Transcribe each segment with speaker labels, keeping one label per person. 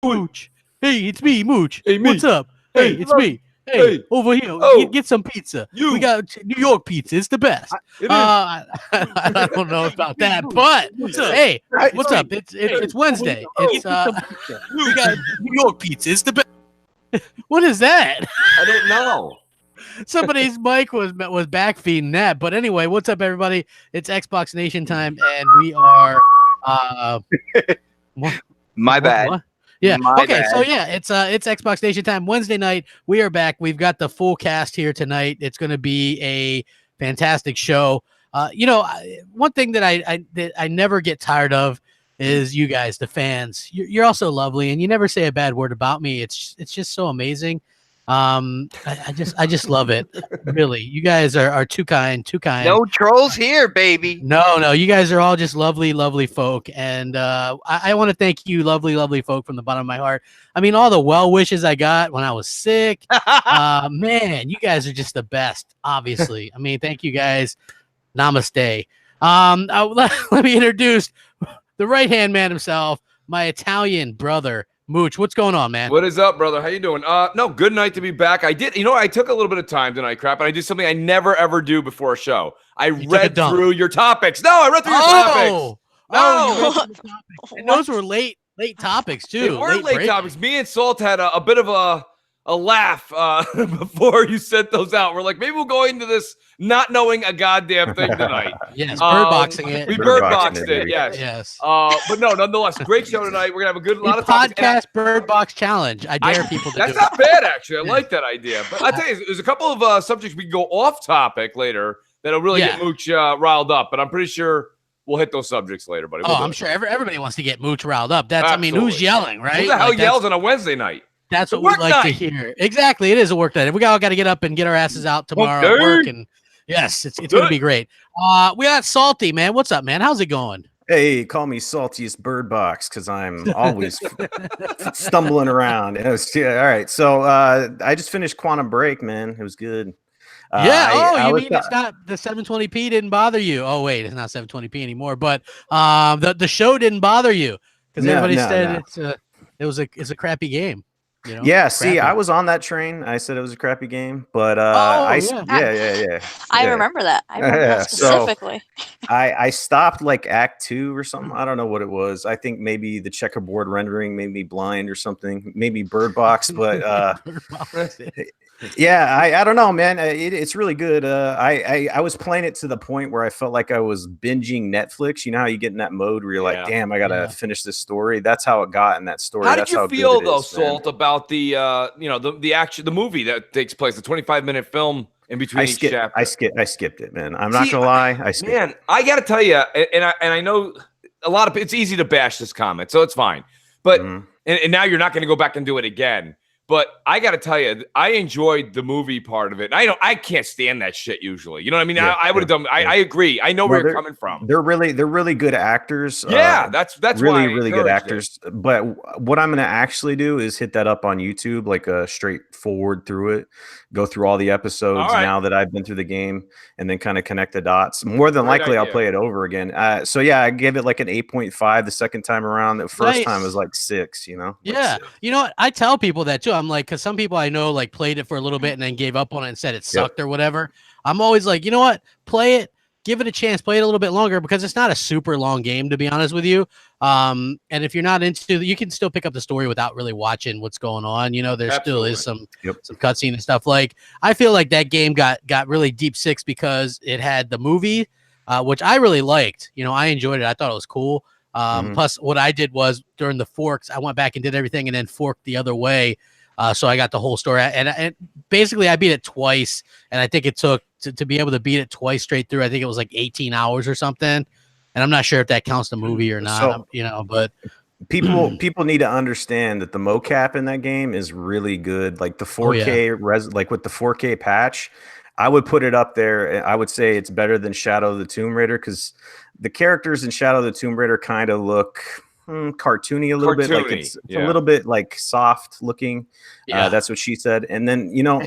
Speaker 1: Mooch. Hey, it's me, Mooch.
Speaker 2: Hey, me.
Speaker 1: What's up? Hey, it's me. Hey, over here. Get some pizza. We got New York pizza. It's the best. I don't know about that, but hey, what's up? It's Wednesday. It's we got New York pizza. It's the best. What is that?
Speaker 2: I don't know.
Speaker 1: Somebody's mic was backfeeding that. But anyway, what's up, everybody? It's Xbox Nation time, and we are
Speaker 3: My bad.
Speaker 1: What? Yeah.
Speaker 3: My
Speaker 1: okay.
Speaker 3: bad.
Speaker 1: So yeah, it's Xbox Nation time. Wednesday night, we are back. We've got the full cast here tonight. It's going to be a fantastic show. One thing that I never get tired of is you guys, the fans. You're also lovely, and you never say a bad word about me. It's just so amazing. I just love it. Really, you guys are too kind.
Speaker 3: No trolls here, baby.
Speaker 1: No, you guys are all just lovely folk, and I want to thank you, lovely folk, from the bottom of my heart. I mean, all the well wishes I got when I was sick. Man, you guys are just the best. Obviously, I mean, thank you guys. Namaste. Let me introduce the right hand man himself, my Italian brother. Mooch, what's going on, man?
Speaker 2: What is up, brother? How you doing? No, good night to be back. I took a little bit of time tonight, Crap, and I did something I never ever do before a show. I read through your topics. No, I read through your topics. No,
Speaker 1: and those were late topics too.
Speaker 2: They were late topics. Me and Salt had a bit of a laugh before you sent those out. We're like, maybe we'll go into this not knowing a goddamn thing tonight.
Speaker 1: Yes, birdboxing it.
Speaker 2: We birdboxed it. Yes. But no, nonetheless, great show tonight. We're gonna have a lot of
Speaker 1: podcast birdbox challenge. I dare people to do
Speaker 2: That's not bad, actually. I like that idea. But I tell you, there's a couple of subjects we can go off topic later that'll really get Mooch riled up. But I'm pretty sure we'll hit those subjects later, buddy.
Speaker 1: I'm sure everybody wants to get Mooch riled up. I mean, who's yelling, right?
Speaker 2: Who the hell yells on a Wednesday night?
Speaker 1: That's what we like to hear. Exactly. It is a work night. We all got to get up and get our asses out tomorrow at work. And yes, it's going to be great. We got Salty, man. What's up, man? How's it going?
Speaker 4: Hey, call me Saltiest Bird Box because I'm always stumbling around. All right. So I just finished Quantum Break, man. It was good.
Speaker 1: You mean it's not the 720p didn't bother you? Oh, wait, it's not 720p anymore. But the show didn't bother you because everybody said it's a crappy game. You know,
Speaker 4: yeah, see, I was on that train. I said it was a crappy game, but I
Speaker 5: remember that. I remember that specifically.
Speaker 4: So I stopped like Act 2 or something. I don't know what it was. I think maybe the checkerboard rendering made me blind or something. Maybe Bird Box, but yeah, I don't know, man. It's really good. I was playing it to the point where I felt like I was binging Netflix. You know how you get in that mode where you're like, damn, I gotta finish this story. That's how it got in that story.
Speaker 2: How did you feel though, Salt, about the the movie that takes place, the 25-minute film in between each chapter?
Speaker 4: I skipped it, man. I'm not gonna lie. I skipped it.
Speaker 2: I gotta tell you, and I know a lot of it's easy to bash this comment, so it's fine. But and now you're not gonna go back and do it again. But I got to tell you, I enjoyed the movie part of it. I can't stand that shit usually. You know what I mean? Yeah, I would have done. I agree. I know where you're coming from.
Speaker 4: They're really good actors.
Speaker 2: Yeah, that's
Speaker 4: really good actors. But what I'm going to actually do is hit that up on YouTube, like a straightforward through it, go through all the episodes now that I've been through the game, and then kind of connect the dots. More than likely, I'll play it over again. So yeah, I gave it like an 8.5 the second time around. The first time was like 6. You know?
Speaker 1: Yeah. You know what? I tell people that too. I'm like, because some people I know like played it for a little bit and then gave up on it and said it sucked or whatever. I'm always like, you know what? Play it, give it a chance, play it a little bit longer because it's not a super long game, to be honest with you. And if you're not into, you can still pick up the story without really watching what's going on. You know, there still is some cutscene and stuff. Like I feel like that game got really deep six because it had the movie, which I really liked. You know, I enjoyed it. I thought it was cool. Plus, what I did was during the forks, I went back and did everything and then forked the other way. So I got the whole story, and basically I beat it twice, and I think it took to be able to beat it twice straight through. I think it was like 18 hours or something, and I'm not sure if that counts the movie or not. So, but
Speaker 4: people need to understand that the mocap in that game is really good. Like the 4K like with the 4K patch, I would put it up there. I would say it's better than Shadow of the Tomb Raider because the characters in Shadow of the Tomb Raider kind of look cartoony a little bit, like it's a little bit like soft looking. That's what she said. And then
Speaker 3: well,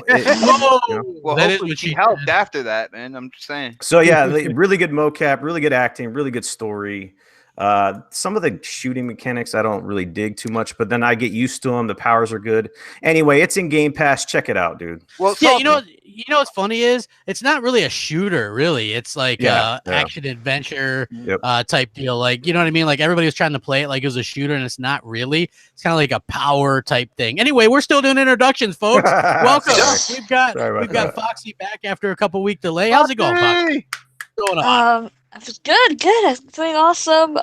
Speaker 3: hopefully she helped after that, man. I'm just saying.
Speaker 4: So yeah, really good mocap, really good acting, really good story. Some of the shooting mechanics I don't really dig too much, but then I get used to them. The powers are good. Anyway, it's in Game Pass. Check it out, dude.
Speaker 1: Well, yeah, you know what's funny is it's not really a shooter, really. It's like action adventure type deal. Like, you know what I mean? Like everybody was trying to play it like it was a shooter, and it's not really. It's kind of like a power type thing. Anyway, we're still doing introductions, folks. Welcome. We've got Foxy back after a couple week delay. How's it going, Foxy? What's going on?
Speaker 5: Good. I'm doing awesome.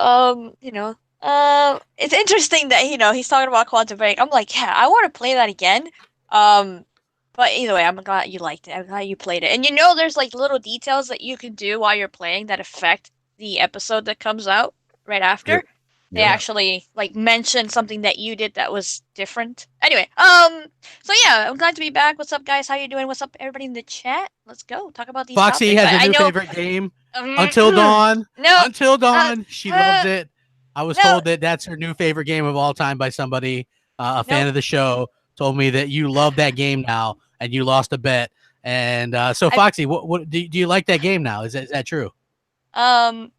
Speaker 5: It's interesting that he's talking about Quantum Break. I'm like, yeah, I want to play that again. But either way, I'm glad you liked it. I'm glad you played it. And there's like little details that you can do while you're playing that affect the episode that comes out right after.
Speaker 4: Yep.
Speaker 5: They actually like mentioned something that you did that was different. Anyway, so yeah, I'm glad to be back. What's up, guys? How you doing? What's up, everybody in the chat? Let's go talk about these.
Speaker 1: Foxy
Speaker 5: topics.
Speaker 1: has a new favorite game. Until Dawn.
Speaker 5: No.
Speaker 1: Until Dawn. She loves it. I was told that that's her new favorite game of all time by somebody, a fan of the show, told me that you love that game now and you lost a bet. And so Foxy, what do you like that game now? Is that true?
Speaker 5: The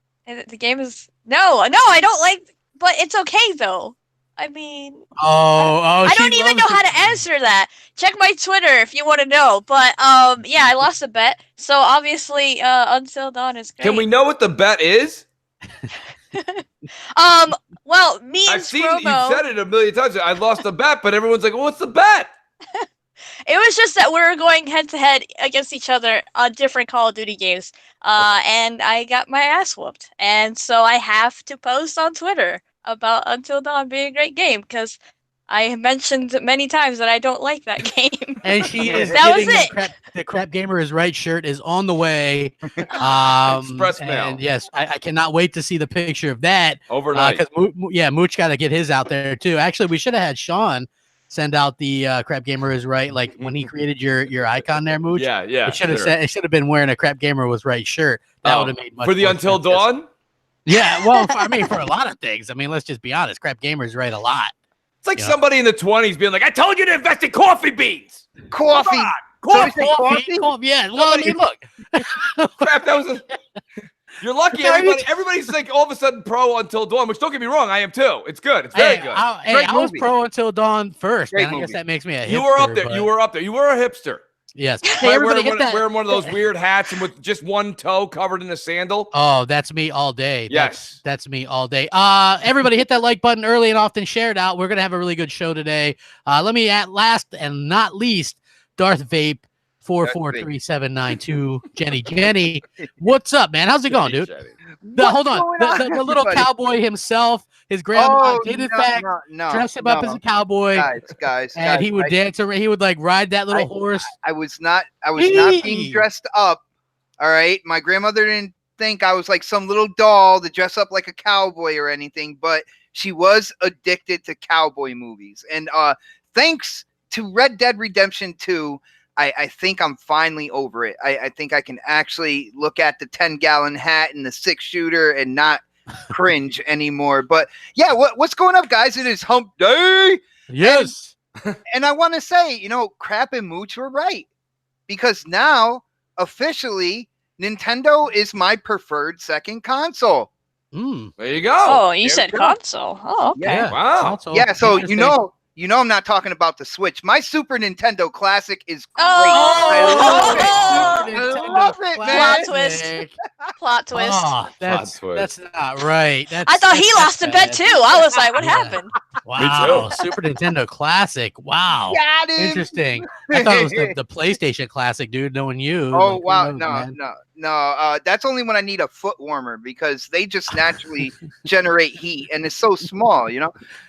Speaker 5: game is no, I don't like, but it's okay though. I mean, I don't even know how to answer that. Check my Twitter if you want to know. But yeah, I lost a bet, so obviously, Until Dawn is great.
Speaker 2: Can we know what the bet is?
Speaker 5: Well, me and
Speaker 2: I've seen
Speaker 5: Strobo,
Speaker 2: you said it a million times. I lost a bet, but everyone's like, well, "What's the bet?"
Speaker 5: It was just that we were going head to head against each other on different Call of Duty games, and I got my ass whooped, and so I have to post on Twitter about Until Dawn being a great game because I mentioned many times that I don't like that game.
Speaker 1: And she is
Speaker 5: that was
Speaker 1: it. The Crapgamer is right shirt is on the way.
Speaker 2: Express mail.
Speaker 1: And yes, I cannot wait to see the picture of that
Speaker 2: overnight.
Speaker 1: Because Mooch got to get his out there too. Actually, we should have had Sean send out the Crapgamer is right, like when he created your icon there, Mooch.
Speaker 2: Yeah.
Speaker 1: It should have said, it should have been wearing a Crapgamer was right shirt. That would have made much
Speaker 2: for the
Speaker 1: more
Speaker 2: Until
Speaker 1: sense.
Speaker 2: Dawn.
Speaker 1: Yeah, well, I mean, for a lot of things. I mean, let's just be honest. Crapgamer's right a lot.
Speaker 2: It's like somebody in the 20s being like, "I told you to invest in coffee beans."
Speaker 3: Coffee.
Speaker 1: Coffee. Yeah. Well, I mean, look.
Speaker 2: Crap, that was. You're lucky. Everybody's like all of a sudden pro Until Dawn, which don't get me wrong, I am too. It's good. It's very good.
Speaker 1: I was pro Until Dawn first. Man, I guess that makes me a hipster.
Speaker 2: You were up there. You were up there. You were a hipster.
Speaker 1: Yes.
Speaker 2: Hey, wearing one of those weird hats and with just one toe covered in a sandal.
Speaker 1: Oh, that's me all day.
Speaker 2: Yes.
Speaker 1: That's me all day. Everybody hit that like button early and often share it out. We're going to have a really good show today. Let me at last and not least, Darth Vape 443792 Jenny. What's up, man? How's it going, dude? Hold on. The little cowboy himself, his grandma did in fact dress him up as a cowboy.
Speaker 3: Guys,
Speaker 1: and he would dance around. He would like ride that little horse.
Speaker 3: I was not being dressed up. All right. My grandmother didn't think I was like some little doll to dress up like a cowboy or anything, but she was addicted to cowboy movies. And thanks to Red Dead Redemption 2, I think I'm finally over it. I think I can actually look at the 10-gallon hat and the 6-shooter and not cringe anymore. But yeah, what's going up, guys? It is hump day.
Speaker 1: Yes.
Speaker 3: And I want to say, Crap and Mooch were right. Because now, officially, Nintendo is my preferred second console.
Speaker 2: There you go.
Speaker 5: Oh, you said console. Oh, okay.
Speaker 1: Yeah.
Speaker 2: Wow.
Speaker 1: Console.
Speaker 3: Yeah, so I'm not talking about the Switch. My Super Nintendo Classic is great.
Speaker 5: I
Speaker 3: love it, man.
Speaker 5: Plot twist.
Speaker 1: Oh, that's not right.
Speaker 5: I thought he lost a bet too. I was like, what happened?
Speaker 1: Wow. Super Nintendo Classic. Wow.
Speaker 3: Got him.
Speaker 1: Interesting. I thought it was the PlayStation Classic, dude, knowing you.
Speaker 3: Oh,
Speaker 1: like,
Speaker 3: wow.
Speaker 1: knows,
Speaker 3: No. That's only when I need a foot warmer because they just naturally generate heat and it's so small,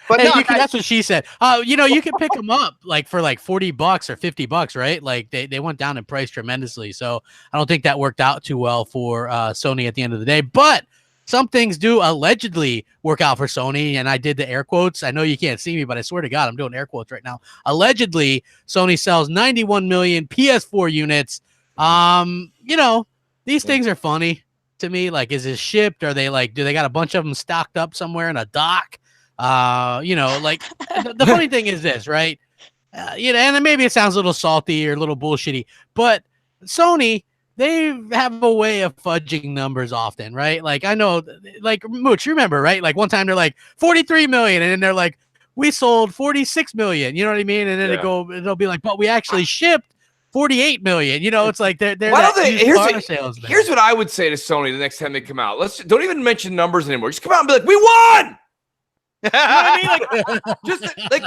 Speaker 3: But
Speaker 1: hey, that's what she said. You can pick them up like for like $40 or $50, right? Like they went down in price tremendously. So I don't think that worked out too well for Sony at the end of the day. But some things do allegedly work out for Sony, and I did the air quotes. I know you can't see me, but I swear to God, I'm doing air quotes right now. Allegedly, Sony sells 91 million PS4 units. These things are funny to me. Like, is it shipped? Are they like, do they got a bunch of them stocked up somewhere in a dock? The funny thing is this, right? And maybe it sounds a little salty or a little bullshitty, but Sony they have a way of fudging numbers often, right? Like I know, like Mooch, you remember, right? Like one time they're like 43 million, and then they're like, we sold 46 million. You know what I mean? And then they'll be like, but we actually shipped 48 million. You know, it's like they're
Speaker 2: Why don't they?
Speaker 1: Here's
Speaker 2: what I would say to Sony the next time they come out. Don't even mention numbers anymore. Just come out and be like, we won. You know what I mean? Like, just like,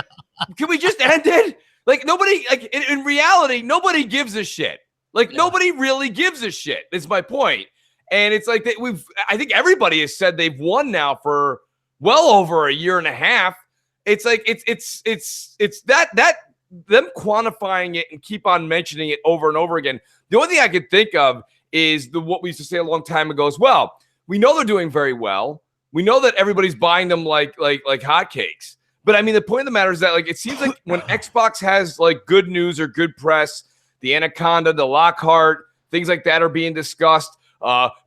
Speaker 2: can we just end it? Like nobody, like in reality, nobody gives a shit. Like nobody really gives a shit. Is my point. And it's like I think everybody has said they've won now for well over a year and a half. It's like it's that them quantifying it and keep on mentioning it over and over again. The only thing I could think of is what we used to say a long time ago as well. We know they're doing very well. We know that everybody's buying them like hotcakes. But I mean, the point of the matter is that like it seems like when Xbox has like good news or good press, the Anaconda, the Lockhart, things like that are being discussed.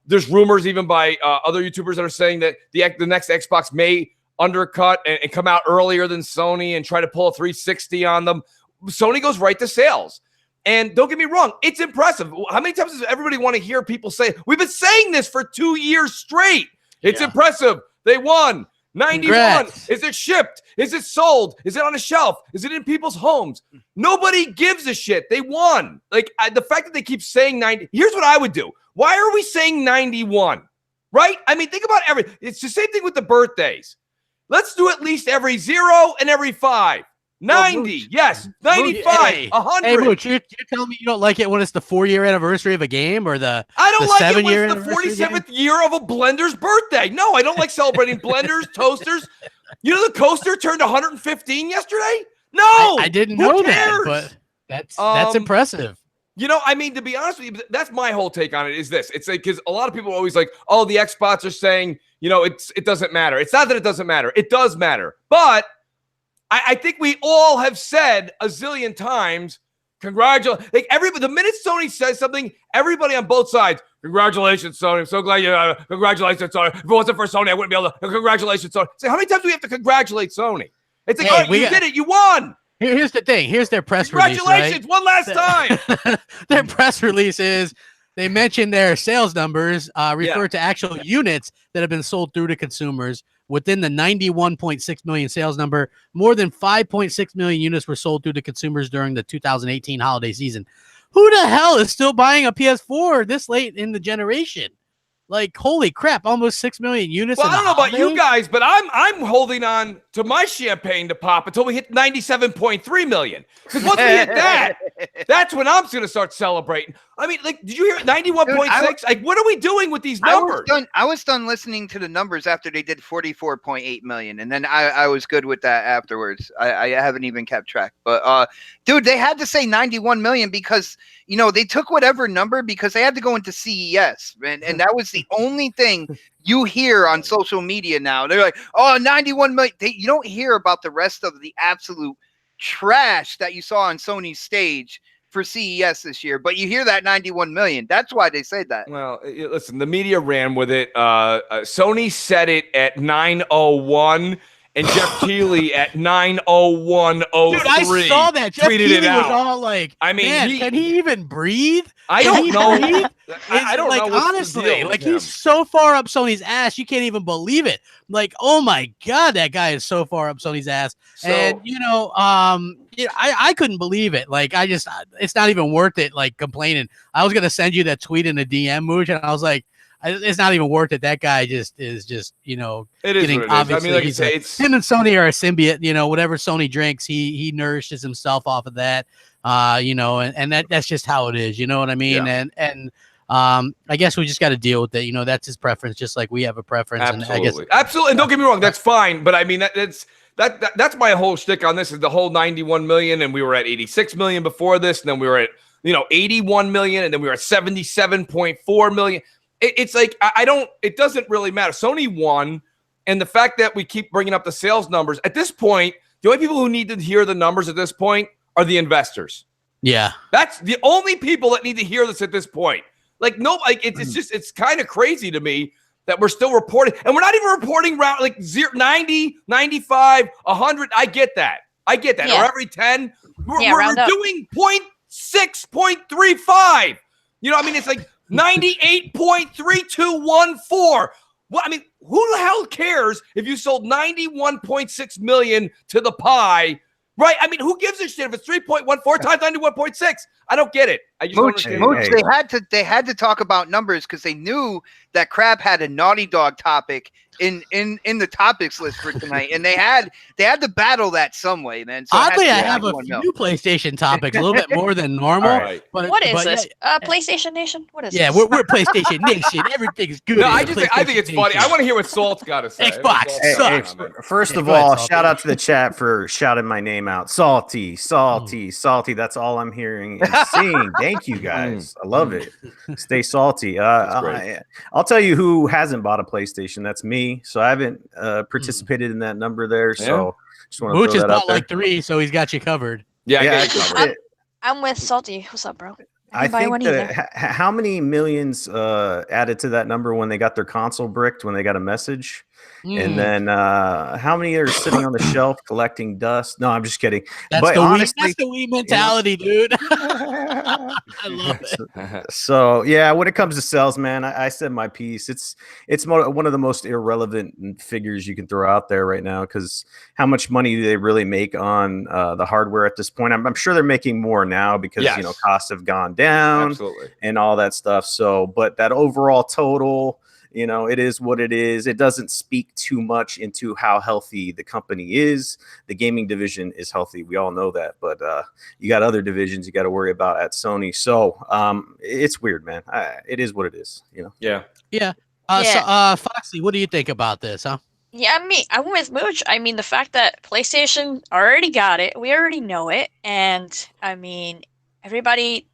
Speaker 2: There's rumors even by other YouTubers that are saying that the next Xbox may undercut and come out earlier than Sony and try to pull a 360 on them. Sony goes right to sales. And don't get me wrong, it's impressive. How many times does everybody want to hear people say, we've been saying this for 2 years straight. It's impressive. They won. 91. Congrats. Is it shipped? Is it sold? Is it on a shelf? Is it in people's homes? Nobody gives a shit. They won. Like the fact that they keep saying 90. Here's what I would do. Why are we saying 91? Right? I mean, think about everything. It's the same thing with the birthdays. Let's do at least every 0 and every 5. 90, yes, 95, 100.
Speaker 1: Hey, Mooch, you're telling me you don't like it when it's the 4-year anniversary of a game or the
Speaker 2: I don't
Speaker 1: the
Speaker 2: like
Speaker 1: 7
Speaker 2: it when
Speaker 1: year
Speaker 2: it's the 47th year of a blender's birthday. No, I don't like celebrating blenders, toasters. You know the coaster turned 115 yesterday? No,
Speaker 1: I didn't know that, but that's impressive.
Speaker 2: You know, I mean, to be honest with you, that's my whole take on it is this. It's like, because a lot of people are always like, oh, the Xbots are saying, you know, it doesn't matter. It's not that it doesn't matter. It does matter. But I think we all have said a zillion times, congratulations. Like the minute Sony says something, everybody on both sides, congratulations, Sony. I'm so glad you, congratulations, Sony. If it wasn't for Sony, I wouldn't be able to, congratulations, Sony. So how many times do we have to congratulate Sony? It's like, hey, you did it. You won.
Speaker 1: Here's the thing. Here's their press release.
Speaker 2: Congratulations, one last time.
Speaker 1: Their press release is they mentioned their sales numbers refer to actual units that have been sold through to consumers. Within the 91.6 million sales number, more than 5.6 million units were sold through to consumers during the 2018 holiday season. Who the hell is still buying a PS4 this late in the generation? Like, holy crap, almost 6 million units.
Speaker 2: Well, I don't know about you guys, but I'm holding on to my champagne to pop until we hit 97.3 million. Because once we hit that, that's when I'm going to start celebrating. I mean, like, did you hear 91.6? Like, what are we doing with these numbers?
Speaker 3: I was done listening to the numbers after they did 44.8 million, and then I was good with that afterwards. I haven't even kept track. But, dude, they had to say 91 million because, you know, they took whatever number because they had to go into CES, and that was the only thing you hear on social media now. They're like, oh, 91 million. You don't hear about the rest of the absolute trash that you saw on Sony's stage for CES this year, but you hear that 91 million. That's why they say that.
Speaker 2: Well, listen, the media ran with it. Sony said it at 9:01 and Jeff Keighley at 9:01:03.
Speaker 1: Dude, I saw that. Jeff Keighley was all like, I mean, man, can he even breathe?
Speaker 2: I don't know.
Speaker 1: I don't know. Honestly, like he's so far up Sony's ass, you can't even believe it. Like, oh my God, that guy is so far up Sony's ass. And I couldn't believe it. Like, it's not even worth it. Like complaining. I was gonna send you that tweet in the DM, Mooch, and I was like, it's not even worth it. That guy is just, you know,
Speaker 2: it is what it is. I mean, like you say, it's
Speaker 1: him and Sony are a symbiote. You know, whatever Sony drinks, he nourishes himself off of that. You know, and that's just how it is. You know what I mean? Yeah. And I guess we just got to deal with it. You know, that's his preference, just like we have a preference.
Speaker 2: Absolutely, absolutely. And don't get me wrong, that's fine. But I mean, that's my whole shtick on this is the whole 91 million, and we were at 86 million before this, and then we were at 81 million, and then we were at 77.4 million. It's like, it doesn't really matter. Sony won, and the fact that we keep bringing up the sales numbers, at this point, the only people who need to hear the numbers at this point are the investors.
Speaker 1: Yeah.
Speaker 2: That's the only people that need to hear this at this point. Like, no, like it's kind of crazy to me that we're still reporting, and we're not even reporting around like 90, 95, 100. I get that. Yeah. Or every 10. We're doing 0.6, 0.35. You know, I mean, it's like 98.3214. Well, I mean, who the hell cares if you sold 91.6 million to the pie? Right? I mean, who gives a shit if it's 3.14 times 91.6? I don't get it. I just don't understand.
Speaker 3: Mooch, they had to talk about numbers because they knew that Crab had a Naughty Dog topic in the topics list for tonight, and they had to battle that some way, man. So
Speaker 1: oddly, I have a few PlayStation topics, a little bit more than normal.
Speaker 2: Right.
Speaker 1: But
Speaker 5: what is this? PlayStation Nation? What is this?
Speaker 1: Yeah, we're PlayStation Nation. Everything's good.
Speaker 2: No, I think it's funny. I want to hear what Salt's got to say.
Speaker 1: Xbox sucks.
Speaker 4: First of all, shout out to the chat for shouting my name out. Salty. That's all I'm hearing and seeing. Thank you guys. I love it. Stay salty. I'll tell you who hasn't bought a PlayStation. That's me. So I haven't participated in that number there. So just want to
Speaker 1: Mooch
Speaker 4: throw
Speaker 1: has
Speaker 4: that out
Speaker 1: bought
Speaker 4: there.
Speaker 1: like 3, so he's got you covered.
Speaker 2: Yeah,
Speaker 5: I'm with Salty. What's up, bro?
Speaker 4: I think that how many millions added to that number when they got their console bricked, when they got a message? And then how many are sitting on the shelf collecting dust? No, I'm just kidding.
Speaker 1: That's the Wii mentality, dude. I love it.
Speaker 4: So yeah, when it comes to sales, man, I said my piece. It's one of the most irrelevant figures you can throw out there right now, because how much money do they really make on the hardware at this point? I'm sure they're making more now because costs have gone down and all that stuff. So, but that overall total, it is what it is. It doesn't speak too much into how healthy the company is. The gaming division is healthy. We all know that, but you got other divisions you got to worry about at Sony. So it's weird, man. It is what it is,
Speaker 2: Yeah.
Speaker 1: So, Foxy, what do you think about this, huh?
Speaker 5: Yeah, I'm with Mooch. I mean, the fact that PlayStation already got it, we already know it, and I mean, everybody.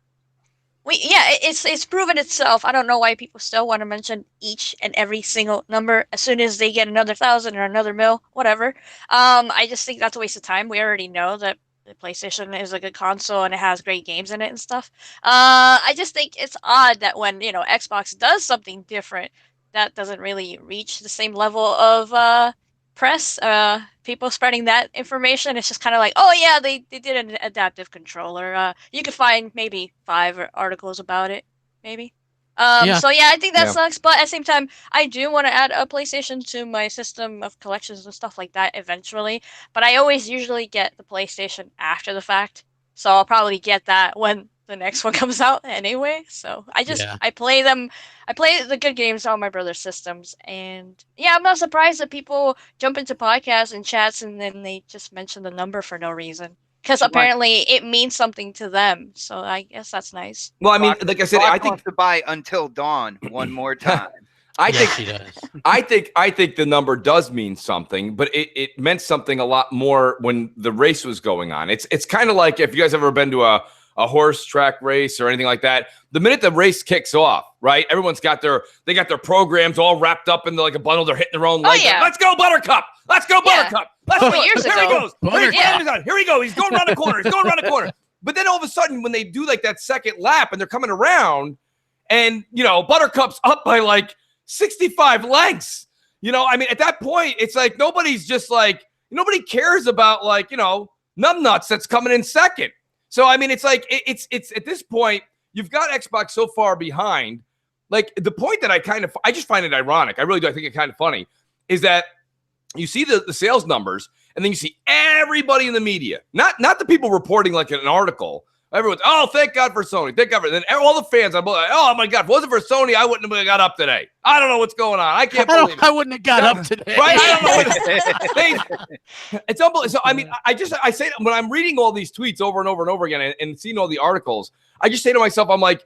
Speaker 5: It's proven itself. I don't know why people still want to mention each and every single number as soon as they get another 1,000 or another mil, whatever. I just think that's a waste of time. We already know that the PlayStation is a good console and it has great games in it and stuff. I just think it's odd that when Xbox does something different, that doesn't really reach the same level of press. People spreading that information. It's just kind of like, oh yeah, they did an adaptive controller. You could find maybe 5 articles about it, maybe. So yeah, I think that sucks. But at the same time, I do want to add a PlayStation to my system of collections and stuff like that eventually. But I always usually get the PlayStation after the fact, so I'll probably get that when the next one comes out anyway. So I play them. I play the good games on my brother's systems, and yeah, I'm not surprised that people jump into podcasts and chats and then they just mention the number for no reason, because apparently it means something to them. So I guess that's nice.
Speaker 2: Well, I mean, like I said, I think
Speaker 3: to buy Until Dawn one more time.
Speaker 2: I think the number does mean something, but it meant something a lot more when the race was going on. It's kind of like if you guys ever been to a horse track race or anything like that. The minute the race kicks off, right? Everyone's got their programs all wrapped up into like a bundle. They're hitting their own legs. Yeah. Let's go, Buttercup! Let's go, Buttercup! Let's go! Here he goes! Here we go! He's going around the corner! But then all of a sudden, when they do like that second lap and they're coming around, and Buttercup's up by like 65 lengths. I mean, at that point, it's like nobody cares about like numbnuts that's coming in second. So I mean, it's like it's at this point you've got Xbox so far behind. Like the point that I just find it ironic. I really do. I think it's kind of funny is that you see the sales numbers and then you see everybody in the media, not the people reporting like an article. Everyone's thank God for Sony, thank God for. Then all the fans, I'm like, oh my God, if it wasn't for Sony, I wouldn't have got up today. I don't know what's going on. I can't believe it.
Speaker 1: I wouldn't have got up today.
Speaker 2: Right? I don't know. It's unbelievable. So I mean, I say that when I'm reading all these tweets over and over and over again and seeing all the articles, I just say to myself, I'm like,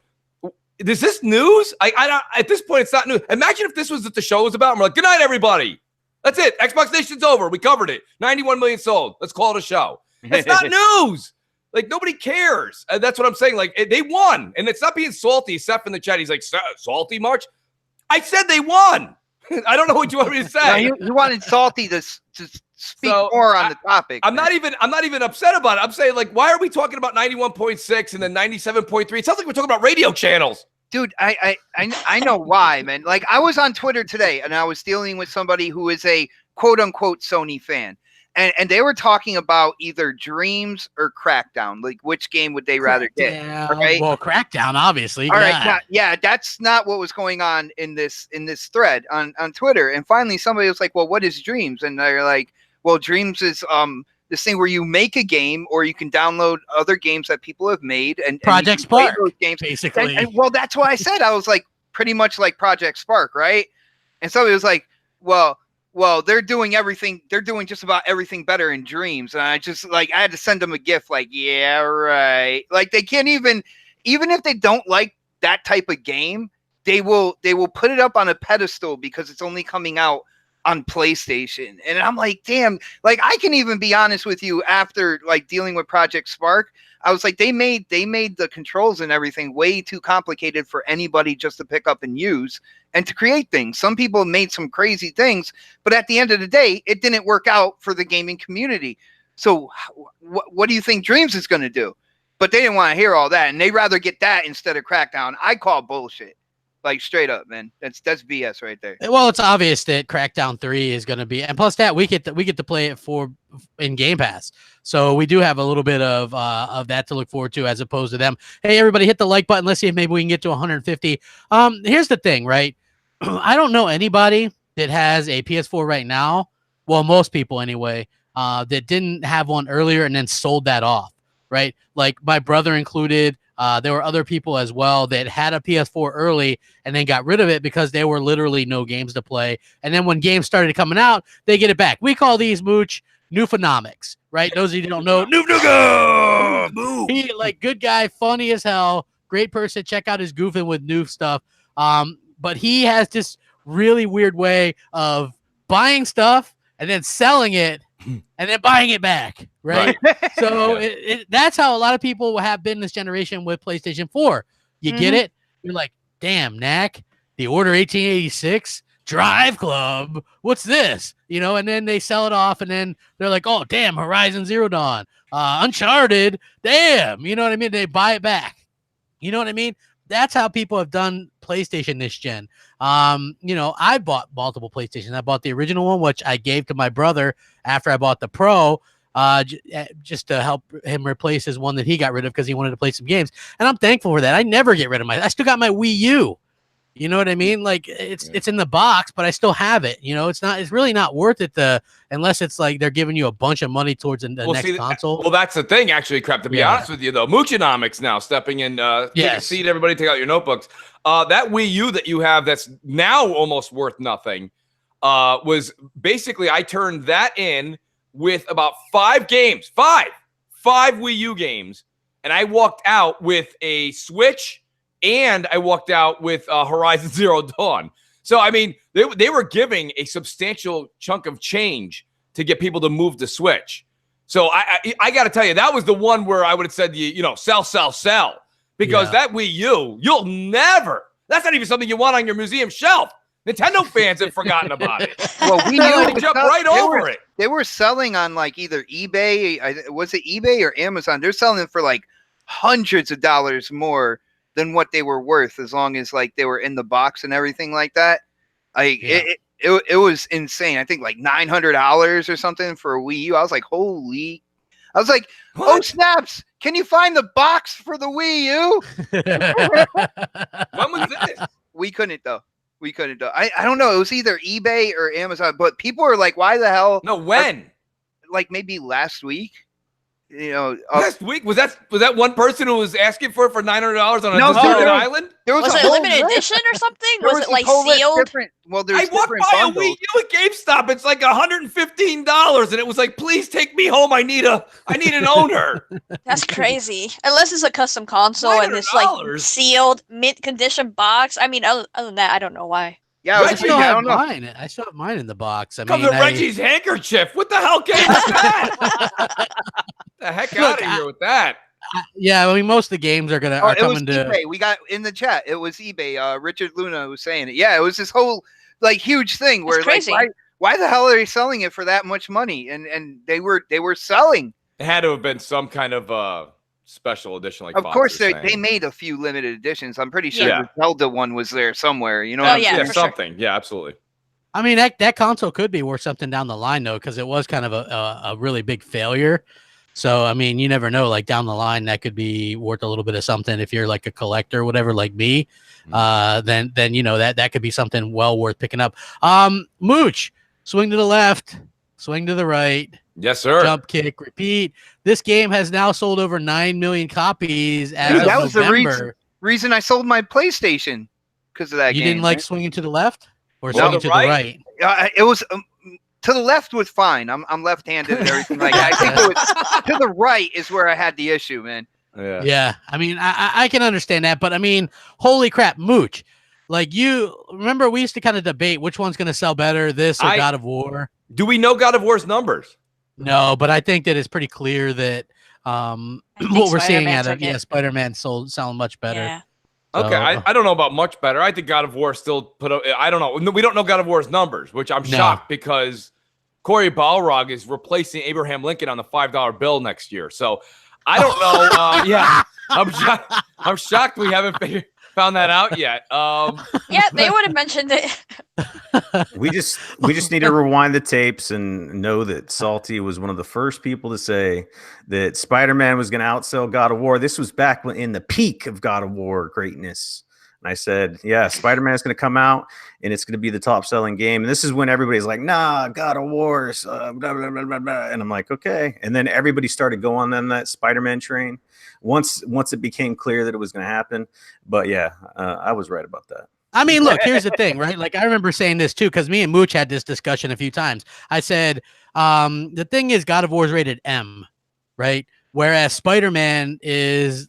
Speaker 2: is this news? I don't. At this point, it's not news. Imagine if this was what the show was about. And we're like, good night, everybody. That's it. Xbox Nation's over. We covered it. 91 million sold. Let's call it a show. It's not news. Like, nobody cares. That's what I'm saying. Like, they won. And it's not being salty. Seth in the chat, he's like, salty, March? I said they won. I don't know what you want me to say.
Speaker 3: No, you wanted Salty to speak more on the topic.
Speaker 2: I'm not even upset about it. I'm saying, like, why are we talking about 91.6 and then 97.3? It sounds like we're talking about radio channels.
Speaker 3: Dude, I know why, man. Like, I was on Twitter today, and I was dealing with somebody who is a quote-unquote Sony fan. and they were talking about either Dreams or Crackdown. Like, which game would they rather get? Right?
Speaker 1: Well, Crackdown, obviously.
Speaker 3: All right, yeah, that's not what was going on in this thread on Twitter. And finally, somebody was like, "Well, what is Dreams?" And they're like, "Well, Dreams is this thing where you make a game, or you can download other games that people have made and
Speaker 1: Project Spark,
Speaker 3: those games
Speaker 1: basically."
Speaker 3: And well, that's what I said. I was like, pretty much like Project Spark, right? And somebody was like, "Well, they're doing everything. They're doing just about everything better in Dreams." And I just I had to send them a GIF, like, "Yeah, right." Like, they can't even if they don't like that type of game, they will put it up on a pedestal because it's only coming out on PlayStation. And I'm like, damn, like, I can even be honest with you, after like dealing with Project Spark, I was like, they made the controls and everything way too complicated for anybody just to pick up and use and to create things. Some people made some crazy things, but at the end of the day, it didn't work out for the gaming community. So what do you think Dreams is going to do? But they didn't want to hear all that, and they rather get that instead of Crackdown. I call bullshit. Like, straight up, man. That's BS right there.
Speaker 1: Well, it's obvious that Crackdown 3 is going to be, and plus that we get to play it in Game Pass. So we do have a little bit of that to look forward to, as opposed to them. Hey, everybody, hit the like button. Let's see if maybe we can get to 150. Here's the thing, right? I don't know anybody that has a PS4 right now. Well, most people anyway, that didn't have one earlier and then sold that off, right? Like my brother included. There were other people as well that had a PS4 early and then got rid of it because there were literally no games to play. And then when games started coming out, they get it back. We call these, Mooch, Newfonomics, right? Those of you who don't know, he, like, good guy, funny as hell, great person. Check out his goofing with Noof stuff. But he has this really weird way of buying stuff and then selling it and then buying it back, right? So that's how a lot of people have been this generation with PlayStation 4. You get it? You're like, damn, Knack, the Order 1886, Drive Club, what's this? You know, and then they sell it off, and then they're like, oh, damn, Horizon Zero Dawn, Uncharted, damn, you know what I mean? They buy it back. You know what I mean? That's how people have done PlayStation this gen. You know, I bought multiple PlayStations. I bought the original one, which I gave to my brother after I bought the Pro, just to help him replace his one that he got rid of because he wanted to play some games. And I'm thankful for that. I never get rid of I still got my Wii U. You know what I mean? Like, it's in the box, but I still have it. You know, it's really not worth it unless it's like they're giving you a bunch of money towards the next console.
Speaker 2: Well, that's the thing, actually, Crap, to be honest with you, though. Moochonomics now stepping in, take a seat, everybody, take out your notebooks. That Wii U that you have that's now almost worth nothing was basically, I turned that in with about 5 games, five Wii U games, and I walked out with a Switch, and I walked out with Horizon Zero Dawn. So, I mean, they were giving a substantial chunk of change to get people to move to Switch. So I got to tell you, that was the one where I would have said, sell. Because that Wii U, you'll never, that's not even something you want on your museum shelf. Nintendo fans have forgotten about it.
Speaker 3: Well, we knew
Speaker 2: jump right over it.
Speaker 3: They were selling on like either eBay, was it eBay or Amazon? They're selling for like hundreds of dollars more than what they were worth, as long as like they were in the box and everything like that. It was insane. I think like $900 or something for a Wii U. I was like, holy! I was like, oh snaps! Can you find the box for the Wii
Speaker 2: U? When was this?
Speaker 3: We couldn't though. I don't know. It was either eBay or Amazon, but people were like, why the hell?
Speaker 2: No, when?
Speaker 3: Like maybe last week. You know,
Speaker 2: last week was that one person who was asking for $900 on a deserted island?
Speaker 5: Was it a limited edition or something? Was it like sealed?
Speaker 3: Well, there's
Speaker 2: I walked by a Wii U at GameStop. It's like $115, and it was like, please take me home. I need an owner.
Speaker 5: That's crazy. Unless it's a custom console and it's like sealed, mint condition box. I mean, other than that, I don't know why.
Speaker 3: Yeah,
Speaker 1: I still have mine. I still have mine in the box. I
Speaker 2: mean, Reggie's handkerchief. What the hell game is that? The heck out of here with that.
Speaker 1: Yeah, I mean, most of the games are coming to
Speaker 3: eBay. We got in the chat. It was eBay. Richard Luna was saying it. Yeah, it was this whole like huge thing where like, why the hell are they selling it for that much money? And they were selling.
Speaker 2: It had to have been some kind of special edition, like
Speaker 3: of course they made a few limited editions. I'm pretty sure the Zelda one was there somewhere. You know?
Speaker 2: Something. Sure. Yeah, absolutely.
Speaker 1: I mean, that console could be worth something down the line, though, because it was kind of a really big failure. So, I mean, you never know. Like down the line, that could be worth a little bit of something if you're like a collector or whatever, like me. Then that could be something well worth picking up. Mooch, swing to the left, swing to the right.
Speaker 2: Yes, sir.
Speaker 1: Jump, kick, repeat. This game has now sold over 9 million copies as of
Speaker 3: that was
Speaker 1: November.
Speaker 3: the reason I sold my PlayStation because of that game.
Speaker 1: You didn't like swinging to the left or
Speaker 2: Well,
Speaker 1: swinging to the right?
Speaker 3: It was to the left was fine. I'm left-handed and everything like that. I think it was to the right is where I had the issue, man.
Speaker 1: Yeah. I mean, I can understand that, but I mean, holy crap, Mooch. Like you remember, we used to kind of debate which one's going to sell better, this or God of War.
Speaker 2: Do we know God of War's numbers?
Speaker 1: No, but I think that it's pretty clear that what we're seeing out of Spider-Man selling much better.
Speaker 5: Yeah.
Speaker 2: Okay, I don't know about much better. I think God of War still put up. I don't know. We don't know God of War's numbers, which I'm shocked because Corey Balrog is replacing Abraham Lincoln on the $5 bill next year. So I don't know. I'm shocked we haven't found that out yet.
Speaker 5: Yeah, they would have mentioned it.
Speaker 4: We just need to rewind the tapes and know that Salty was one of the first people to say that Spider-Man was going to outsell God of War. This was back in the peak of God of War greatness. And I said, yeah, Spider-Man is going to come out and it's going to be the top selling game. And this is when everybody's like, nah, God of War, blah, blah, blah, blah, blah. And I'm like, okay. And then everybody started going on that Spider-Man train once it became clear that it was going to happen. But yeah, I was right about that.
Speaker 1: I mean, look, here's the thing, right? Like, I remember saying this too, because me and Mooch had this discussion a few times. I said, the thing is, God of War is rated M, right? Whereas Spider-Man is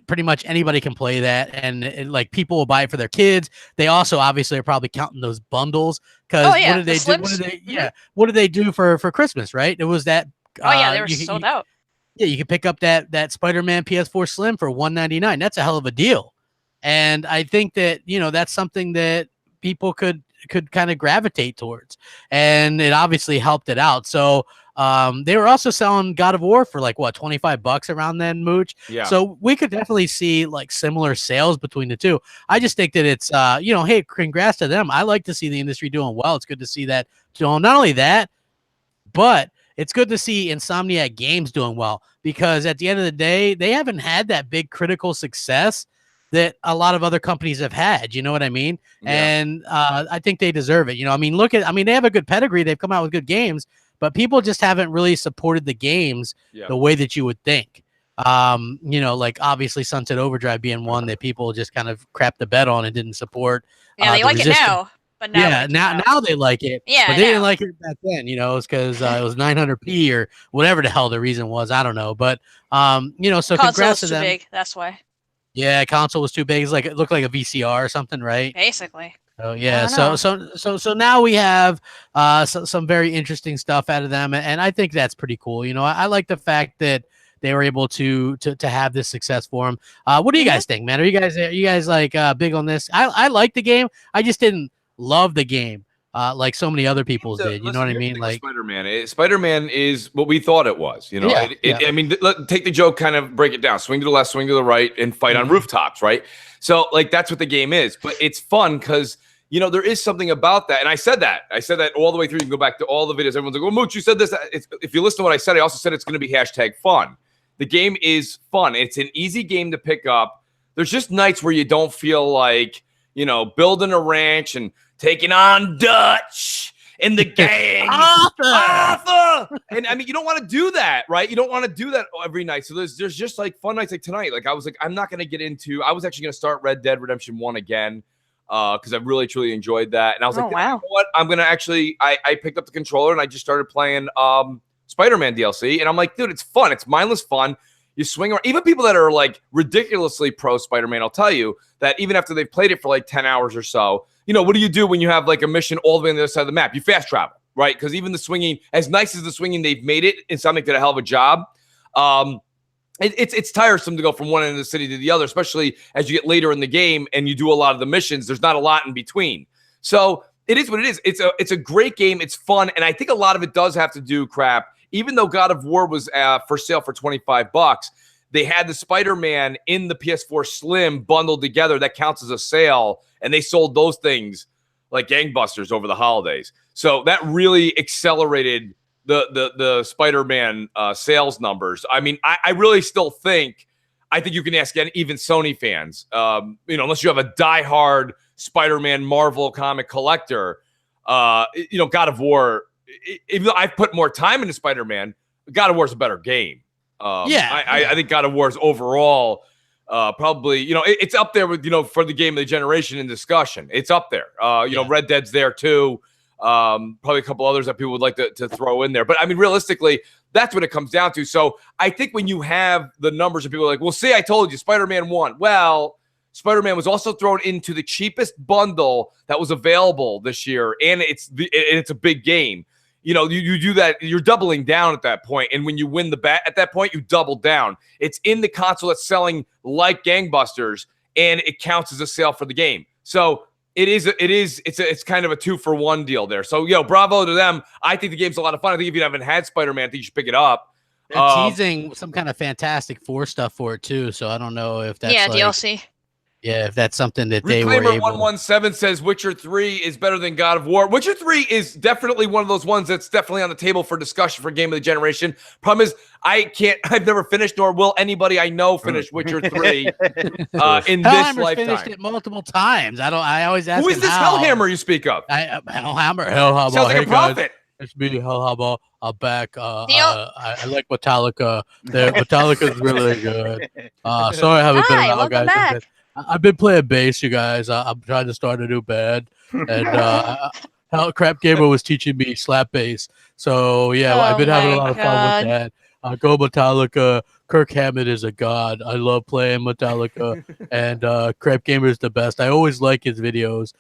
Speaker 1: pretty much anybody can play that, and like people will buy it for their kids. They also obviously are probably counting those bundles because what did they do? What did they do for Christmas? Right? It was that.
Speaker 5: They were sold out.
Speaker 1: Yeah, you could pick up that Spider-Man PS4 Slim for $199. That's a hell of a deal. And I think that, that's something that people could kind of gravitate towards, and it obviously helped it out. So they were also selling God of War for like what, $25 around then, Mooch.
Speaker 2: Yeah.
Speaker 1: So we could definitely see like similar sales between the two. I just think that it's hey, congrats to them. I like to see the industry doing well. It's good to see that. Not only that, but it's good to see Insomniac Games doing well, because at the end of the day, they haven't had that big critical success that a lot of other companies have had. You know what I mean? Yeah. And I think they deserve it. I mean, they have a good pedigree. They've come out with good games, but people just haven't really supported the games the way that you would think. Like obviously Sunset Overdrive being one that people just kind of crapped the bed on and didn't support.
Speaker 5: Yeah, they like it now. But now
Speaker 1: now they like it.
Speaker 5: Yeah,
Speaker 1: but they didn't like it back then. It's because it was 900p or whatever the hell the reason was. I don't know. But so
Speaker 5: console
Speaker 1: congrats
Speaker 5: was
Speaker 1: to them.
Speaker 5: too big. That's why.
Speaker 1: Yeah, console was too big. It looked like a VCR or something, right?
Speaker 5: Basically.
Speaker 1: Oh yeah. So now we have some very interesting stuff out of them, and I think that's pretty cool. I like the fact that they were able to have this success for them. What do you guys think, man? Are you guys like big on this? I like the game. I just didn't love the game like so many other people did. You know what I mean? Like
Speaker 2: Spider-Man is what we thought it was. I mean, take the joke, kind of break it down. Swing to the left, swing to the right, and fight on rooftops, right? So like that's what the game is. But it's fun because there is something about that. And I said that all the way through. You can go back to all the videos. Everyone's like, well, Mooch, you said this. If you listen to what I said, I also said it's going to be #fun. The game is fun. It's an easy game to pick up. There's just nights where you don't feel like, building a ranch and taking on Dutch and the gang. Arthur! And I mean, you don't want to do that, right? You don't want to do that every night. So there's just like fun nights like tonight. Like I was like, I'm not going to get into, I was actually going to start Red Dead Redemption 1 again because I really, truly enjoyed that. And I was like, wow. You know what? I'm going to actually, I picked up the controller and I just started playing Spider-Man DLC. And I'm like, dude, it's fun. It's mindless fun. You swing around. Even people that are like ridiculously pro Spider-Man, I'll tell you that even after they've played it for like 10 hours or so, what do you do when you have like a mission all the way on the other side of the map? You fast travel, right? Because even the swinging, as nice as the swinging they've made it, Insomniac did a hell of a job. It's tiresome to go from one end of the city to the other, especially as you get later in the game and you do a lot of the missions. There's not a lot in between. So it is what it is. It's a great game. It's fun. And I think a lot of it does have to do even though God of War was for sale for $25, they had the Spider-Man in the PS4 Slim bundled together. That counts as a sale, and they sold those things like gangbusters over the holidays. So that really accelerated the Spider-Man sales numbers. I mean, I really still think, I think you can ask even Sony fans, unless you have a diehard Spider-Man Marvel comic collector, God of War, even though I've put more time into Spider-Man, God of War is a better game. I think God of War is overall probably, it's up there with, for the game of the generation in discussion. It's up there. Red Dead's there too. Probably a couple others that people would like to throw in there. But I mean, realistically, that's what it comes down to. So I think when you have the numbers of people like, well, see, I told you, Spider-Man won. Well, Spider-Man was also thrown into the cheapest bundle that was available this year, and it's a big game. You do that, you're doubling down at that point. And when you win the bet at that point, you double down. It's in the console that's selling like gangbusters, and it counts as a sale for the game. So it's kind of a 2-for-1 deal there. So, bravo to them. I think the game's a lot of fun. I think if you haven't had Spider-Man, I think you should pick it up.
Speaker 1: They're teasing some kind of Fantastic Four stuff for it too. So I don't know if that's
Speaker 5: DLC.
Speaker 1: Yeah, if that's something that they were
Speaker 2: Reclaimer
Speaker 1: able.
Speaker 2: 117 says Witcher 3 is better than God of War. Witcher 3 is definitely one of those ones that's definitely on the table for discussion for Game of the Generation. Problem is, I've never finished, nor will anybody I know finish Witcher 3 in this lifetime.
Speaker 1: Finished it multiple times. I always ask
Speaker 2: Who is this Hellhammer you speak of?
Speaker 1: Hellhammer.
Speaker 2: Sounds like a prophet.
Speaker 1: It's me, Hellhammer. I'm back. I like Metallica. Metallica's really good. Sorry I haven't been out, guys.
Speaker 5: Back.
Speaker 1: I've been playing bass, you guys. I'm trying to start a new band, and Crapgamer was teaching me slap bass. So I've been having a lot of fun with that. Go Metallica. Kirk Hammett is a god. I love playing Metallica, and Crapgamer is the best. I always like his videos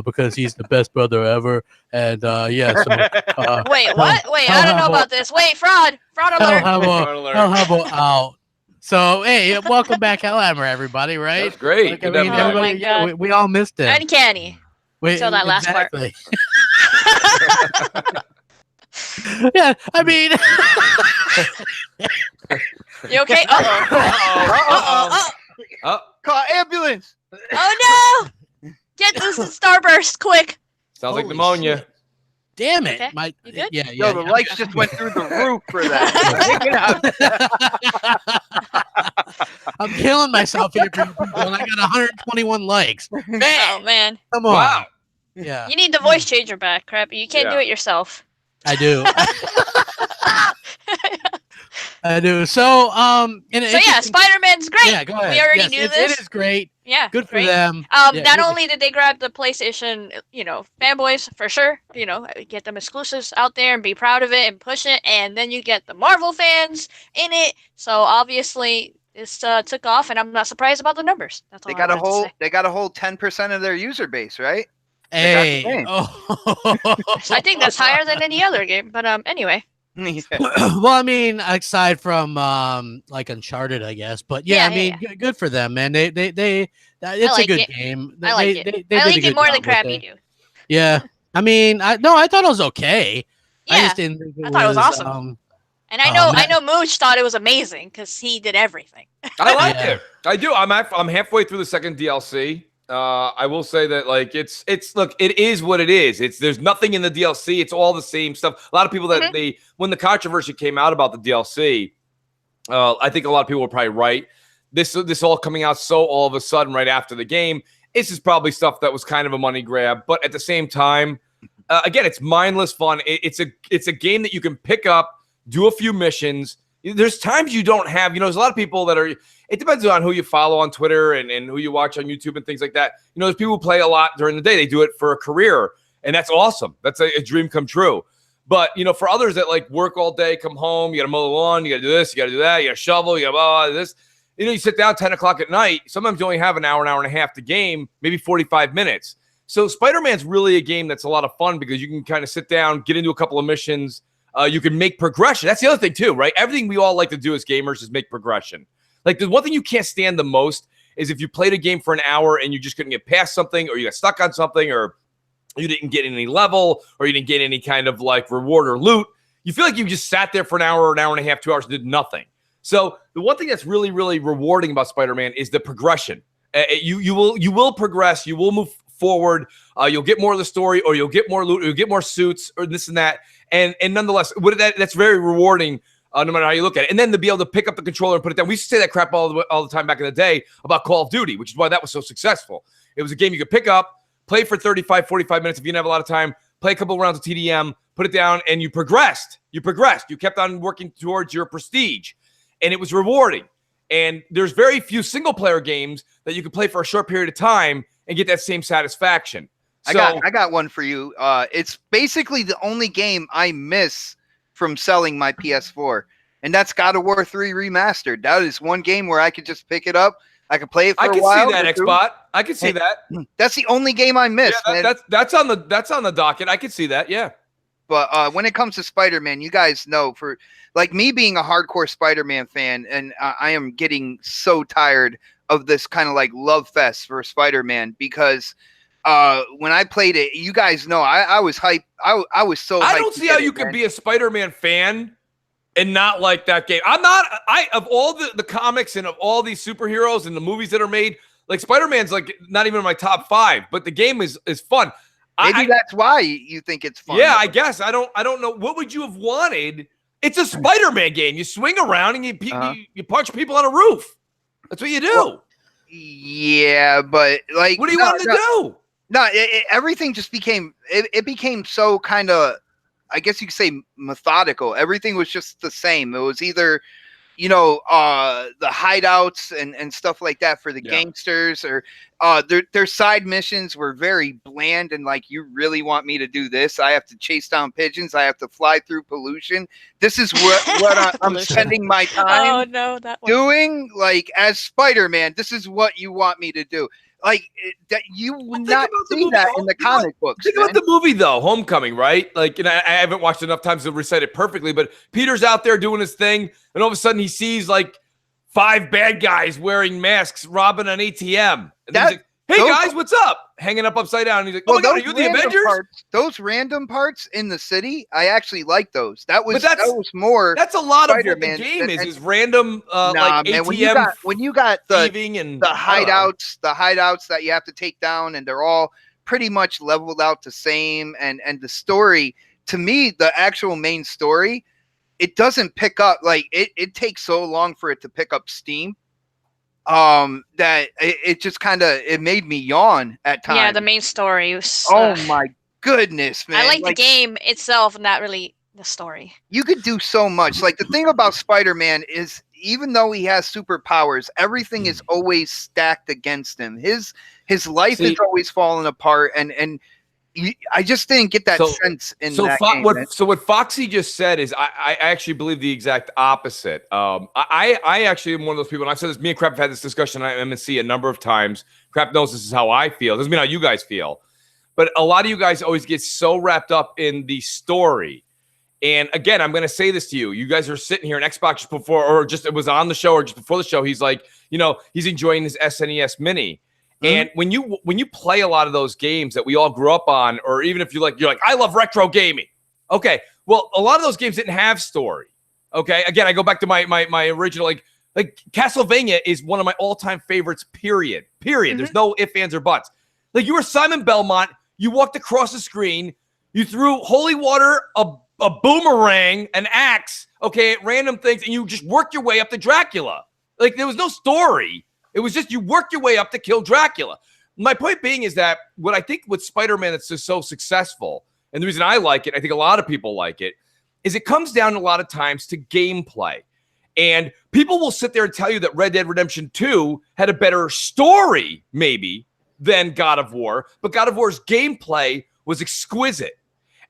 Speaker 1: because he's the best brother ever. And So,
Speaker 5: wait, what? Wait, I don't know about this. Wait, fraud alert.
Speaker 1: Hellhammer out. So, hey, welcome back, Hellhammer, everybody, right?
Speaker 2: That's great.
Speaker 1: Everybody, we all missed it.
Speaker 5: Uncanny. Until that last part.
Speaker 1: Yeah, I mean...
Speaker 5: You okay? Uh-oh.
Speaker 3: Call ambulance.
Speaker 5: Oh, no. Get this Starburst, quick.
Speaker 2: Sounds like pneumonia.
Speaker 1: Shit. Damn it.
Speaker 5: Okay.
Speaker 3: The lights just went through the roof for that.
Speaker 1: I'm killing myself here, people, and I got 121 likes. Man,
Speaker 5: oh, man.
Speaker 1: Come on.
Speaker 2: Wow.
Speaker 1: Yeah.
Speaker 5: You need the voice changer back, Crap. You can't do it yourself.
Speaker 1: I do. I do. So,
Speaker 5: Spider-Man's great.
Speaker 1: Yeah, go ahead.
Speaker 5: We already knew this.
Speaker 1: It is great.
Speaker 5: Yeah,
Speaker 1: good for them.
Speaker 5: Not only did they grab the PlayStation, fanboys for sure, get them exclusives out there and be proud of it and push it, and then you get the Marvel fans in it. So obviously, this took off, and I'm not surprised about the numbers. That's all
Speaker 3: they got a whole 10% of their user base, right?
Speaker 1: Hey,
Speaker 5: I think that's higher than any other game. But anyway.
Speaker 1: Well, I mean, aside from like Uncharted, I guess, but good for them, man. It's a good game.
Speaker 5: I like it. I like it more than Crappy do.
Speaker 1: Yeah, I mean, I thought it was okay.
Speaker 5: Yeah,
Speaker 1: I just didn't think
Speaker 5: I thought it was awesome. And I know Mooch thought it was amazing because he did everything.
Speaker 2: I like it. I do. I'm halfway through the second DLC. I will say that look, it is what it is. There's nothing in the DLC. It's all the same stuff. A lot of people that when the controversy came out about the DLC, I think a lot of people were probably right. This all coming out so all of a sudden right after the game. This is probably stuff that was kind of a money grab, but at the same time, again, it's mindless fun. It's a game that you can pick up, do a few missions. There's times you don't have, there's a lot of people that are, it depends on who you follow on Twitter and who you watch on YouTube and things like that. There's people who play a lot during the day. They do it for a career, and that's awesome. That's a dream come true. But, for others that work all day, come home, you got to mow the lawn, you got to do this, you got to do that, you got to shovel, you got to blah, this. You sit down 10 o'clock at night. Sometimes you only have an hour and a half to game, maybe 45 minutes. So Spider-Man's really a game that's a lot of fun because you can kind of sit down, get into a couple of missions. You can make progression. That's the other thing too, right? Everything we all like to do as gamers is make progression. The one thing you can't stand the most is if you played a game for an hour and you just couldn't get past something, or you got stuck on something, or you didn't get any level, or you didn't get any kind of reward or loot. You feel like you just sat there for an hour and a half, 2 hours, and did nothing. So the one thing that's really, really rewarding about Spider-Man is the progression. You will progress. You will move forward. You'll get more of the story, or you'll get more loot, or you'll get more suits, or this and that. And nonetheless, that's very rewarding, no matter how you look at it. And then to be able to pick up the controller and put it down. We used to say that crap all the time back in the day about Call of Duty, which is why that was so successful. It was a game you could pick up, play for 35, 45 minutes if you didn't have a lot of time, play a couple of rounds of TDM, put it down, and you progressed. You kept on working towards your prestige, and it was rewarding. And there's very few single-player games that you can play for a short period of time and get that same satisfaction. So,
Speaker 3: I got one for you. It's basically the only game I miss from selling my PS4, and that's God of War 3 Remastered. That is one game where I could just pick it up. I could play it for a while.
Speaker 2: I can see that, Xbot. I can see that.
Speaker 3: That's the only game I miss.
Speaker 2: Yeah, that's on the docket. I can see that. Yeah.
Speaker 3: But when it comes to Spider-Man, you guys know, for like me being a hardcore Spider-Man fan, and I am getting so tired of this kind of like love fest for Spider-Man, because when I played it, you guys know, I was hyped. I was so hyped.
Speaker 2: I don't see how you could be a Spider-Man fan and not like that game. Of all the comics and of all these superheroes and the movies that are made, like Spider-Man's like not even in my top 5, but the game is fun.
Speaker 3: Maybe that's why you think it's fun.
Speaker 2: Yeah, I guess. I don't know. What would you have wanted? It's a Spider-Man game. You swing around and you punch people on a roof. That's what you do.
Speaker 3: Well, yeah, but like,
Speaker 2: what do you want to do?
Speaker 3: No, everything just became it became so kind of, I guess you could say, methodical. Everything was just the same. It was either, the hideouts and stuff like that for the gangsters, or their side missions were very bland and like, you really want me to do this? I have to chase down pigeons. I have to fly through pollution. This is what I'm spending my time doing. Like, as Spider-Man, this is what you want me to do. Like, that you would not see that in the comic books.
Speaker 2: Think about the movie, though, Homecoming, right? Like, and I haven't watched enough times to recite it perfectly, but Peter's out there doing his thing, and all of a sudden he sees like 5 bad guys wearing masks robbing an ATM. And then he's like, hey, guys, what's up? Hanging up upside down. And he's like, oh my God, are you the Avengers?
Speaker 3: Those random parts in the city, I actually like those. That was more.
Speaker 2: That's a lot of what the game is random like
Speaker 3: man,
Speaker 2: ATM
Speaker 3: when you got
Speaker 2: thieving and
Speaker 3: the hideouts that you have to take down, and they're all pretty much leveled out the same, and the story, to me, the actual main story, it doesn't pick up, like it takes so long for it to pick up steam. That it just kind of, it made me yawn at times.
Speaker 5: Yeah, the main story was,
Speaker 3: oh my goodness, man.
Speaker 5: I like the game itself, not really the story.
Speaker 3: You could do so much. Like, the thing about Spider-Man is, even though he has superpowers, everything is always stacked against him. His life is always falling apart, and I just didn't get that sense in that game.
Speaker 2: So what Foxy just said is, I actually believe the exact opposite. I actually am one of those people, and I've said this, me and Crap have had this discussion at MNC a number of times. Crap knows this is how I feel. Doesn't mean how you guys feel. But a lot of you guys always get so wrapped up in the story. And again, I'm going to say this to you. You guys are sitting here in Xbox just before, or just it was on the show, or just before the show. He's like, he's enjoying his SNES Mini. And when you play a lot of those games that we all grew up on, or even if you're like, I love retro gaming. Okay, well, a lot of those games didn't have story. Okay, again, I go back to my original, like Castlevania is one of my all-time favorites, period. There's no ifs, ands, or buts. Like, you were Simon Belmont, you walked across the screen, you threw holy water, a boomerang, an axe, okay, at random things, and you just worked your way up to Dracula. Like, there was no story. It was just you worked your way up to kill Dracula. My point being is that what I think with Spider-Man that's just so successful, and the reason I like it, I think a lot of people like it, is it comes down a lot of times to gameplay. And people will sit there and tell you that Red Dead Redemption 2 had a better story, maybe, than God of War, but God of War's gameplay was exquisite.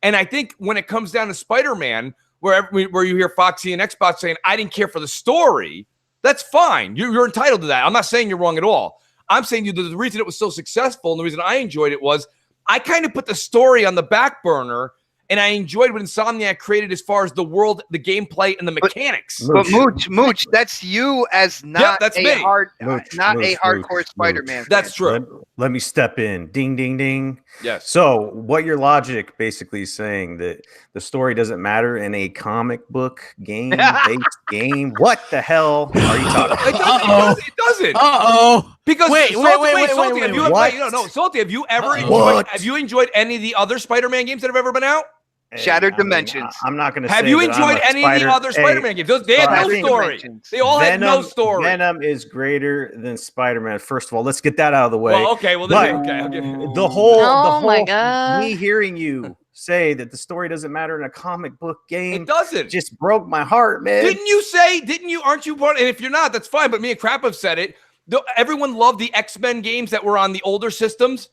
Speaker 2: And I think when it comes down to Spider-Man, where you hear Foxy and Xbox saying, I didn't care for the story, that's fine. You're entitled to that. I'm not saying you're wrong at all. I'm saying the reason it was so successful and the reason I enjoyed it was I kind of put the story on the back burner, and I enjoyed what Insomniac created as far as the world, the gameplay, and the mechanics.
Speaker 3: But Mooch, that's you as not a hardcore Spider-Man fan.
Speaker 2: That's true.
Speaker 4: Let me step in. Ding, ding, ding.
Speaker 2: Yes.
Speaker 4: So what your logic basically is saying, that the story doesn't matter in a comic book game-based game? What the hell are you talking about?
Speaker 2: It doesn't. Because
Speaker 1: wait,
Speaker 2: Salty, have you
Speaker 4: what?
Speaker 2: Salty, have you enjoyed any of the other Spider-Man games that have ever been out?
Speaker 3: Shattered Dimensions.
Speaker 4: I'm not going to say.
Speaker 2: Have you enjoyed any of the other Spider-Man games? They had no story. They all had no story.
Speaker 4: Venom is greater than Spider-Man. First of all, let's get that out of the way.
Speaker 2: Well, okay. Well, I'll give you.
Speaker 4: The whole,
Speaker 5: my God.
Speaker 4: me hearing you say that the story doesn't matter in a comic book game,
Speaker 2: It doesn't.
Speaker 4: just broke my heart, man.
Speaker 2: Aren't you part? And if you're not, that's fine. But me and Crap have said it. Everyone loved the X-Men games that were on the older systems.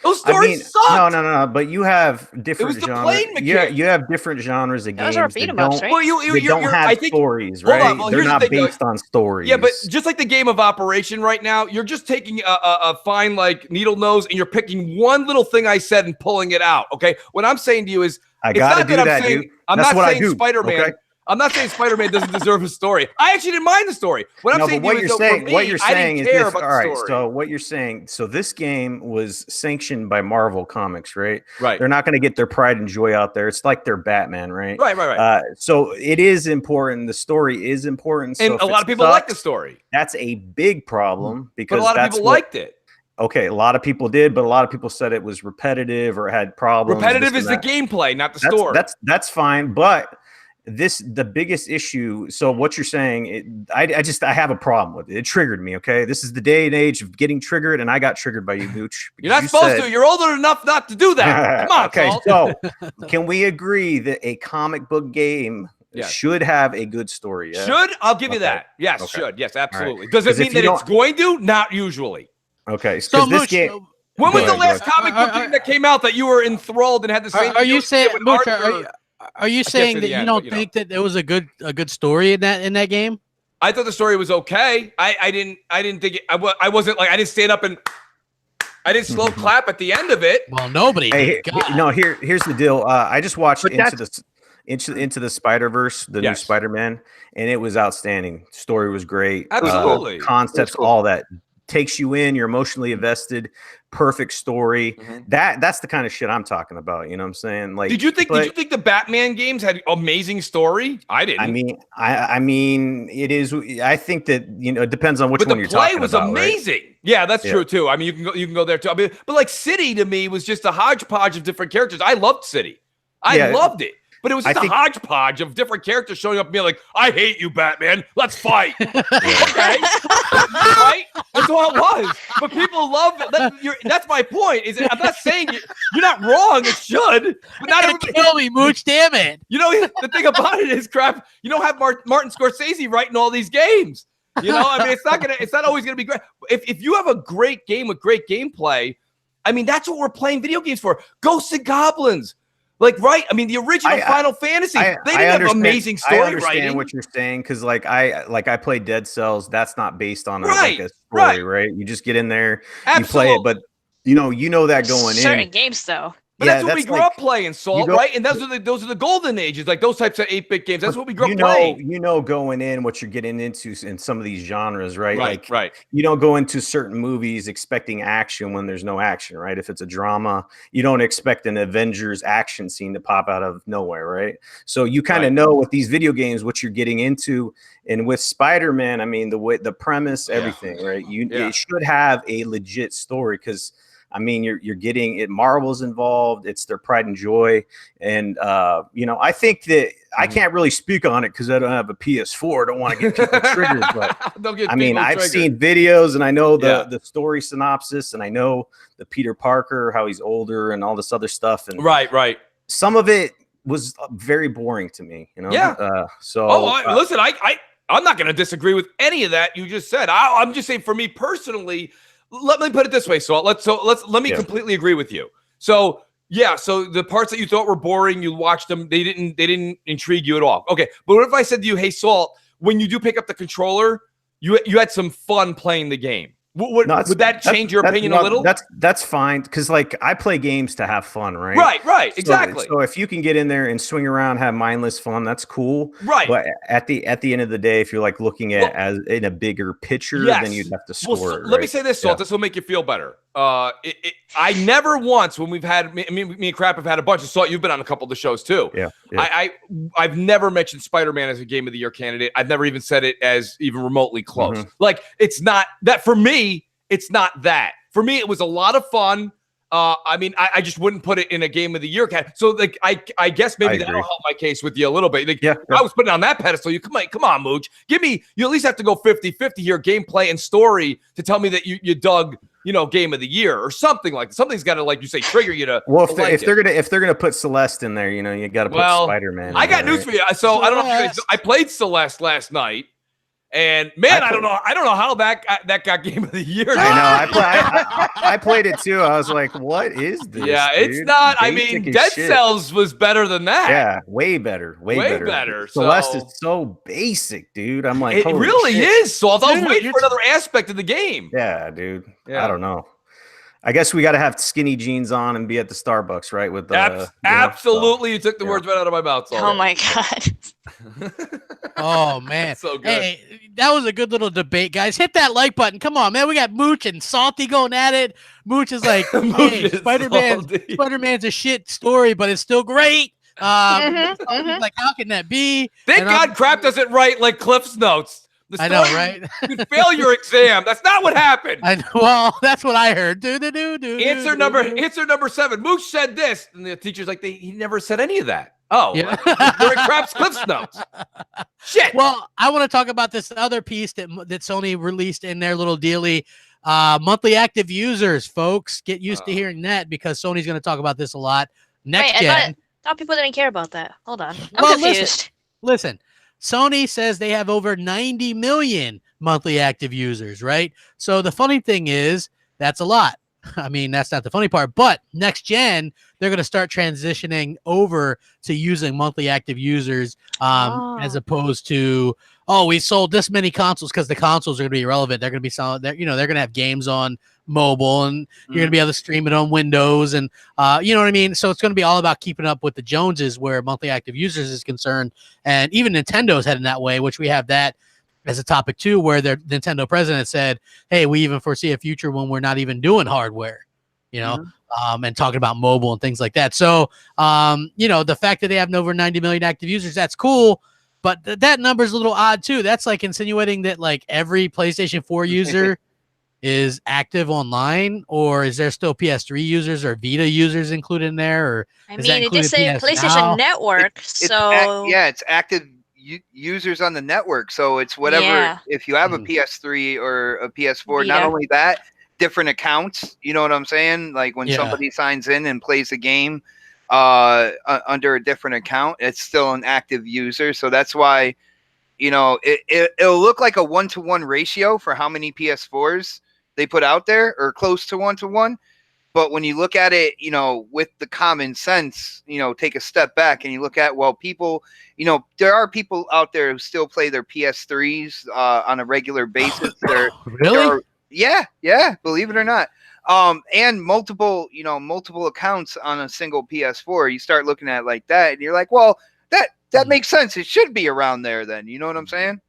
Speaker 2: Those stories sucked.
Speaker 4: No. But you have different genres.
Speaker 2: plane mechanic.
Speaker 4: You have different genres of games.
Speaker 5: Those are beat-em-ups, right?
Speaker 2: Well,
Speaker 4: They don't have stories, right?
Speaker 2: Hold on, well,
Speaker 4: They're not
Speaker 2: here's the thing,
Speaker 4: based on stories.
Speaker 2: Yeah, but just like the game of Operation right now, you're just taking a fine like needle nose and you're picking one little thing I said and pulling it out. Okay, what I'm saying to you is,
Speaker 4: I gotta do that, dude.
Speaker 2: I'm
Speaker 4: That's
Speaker 2: not
Speaker 4: what I
Speaker 2: saying
Speaker 4: do,
Speaker 2: Spider-Man.
Speaker 4: okay?
Speaker 2: I'm not saying Spider-Man doesn't deserve a story. I actually didn't mind the story. What I'm saying,
Speaker 4: what
Speaker 2: to you
Speaker 4: you're
Speaker 2: is,
Speaker 4: what you're saying is this. All right,
Speaker 2: story.
Speaker 4: so what you're saying, so this game was sanctioned by Marvel Comics, right?
Speaker 2: Right.
Speaker 4: They're not going to get their pride and joy out there. It's like they're Batman, right?
Speaker 2: Right.
Speaker 4: So it is important. The story is important. So
Speaker 2: And a lot of people like the story.
Speaker 4: That's a big problem because
Speaker 2: But a lot of people liked it.
Speaker 4: Okay, a lot of people did, but a lot of people said it was repetitive or had problems.
Speaker 2: Repetitive is the gameplay, not the story.
Speaker 4: That's fine, but the biggest issue. So what you're saying, I have a problem with it. It triggered me. Okay, this is the day and age of getting triggered, and I got triggered by you, Mooch.
Speaker 2: You're not supposed to. You're older enough not to do that. Come on,
Speaker 4: okay.
Speaker 2: Salt.
Speaker 4: So can we agree that a comic book game should have a good story? Yeah?
Speaker 2: Should? I'll give you that. Yes, should. Yes, absolutely. Does it mean that it's going to? Not usually.
Speaker 4: Okay, so this game.
Speaker 2: When was the last comic book game that came out that you were enthralled and had the same?
Speaker 1: Are you saying, Mooch, are you saying that you don't think that there was a good story in that game?
Speaker 2: I thought the story was okay. I didn't think it. I wasn't like I didn't stand up and I didn't slow clap at the end of it.
Speaker 1: Well, nobody.
Speaker 4: Here's the deal. I just watched Into the Spider-Verse, the new Spider-Man, and it was outstanding. Story was great.
Speaker 2: Absolutely.
Speaker 4: Concepts, all that. Takes you in, you're emotionally invested, perfect story. That's the kind of shit I'm talking about. You know what I'm saying? Like, did you think
Speaker 2: the Batman games had amazing story? I didn't.
Speaker 4: I mean, it is. I think that it depends on which one you're talking about.
Speaker 2: The play was amazing. Right? Yeah, that's true too. I mean, you can go there too. I mean, but like City to me was just a hodgepodge of different characters. I loved City. I loved it. But it was just a hodgepodge of different characters showing up and being like, I hate you, Batman. Let's fight. Okay? Right? That's all it was. But people love it. That's my point. I'm not saying you're not wrong. It should. But not everybody.
Speaker 1: Kill me, Mooch. Damn it.
Speaker 2: The thing about it is, Crap, you don't have Martin Scorsese writing all these games. I mean, it's not always gonna be great. If you have a great game with great gameplay, I mean, that's what we're playing video games for. Ghosts and Goblins. Like, right? I mean, the original Final Fantasy, they didn't have amazing story writing.
Speaker 4: I understand what you're saying because, I play Dead Cells. That's not based on a story, right? You just get in there, you play it, but you know that going in.
Speaker 5: Certain games, though.
Speaker 2: But that's what we grew up playing, Salt, right? And those are the golden ages, like those types of 8-bit games. That's what we grew up playing. Going in what you're getting into in some of these genres, right? Right.
Speaker 4: You don't go into certain movies expecting action when there's no action, right? If it's a drama, you don't expect an Avengers action scene to pop out of nowhere, right? So you kind of know with these video games what you're getting into. And with Spider-Man, I mean, the premise, everything, right? It should have a legit story because I mean, you're getting it. Marvel's involved. It's their pride and joy. And, I think that I can't really speak on it because I don't have a PS4. I don't want to get people triggered. But I've seen videos and I know the story synopsis and I know the Peter Parker, how he's older and all this other stuff. And
Speaker 2: right.
Speaker 4: Some of it was very boring to me,
Speaker 2: Yeah. Listen, I'm not going to disagree with any of that you just said. I'm just saying for me personally, let me put it this way, Salt. Let me completely agree with you. So the parts that you thought were boring, you watched them, they didn't intrigue you at all. Okay, but what if I said to you, hey, Salt, when you do pick up the controller, you had some fun playing the game? Would that change your opinion a little?
Speaker 4: That's fine because I play games to have fun, right?
Speaker 2: Right, exactly.
Speaker 4: So if you can get in there and swing around, have mindless fun, that's cool.
Speaker 2: Right.
Speaker 4: But at the end of the day, if you're looking at as in a bigger picture, then you'd have to score.
Speaker 2: Let me say this, Salt. This will make you feel better. I never once when we've had me and Crap have had a bunch of Salt. You've been on a couple of the shows too.
Speaker 4: Yeah.
Speaker 2: I've never mentioned Spider-Man as a Game of the Year candidate. I've never even said it as even remotely close. Like it's not that for me. it's not that. For me, it was a lot of fun. I mean, I just wouldn't put it in a game of the year. So, like, I guess maybe that'll help my case with you a little bit. Like, I was putting it on that pedestal. Come on, Mooch. You at least have to go 50-50 here, gameplay and story, to tell me that you dug, game of the year or something like that. Something's got to, like you say, trigger you to.
Speaker 4: Well, if they're gonna put Celeste in there, you got to put Spider-Man.
Speaker 2: I got news for you. So I don't know if you guys, I played Celeste last night. And man, I don't know how that got game of the year.
Speaker 4: I know. I played it too. I was like, "What is this?"
Speaker 2: Yeah, it's not. I mean, Dead Cells was better than that.
Speaker 4: Yeah, way better. Celeste is so basic, dude. I'm like,
Speaker 2: it really is. So I was waiting for another aspect of the game.
Speaker 4: Yeah, dude. Yeah. I don't know. I guess we got to have skinny jeans on and be at the Starbucks, right? With the
Speaker 2: absolutely, you took the words right out of my mouth.
Speaker 5: Oh my god.
Speaker 1: Oh man,
Speaker 2: so good.
Speaker 1: Hey, that was a good little debate, guys. Hit that like button. Come on, man. We got Mooch and Salty going at it. Mooch is like, hey, Spider-Man's a shit story, but it's still great. Like, how can that be?
Speaker 2: Thank God Crap doesn't write like Cliff's notes.
Speaker 1: I know, right?
Speaker 2: You could fail your exam. That's not what happened.
Speaker 1: I know. Well, that's what I heard.
Speaker 2: Answer number 7. Mooch said this, and the teacher's like, he never said any of that. Oh, yeah. They're in Crap's Cliff's notes. Shit.
Speaker 1: Well, I want to talk about this other piece that Sony released in their little dealie. Monthly active users, folks. Get used to hearing that, because Sony's going to talk about this a lot. Next gen.
Speaker 5: I thought people didn't care about that. Hold on. I'm confused.
Speaker 1: Listen. Sony says they have over 90 million monthly active users, right? So the funny thing is, that's a lot. I mean, that's not the funny part, but next gen, they're going to start transitioning over to using monthly active users as opposed to, we sold this many consoles, because the consoles are going to be irrelevant. They're going to be selling, they're going to have games on mobile, and you're going to be able to stream it on Windows, and you know what I mean? So it's going to be all about keeping up with the Joneses where monthly active users is concerned. And even Nintendo's heading that way, which we have that as a topic too, where their Nintendo president said, hey, we even foresee a future when we're not even doing hardware, and talking about mobile and things like that. So, the fact that they have over 90 million active users, that's cool. But that number is a little odd too. That's like insinuating that like every PlayStation 4 user is active online, or is there still PS3 users or Vita users included in there? Or
Speaker 5: I mean, it just said PlayStation Network,
Speaker 3: it's active users on the network. So it's whatever. Yeah. If you have a PS3 or a PS4, not only that, different accounts. You know what I'm saying? Like when somebody signs in and plays a game under a different account, it's still an active user. So that's why, it'll look like a 1-to-1 ratio for how many PS4s they put out there, or close to 1-to-1. But when you look at it, with the common sense, take a step back and you look at, people, there are people out there who still play their PS3s on a regular basis.
Speaker 1: Really?
Speaker 3: Yeah, believe it or not. And multiple accounts on a single PS4. You start looking at it like that, and you're like, well, that makes sense. It should be around there then. You know what I'm saying?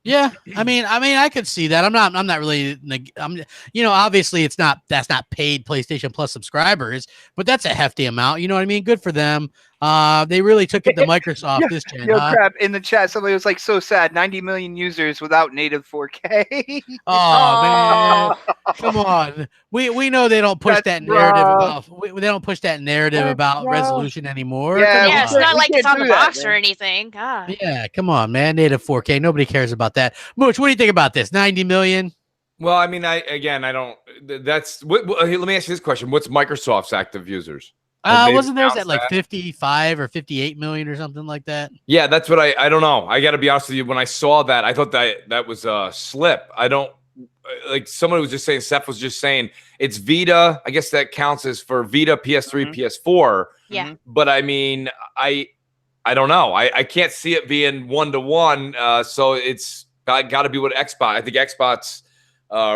Speaker 1: Yeah, I mean, I could see that. I'm not really, obviously that's not paid PlayStation Plus subscribers, but that's a hefty amount. You know what I mean? Good for them. They really took it to Microsoft this gen.
Speaker 3: Crap, in the chat, somebody was like, so sad, 90 million users without native 4K.
Speaker 1: Oh man, come on. We know they don't push that narrative they don't push that narrative about resolution anymore.
Speaker 5: Yeah, it's not like it's on the box or anything. God.
Speaker 1: Yeah, come on, man. Native 4K. Nobody cares about that. Mooch, what do you think about this? 90 million?
Speaker 2: Well, I mean, let me ask you this question. What's Microsoft's active users?
Speaker 1: Wasn't theirs at like 55 or 58 million or something like that?
Speaker 2: Yeah, that's what I don't know. I got to be honest with you. When I saw that, I thought that was a slip. I don't, like someone was just saying, Seth was just saying it's Vita. I guess that counts as for Vita, PS3, PS4.
Speaker 5: Yeah.
Speaker 2: But I mean, I don't know. I can't see it being 1-to-1. So it's got to be what Xbox. I think Xbox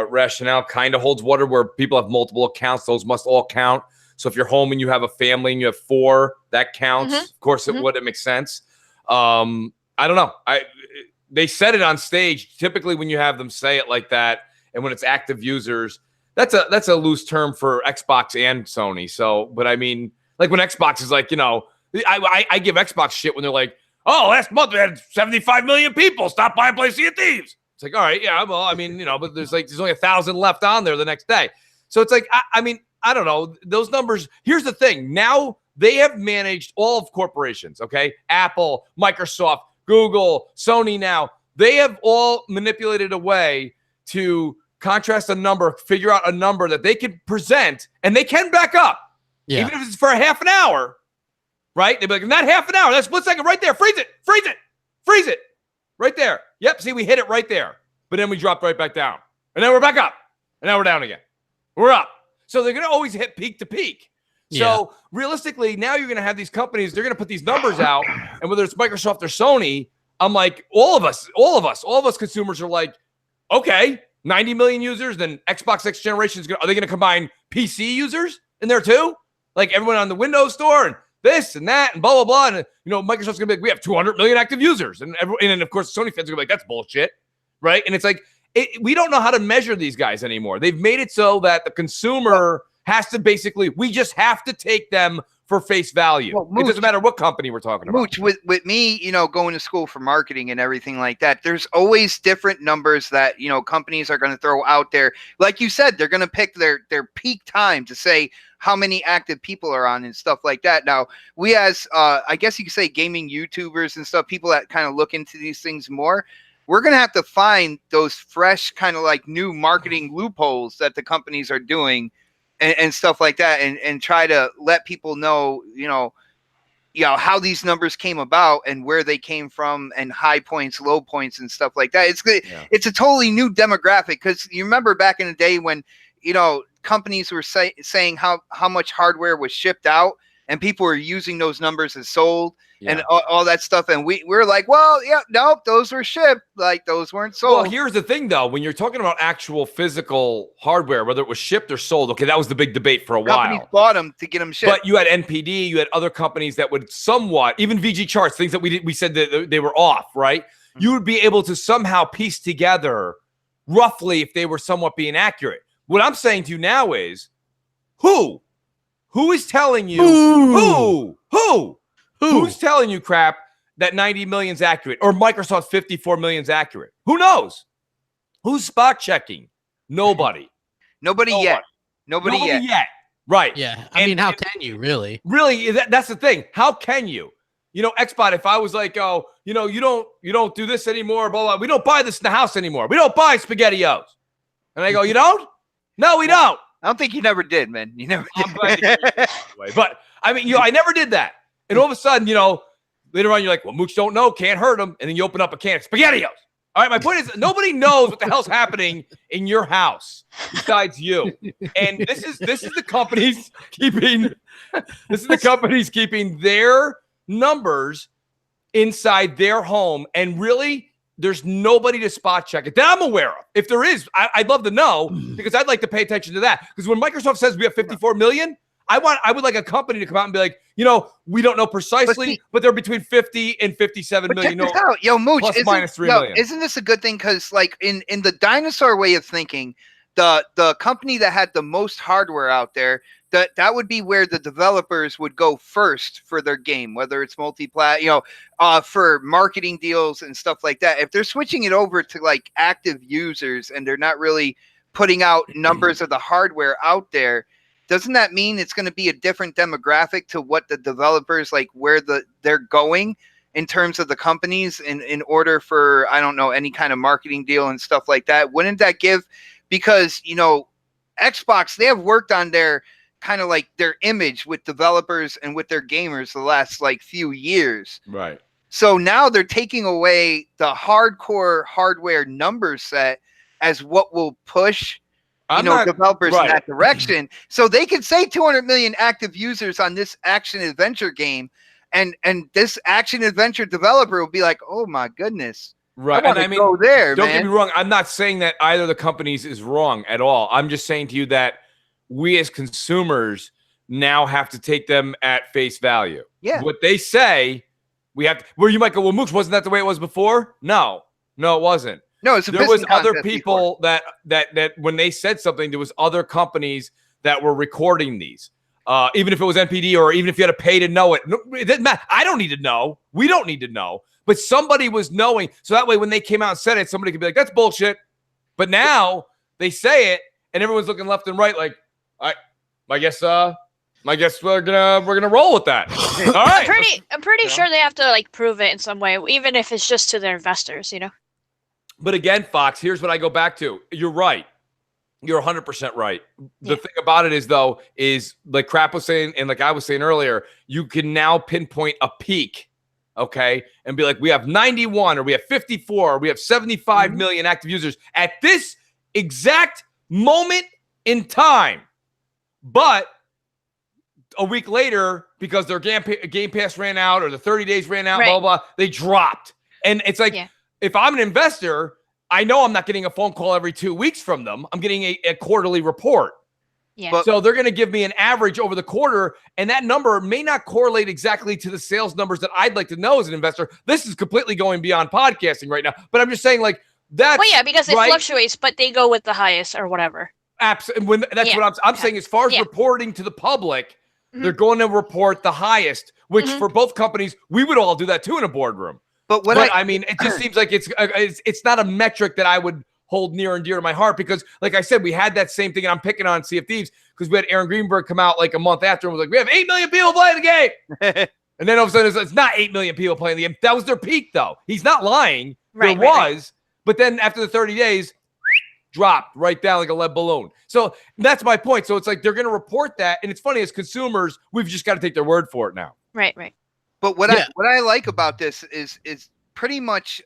Speaker 2: rationale kind of holds water, where people have multiple accounts. Those must all count. So if you're home and you have a family and you have 4, that counts. Of course, it would. It makes sense. I don't know. They said it on stage. Typically, when you have them say it like that, and when it's active users, that's a loose term for Xbox and Sony. So, but I mean, like when Xbox is like, I give Xbox shit when they're like, oh, last month we had 75 million people stop by and play Sea of Thieves. It's like, all right, yeah, well, I mean, but there's only 1,000 left on there the next day. So it's like, I mean, I don't know. Those numbers, here's the thing. Now they have managed all of corporations, okay? Apple, Microsoft, Google, Sony now. They have all manipulated a way to contrast a number, figure out a number that they can present, and they can back up. Yeah. Even if it's for a half an hour, right? They'd be like, in that half an hour, that split second right there, freeze it. Right there. Yep, see, we hit it right there. But then we dropped right back down. And then we're back up. And now we're down again. We're up. So they're going to always hit peak to peak. So realistically, now you're going to have these companies, they're going to put these numbers out. And whether it's Microsoft or Sony, I'm like, all of us consumers are like, okay, 90 million users, then Xbox Next Generation, are they going to combine PC users in there too? Like everyone on the Windows Store and this and that and blah, blah, blah. And, Microsoft's going to be like, we have 200 million active users. And of course, Sony fans are going to be like, that's bullshit, right? And it's like, we don't know how to measure these guys anymore. They've made it so that the consumer has to we just have to take them for face value. Well, Mooch, it doesn't matter what company we're talking about.
Speaker 3: Mooch, with me, going to school for marketing and everything like that, there's always different numbers that, companies are going to throw out there. Like you said, they're going to pick their peak time to say how many active people are on and stuff like that. Now, we as, I guess you could say gaming YouTubers and stuff, people that kind of look into these things more, we're going to have to find those fresh kind of like new marketing loopholes that the companies are doing and stuff like that, and try to let people know, how these numbers came about and where they came from and high points, low points and stuff like that. It's good. Yeah. It's a totally new demographic because you remember back in the day when, companies were saying how much hardware was shipped out and people were using those numbers as sold and all that stuff. And we're like, well, yeah, nope, those were shipped. Like those weren't sold.
Speaker 2: Well, here's the thing though. When you're talking about actual physical hardware, whether it was shipped or sold, okay, that was the big debate for a while.
Speaker 3: Companies bought them to get them shipped.
Speaker 2: But you had NPD, you had other companies that would somewhat, even VG charts, things that we said that they were off, right? Mm-hmm. You would be able to somehow piece together roughly if they were somewhat being accurate. What I'm saying to you now is, who is telling you, who's telling you crap that 90 million is accurate or Microsoft 54 million is accurate? Who knows? Who's spot checking? Nobody.
Speaker 3: Nobody yet.
Speaker 2: Right.
Speaker 1: Yeah. I mean, how can you really?
Speaker 2: Really, that's the thing. How can you? XBot, if I was like, oh, you don't do this anymore, blah, blah, we don't buy this in the house anymore. We don't buy SpaghettiOs. And I go, you don't? No, we don't.
Speaker 3: I don't think you never did, man. You never did.
Speaker 2: I'm glad you did but I mean, I never did that. And all of a sudden, later on, you're like, well, Mooch don't know, can't hurt him. And then you open up a can of SpaghettiOs. All right, my point is nobody knows what the hell's happening in your house besides you. And this is the companies keeping their numbers inside their home. And really, there's nobody to spot check it that I'm aware of. If there is, I'd love to know because I'd like to pay attention to that. Because when Microsoft says we have 54 million, I would like a company to come out and be like, we don't know precisely, but they're between 50 and 57 million.
Speaker 3: Check this out. Yo, Mooch,
Speaker 2: plus minus 3 million.
Speaker 3: Isn't this a good thing? Because like in the dinosaur way of thinking, the company that had the most hardware out there, that would be where the developers would go first for their game, whether it's multi-plat, for marketing deals and stuff like that. If they're switching it over to like active users and they're not really putting out numbers of the hardware out there, doesn't that mean it's going to be a different demographic to what the developers like where they're going in terms of the companies in order for, I don't know, any kind of marketing deal and stuff like that? Wouldn't that give, because, Xbox, they have worked on their kind of like their image with developers and with their gamers the last like few years.
Speaker 2: Right.
Speaker 3: So now they're taking away the hardcore hardware number set as what will push developers in that direction. So they could say 200 million active users on this action adventure game, and this action adventure developer will be like, oh my goodness.
Speaker 2: Right.
Speaker 3: I mean, go there,
Speaker 2: don't get me wrong. I'm not saying that either of the companies is wrong at all. I'm just saying to you that we as consumers now have to take them at face value.
Speaker 3: Yeah.
Speaker 2: What they say, we have to, where you might go, well, Mooch, wasn't that the way it was before? No, it wasn't.
Speaker 3: No,
Speaker 2: there was other people that when they said something, there was other companies that were recording these. Even if it was NPD or even if you had to pay to know it. It didn't matter. I don't need to know. We don't need to know. but somebody was knowing. So that way, when they came out and said it, somebody could be like, "That's bullshit." But now they say it, and everyone's looking left and right, like, I guess we're gonna roll with that. All right.
Speaker 5: I'm pretty sure they have to like prove it in some way, even if it's just to their investors, you know.
Speaker 2: But again, Fox, here's what I go back to. You're right. You're 100% right. The thing about it is like Crap was saying, and like I was saying earlier, you can now pinpoint a peak, okay, and be like, we have 91, or we have 54, or we have 75 million active users at this exact moment in time. But a week later, because their Game Pass ran out or the 30 days ran out, blah, blah, they dropped. And it's like, if I'm an investor, I know I'm not getting a phone call every 2 weeks from them. I'm getting a quarterly report.
Speaker 5: Yeah.
Speaker 2: So they're going to give me an average over the quarter, and that number may not correlate exactly to the sales numbers that I'd like to know as an investor. This is completely going beyond podcasting right now. But I'm just saying, like, that's
Speaker 5: well, yeah, because it fluctuates, but they go with the highest or whatever.
Speaker 2: Absolutely. That's what I'm saying. As far as reporting to the public, they're going to report the highest, which for both companies, we would all do that too in a boardroom. But I mean, it just seems like it's not a metric that I would hold near and dear to my heart, because, like I said, we had that same thing, and I'm picking on Sea of Thieves because we had Aaron Greenberg come out like a month after and was like, we have 8 million people playing the game. And then all of a sudden it's not 8 million people playing the game. That was their peak, though. He's not lying. Right. But then after the 30 days, dropped right down like a lead balloon. So that's my point. So it's like they're going to report that, and it's funny, as consumers, we've just got to take their word for it now.
Speaker 5: Right.
Speaker 3: But what I like about this is pretty much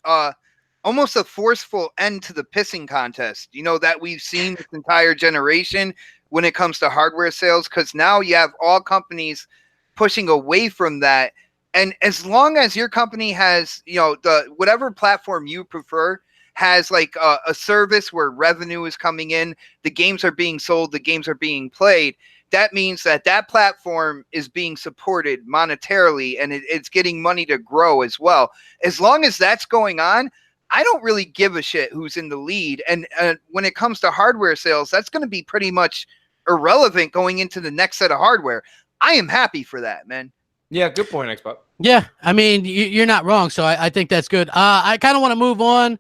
Speaker 3: almost a forceful end to the pissing contest, you know, that we've seen this entire generation when it comes to hardware sales, because now you have all companies pushing away from that. And as long as your company has, you know, the whatever platform you prefer has like a service where revenue is coming in, the games are being sold, the games are being played, that means that platform is being supported monetarily, and it's getting money to grow as well. As long as that's going on, I don't really give a shit who's in the lead. And when it comes to hardware sales, that's going to be pretty much irrelevant going into the next set of hardware. I am happy for that, man.
Speaker 2: Yeah, good point, Xbox.
Speaker 1: Yeah, I mean, you're not wrong. So I think that's good. I kind of want to move on.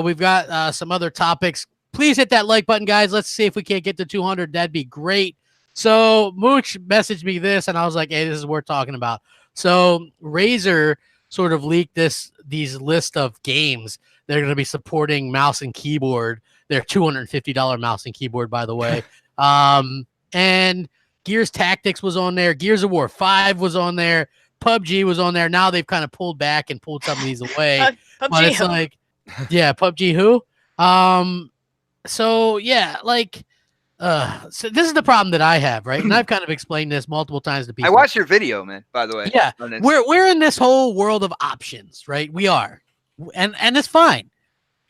Speaker 1: We've got some other topics. Please hit that like button, guys. Let's see if we can't get to 200. That'd be great. So Mooch messaged me this, and I was like, hey, this is worth talking about. So Razer sort of leaked these list of games they're going to be supporting mouse and keyboard. They're $250 mouse and keyboard, by the way. And Gears Tactics was on there. Gears of War 5 was on there. PUBG was on there. Now they've kind of pulled back and pulled some of these away.
Speaker 5: PUBG
Speaker 1: but it's like, yeah, PUBG who? So yeah, like, so this is the problem that I have, right? And I've kind of explained this multiple times to people.
Speaker 3: I watched your video, man, by the way.
Speaker 1: Yeah, we're in this whole world of options, right? We are, and it's fine.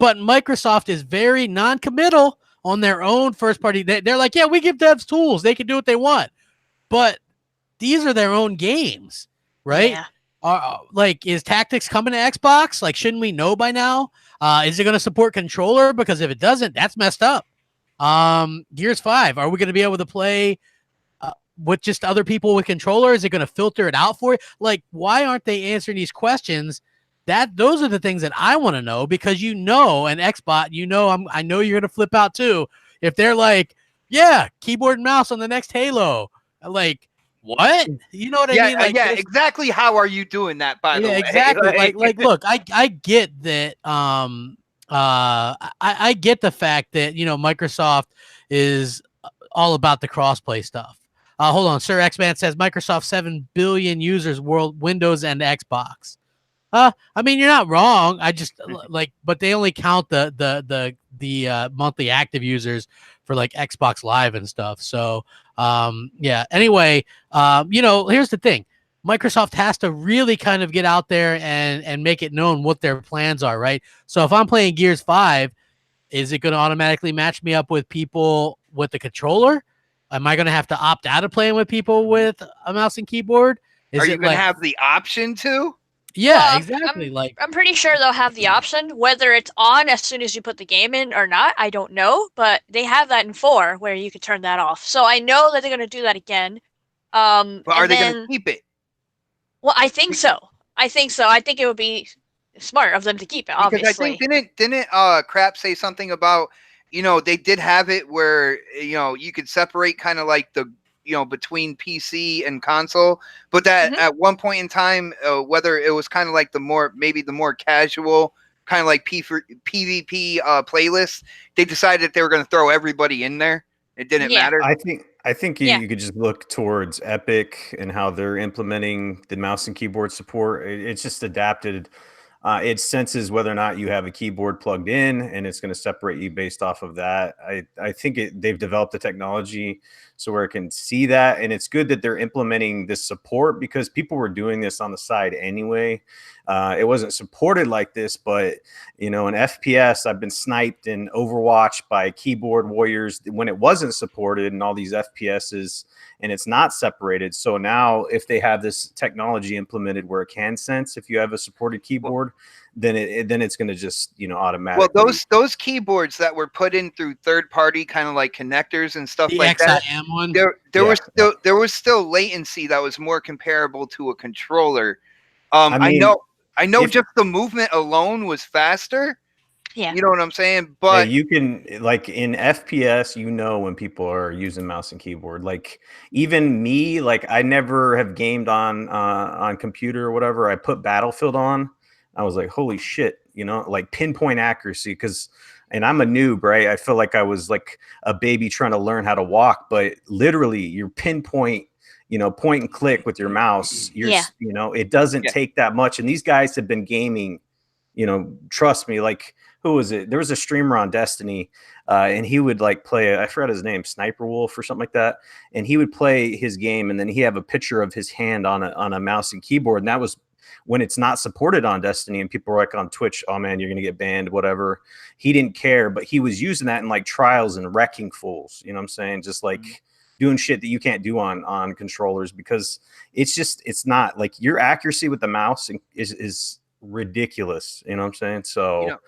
Speaker 1: But Microsoft is very non-committal on their own first party. They're like, yeah, we give devs tools; they can do what they want. But these are their own games, right? Yeah. Like, is Tactics coming to Xbox? Like, shouldn't we know by now? Is it going to support controller? Because if it doesn't, that's messed up. Gears 5, are we going to be able to play with just other people with controllers? Is it going to filter it out for you? Like, why aren't they answering these questions? Those are the things that I want to know, because an Xbot, I know you're going to flip out too. If they're like, yeah, keyboard and mouse on the next Halo, like, what? You know what I mean? Like,
Speaker 3: exactly. How are you doing that, by the way?
Speaker 1: Exactly. like, look, I get that. I get the fact that, Microsoft is all about the crossplay stuff. Hold on. Sir X-Man says Microsoft 7 billion users world Windows and Xbox. I mean, you're not wrong. I just but they only count the monthly active users for like Xbox Live and stuff. So, yeah. Anyway, here's the thing. Microsoft has to really kind of get out there and make it known what their plans are, right? So if I'm playing Gears 5, is it going to automatically match me up with people with the controller? Am I going to have to opt out of playing with people with a mouse and keyboard?
Speaker 3: Are you going to have the option to?
Speaker 1: Yeah, exactly.
Speaker 5: I'm pretty sure they'll have the option. Whether it's on as soon as you put the game in or not, I don't know. But they have that in 4 where you could turn that off. So I know that they're going to do that again.
Speaker 3: But are they going to keep it?
Speaker 5: Well, I think so. I think it would be smart of them to keep it, obviously.
Speaker 3: Because I think didn't Crap say something about, they did have it where, you could separate kind of like the, between PC and console, but that at one point in time, whether it was kind of like the more casual kind of like PvP playlist, they decided they were going to throw everybody in there. It didn't matter.
Speaker 4: I think you could just look towards Epic and how they're implementing the mouse and keyboard support. It's just adapted. It senses whether or not you have a keyboard plugged in, and it's going to separate you based off of that. I think they've developed the technology so where it can see that, and it's good that they're implementing this support because people were doing this on the side anyway. It wasn't supported like this, but in FPS, I've been sniped in Overwatch by keyboard warriors when it wasn't supported in all these FPSs, and it's not separated. So now if they have this technology implemented where it can sense if you have a supported keyboard, then it's going to just automatically.
Speaker 3: Well, those keyboards that were put in through third party kind of like connectors and stuff like that.
Speaker 1: One.
Speaker 3: There was still latency that was more comparable to a controller. I know just the movement alone was faster.
Speaker 5: Yeah.
Speaker 3: You know what I'm saying? But
Speaker 4: you can, like in FPS, when people are using mouse and keyboard. Like even me, like I never have gamed on computer or whatever. I put Battlefield on. I was like, holy shit, like pinpoint accuracy. And I'm a noob, right? I feel like I was like a baby trying to learn how to walk, but literally your pinpoint, point and click with your mouse, it doesn't take that much. And these guys have been gaming, trust me, like, who was it? There was a streamer on Destiny, and he would like play, I forgot his name, Sniper Wolf or something like that. And he would play his game, and then he have a picture of his hand on a mouse and keyboard. And that was when it's not supported on Destiny, and people were like on Twitch, oh man, you're going to get banned, whatever. He didn't care, but he was using that in like trials and wrecking fools. You know what I'm saying? Just like doing shit that you can't do on controllers, because it's not like your accuracy with the mouse is ridiculous. You know what I'm saying? So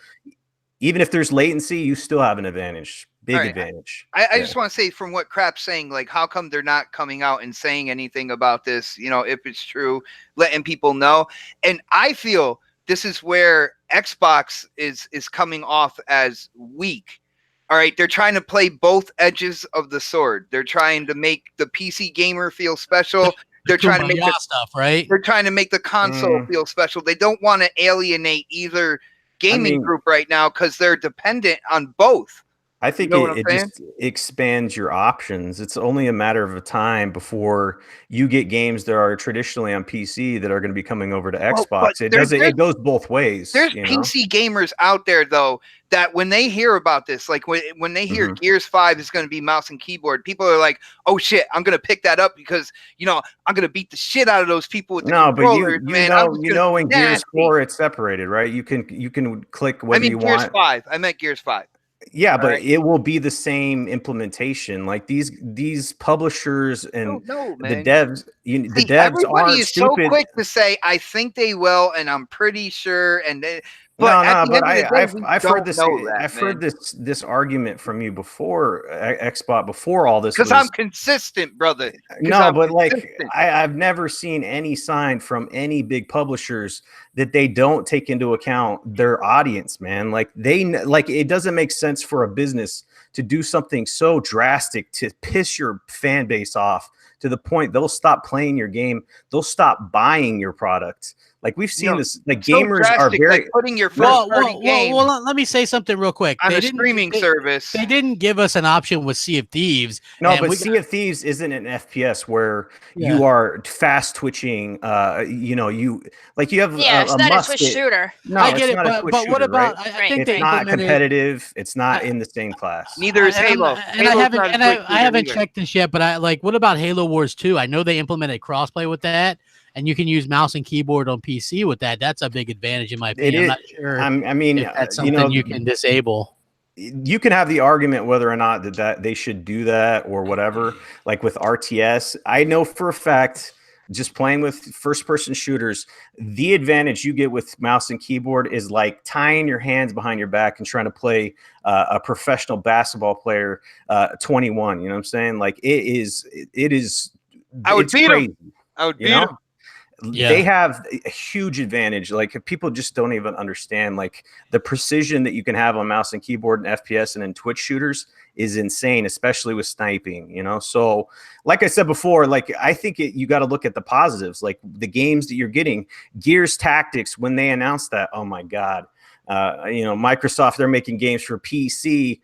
Speaker 4: even if there's latency, you still have an advantage. Big advantage.
Speaker 3: I just want to say, from what Crap's saying, like, how come they're not coming out and saying anything about this, if it's true, letting people know? And I feel this is where Xbox is coming off as weak. All right, they're trying to play both edges of the sword. They're trying to make the PC gamer feel special. They're trying to make
Speaker 1: stuff, right?
Speaker 3: They're trying to make the console feel special. They don't want to alienate either gaming group right now because they're dependent on both.
Speaker 4: I think it just expands your options. It's only a matter of time before you get games that are traditionally on PC that are going to be coming over to Xbox. It goes both ways.
Speaker 3: There's PC gamers out there though that when they hear about this, like when they hear Gears 5 is going to be mouse and keyboard, people are like, "Oh shit, I'm going to pick that up because I'm going to beat the shit out of those people with the controllers."
Speaker 4: But when Gears 4 it's separated, right? You can click whether you want.
Speaker 3: Gears 5. I meant Gears 5.
Speaker 4: Yeah, but it will be the same implementation. Like these publishers and the devs,
Speaker 3: everybody is so quick to say, "I think they will," and I'm pretty sure. And I've heard this argument from you before, Xbox, before all this. Because I'm consistent, brother.
Speaker 4: I've never seen any sign from any big publishers that they don't take into account their audience, man. It doesn't make sense for a business to do something so drastic to piss your fan base off to the point they'll stop playing your game, they'll stop buying your product. Like we've seen this, like gamers are very
Speaker 3: putting your first-party game.
Speaker 1: Well, let me say something real quick.
Speaker 3: On a streaming service.
Speaker 1: They didn't give us an option with Sea of Thieves.
Speaker 4: No, but Sea of Thieves isn't an FPS where you are fast twitching. You have
Speaker 5: it's not a Twitch shooter.
Speaker 4: No,
Speaker 1: I get it, but what about?
Speaker 4: Right?
Speaker 1: I think
Speaker 4: it's not competitive. It's not in the same class.
Speaker 3: Neither is Halo.
Speaker 1: I haven't checked this yet, but what about Halo Wars 2? I know they implemented crossplay with that. And you can use mouse and keyboard on PC with that. That's a big advantage in my opinion. I'm not sure. If that's something you can disable.
Speaker 4: You can have the argument whether or not that they should do that or whatever. Like with RTS, I know for a fact, just playing with first-person shooters, the advantage you get with mouse and keyboard is like tying your hands behind your back and trying to play a professional basketball player 21. You know what I'm saying? Like it is.
Speaker 3: I would beat him. I would beat him.
Speaker 4: They have a huge advantage. Like people just don't even understand like the precision that you can have on mouse and keyboard and FPS and in Twitch shooters is insane, especially with sniping, you know? So like I said before, like I think you got to look at the positives, like the games that you're getting. Gears Tactics, when they announced that, oh my God. You know, Microsoft, they're making games for PC.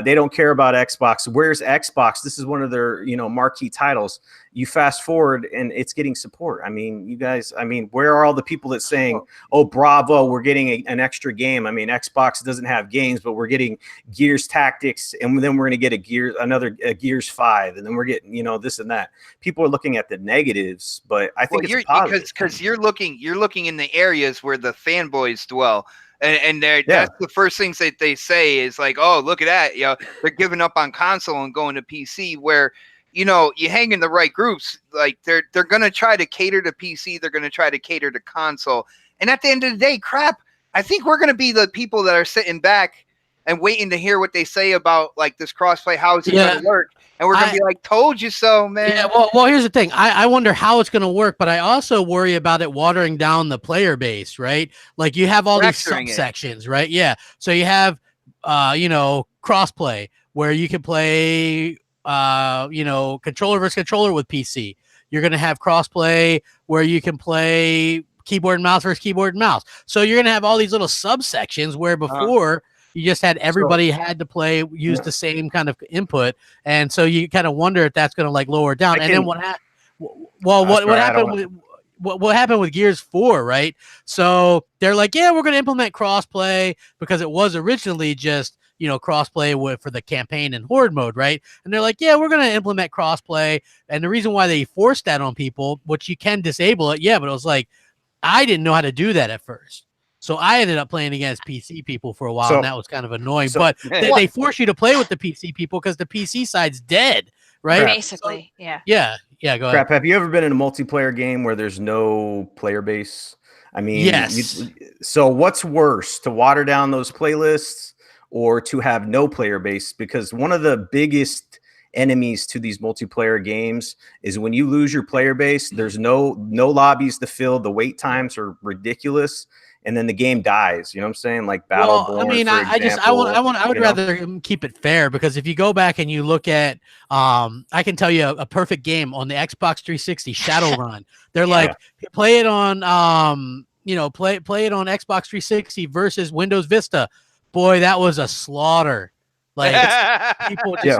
Speaker 4: They don't care about Xbox. Where's Xbox? This is one of their, you know, marquee titles. You fast forward and it's getting support. I mean, you guys, I mean, where are all the people that saying, oh, bravo, we're getting an extra game? I mean, Xbox doesn't have games, but we're getting Gears Tactics, and then we're going to get another Gears 5, and then we're getting, you know, this and that. People are looking at the negatives, but I think it's positive.
Speaker 3: Because you're looking in the areas where the fanboys dwell. And that's the first things that they say is like, oh, look at that. You know, they're giving up on console and going to PC, where, you know, you hang in the right groups. Like they're going to try to cater to PC. They're going to try to cater to console. And at the end of the day, I think we're going to be the people that are sitting back and waiting to hear what they say about like this crossplay. How is it going to work? And we're going to be like, told you so, man.
Speaker 1: Yeah, well, here's the thing. I wonder how it's going to work, but I also worry about it watering down the player base, right? Like you have all these subsections, right? Yeah. So you have, you know, crossplay where you can play, you know, controller versus controller with PC. You're going to have crossplay where you can play keyboard and mouse versus keyboard and mouse. So you're going to have all these little subsections where before you just had everybody had to use the same kind of input, and so you kind of wonder if that's going to like lower it down. Then what happened? What happened with Gears 4, right? So they're like, yeah, we're going to implement crossplay because it was originally just, you know, crossplay for the campaign and horde mode, right? And they're like, yeah, we're going to implement crossplay, and the reason why they forced that on people, which you can disable it, but it was like I didn't know how to do that at first. So I ended up playing against PC people for a while, and that was kind of annoying. But they force you to play with the PC people because the PC side's dead, right?
Speaker 5: Basically,
Speaker 1: Go ahead.
Speaker 4: Crap, have you ever been in a multiplayer game where there's no player base? I mean,
Speaker 1: yes.
Speaker 4: So what's worse, to water down those playlists or to have no player base? Because one of the biggest enemies to these multiplayer games is when you lose your player base, there's no lobbies to fill. The wait times are ridiculous. And then the game dies. You know what I'm saying? Like Battleborn. Well,
Speaker 1: I mean, I would rather keep it fair, because if you go back and you look at, I can tell you a perfect game on the Xbox 360, Shadowrun. They're like, play it on, you know, play it on Xbox 360 versus Windows Vista. Boy, that was a slaughter. Like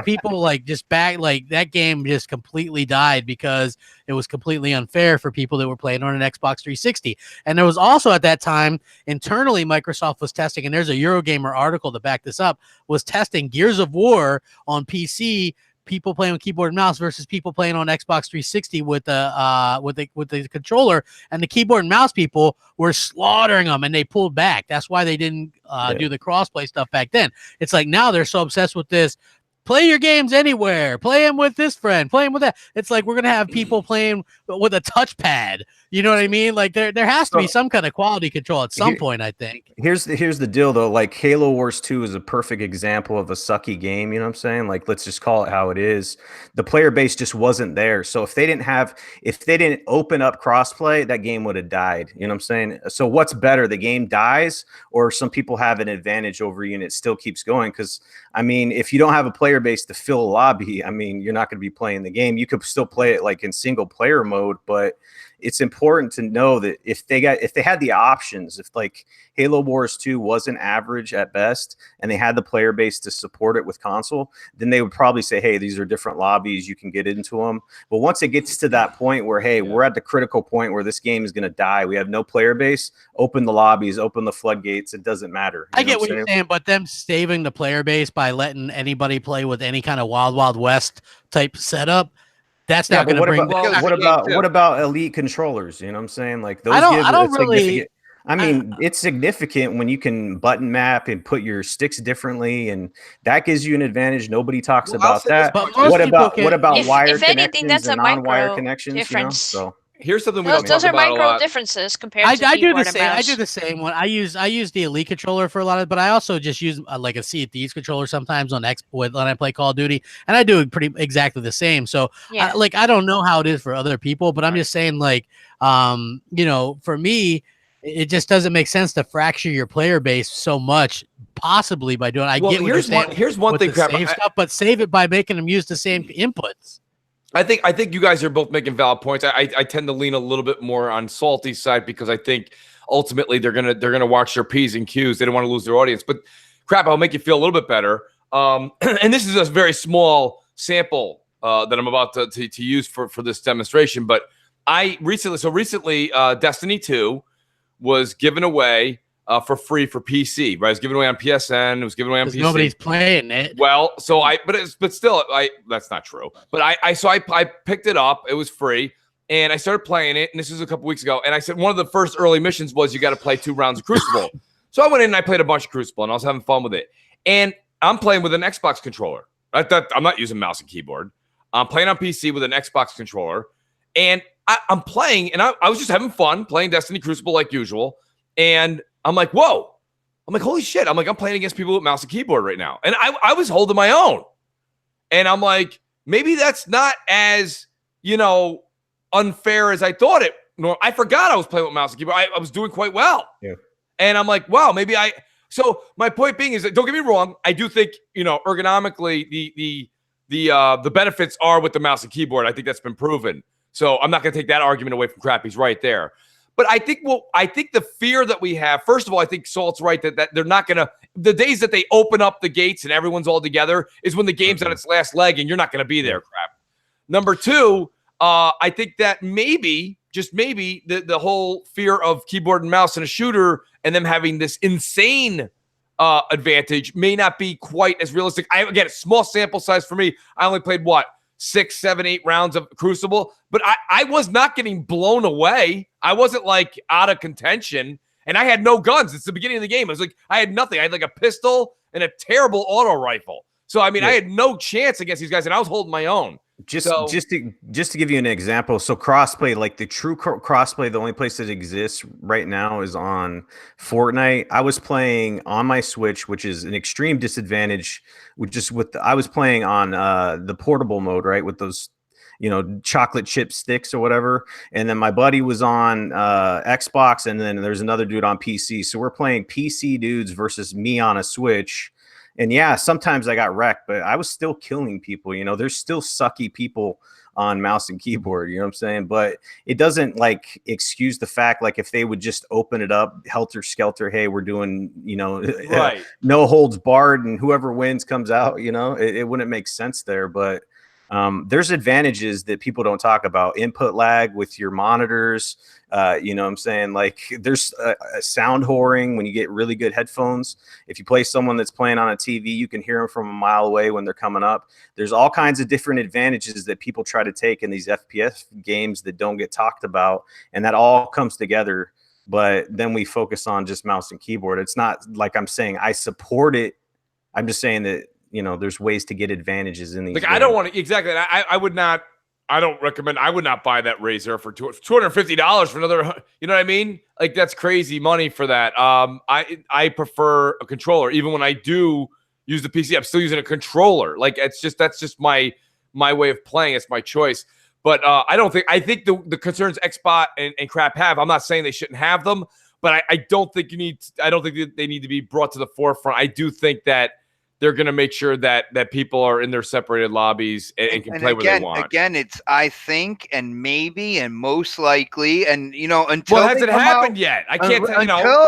Speaker 1: people like just back, like that game just completely died because it was completely unfair for people that were playing on an Xbox 360. And there was also at that time internally Microsoft was testing, and there's a Eurogamer article to back this up, was testing Gears of War on PC, people playing with keyboard and mouse versus people playing on Xbox 360 with the controller, and the keyboard and mouse people were slaughtering them, and they pulled back. That's why they didn't do the crossplay stuff back then. It's like now they're so obsessed with this. Play your games anywhere. Play them with this friend. Play them with that. It's like we're gonna have people playing with a touchpad. You know what I mean? Like there has to be some kind of quality control at some point, I think. Here's
Speaker 4: the deal though. Like Halo Wars 2 is a perfect example of a sucky game. You know what I'm saying? Like let's just call it how it is. The player base just wasn't there. So if they didn't open up crossplay, that game would have died. You know what I'm saying? So what's better? The game dies, or some people have an advantage over you and it still keeps going? Because I mean, if you don't have a player base to fill a lobby, I mean, you're not going to be playing the game. You could still play it like in single player mode, but it's important to know that if they had the options, if like Halo Wars 2 wasn't average at best and they had the player base to support it with console, then they would probably say, hey, these are different lobbies, you can get into them. But once it gets to that point where, hey, we're at the critical point where this game is going to die, we have no player base, open the lobbies, open the floodgates, it doesn't matter.
Speaker 1: I get what you're saying, but them saving the player base by letting anybody play with any kind of Wild Wild West type setup, that's not going to bring.
Speaker 4: What about elite controllers? You know what I'm saying? Like those. I mean, it's significant when you can button map and put your sticks differently, and that gives you an advantage. Nobody talks about that. But what about wire connections and non-wire connections? You know? So
Speaker 2: here's something we don't
Speaker 5: Those
Speaker 2: talk
Speaker 5: are
Speaker 2: about a
Speaker 5: micro
Speaker 2: lot.
Speaker 5: differences compared to
Speaker 1: I do
Speaker 5: keyboard
Speaker 1: the
Speaker 5: and
Speaker 1: same. I
Speaker 5: mouse.
Speaker 1: do the same one. I use the Elite controller for a lot of, but I also just use like a Sea of Thieves controller sometimes on when I play Call of Duty, and I do pretty exactly the same. So,
Speaker 5: Yeah.
Speaker 1: I don't know how it is for other people, but I'm just saying, like, for me, it just doesn't make sense to fracture your player base so much, possibly by doing. I get what you're saying.
Speaker 2: Here's one thing, Crap.
Speaker 1: Save stuff, but save it by making them use the same inputs.
Speaker 2: I think you guys are both making valid points. I tend to lean a little bit more on Salty's side because I think ultimately they're gonna watch their P's and Q's. They don't want to lose their audience. But Crap, I'll make you feel a little bit better. And this is a very small sample that I'm about to use for this demonstration. But recently, Destiny 2 was given away for free for PC. Right, it was given away on PSN. It was given away on PC.
Speaker 1: Nobody's playing it.
Speaker 2: Well, but still, that's not true. But I picked it up. It was free, and I started playing it. And this was a couple weeks ago. And I said one of the first early missions was you got to play 2 rounds of Crucible. So I went in and I played a bunch of Crucible, and I was having fun with it. And I'm playing with an Xbox controller. I'm not using mouse and keyboard. I'm playing on PC with an Xbox controller, and I'm playing, and I was just having fun playing Destiny Crucible like usual. And I'm like, whoa. I'm like, holy shit. I'm like, I'm playing against people with mouse and keyboard right now. And I was holding my own. And I'm like, maybe that's not as, unfair as I thought it. No, I forgot I was playing with mouse and keyboard. I was doing quite well.
Speaker 4: Yeah.
Speaker 2: And I'm like, wow, maybe so my point being is that, don't get me wrong, I do think, ergonomically the benefits are with the mouse and keyboard. I think that's been proven. So I'm not going to take that argument away from Crap. He's right there. But I think the fear that we have, first of all, I think Salt's right that they're not going to, the days that they open up the gates and everyone's all together is when the game's on its last leg and you're not going to be there, Crap. Number 2, I think that maybe, just maybe, the whole fear of keyboard and mouse in a shooter and them having this insane advantage may not be quite as realistic. Again, a small sample size for me. I only played, 6, 7, 8 rounds of Crucible, but I was not getting blown away. I wasn't like out of contention, and I had no guns. It's the beginning of the game. I was like, I had nothing. I had like a pistol and a terrible auto rifle. So I mean, I had no chance against these guys, and I was holding my own.
Speaker 4: Just to give you an example, so crossplay, like the true crossplay, the only place that exists right now is on Fortnite. I was playing on my Switch, which is an extreme disadvantage. I was playing on the portable mode, right, with those chocolate chip sticks or whatever. And then my buddy was on Xbox, and then there's another dude on PC. So we're playing PC dudes versus me on a Switch. And yeah, sometimes I got wrecked, but I was still killing people. There's still sucky people on mouse and keyboard, you know what I'm saying? But it doesn't like excuse the fact, like if they would just open it up, helter skelter, hey, we're doing,
Speaker 2: right.
Speaker 4: No holds barred, and whoever wins comes out, it wouldn't make sense there. But there's advantages that people don't talk about. Input lag with your monitors, you know what I'm saying? Like there's a sound whoring when you get really good headphones. If you play someone that's playing on a TV, you can hear them from a mile away when they're coming up. There's all kinds of different advantages that people try to take in these FPS games that don't get talked about. And that all comes together. But then we focus on just mouse and keyboard. It's not like I'm saying I support it. I'm just saying that, there's ways to get advantages in these.
Speaker 2: Like,
Speaker 4: games.
Speaker 2: I don't want to, exactly. I would not buy that Razer for $250 for another, you know what I mean? Like, that's crazy money for that. I prefer a controller. Even when I do use the PC, I'm still using a controller. Like, that's just my way of playing. It's my choice. But I think the concerns Xbot and Crap have, I'm not saying they shouldn't have them, but I don't think they need to be brought to the forefront. I do think that they're going to make sure that people are in their separated lobbies and can play where they want.
Speaker 3: Again, it's I think and maybe and most likely, and until
Speaker 2: has it happened yet? I can't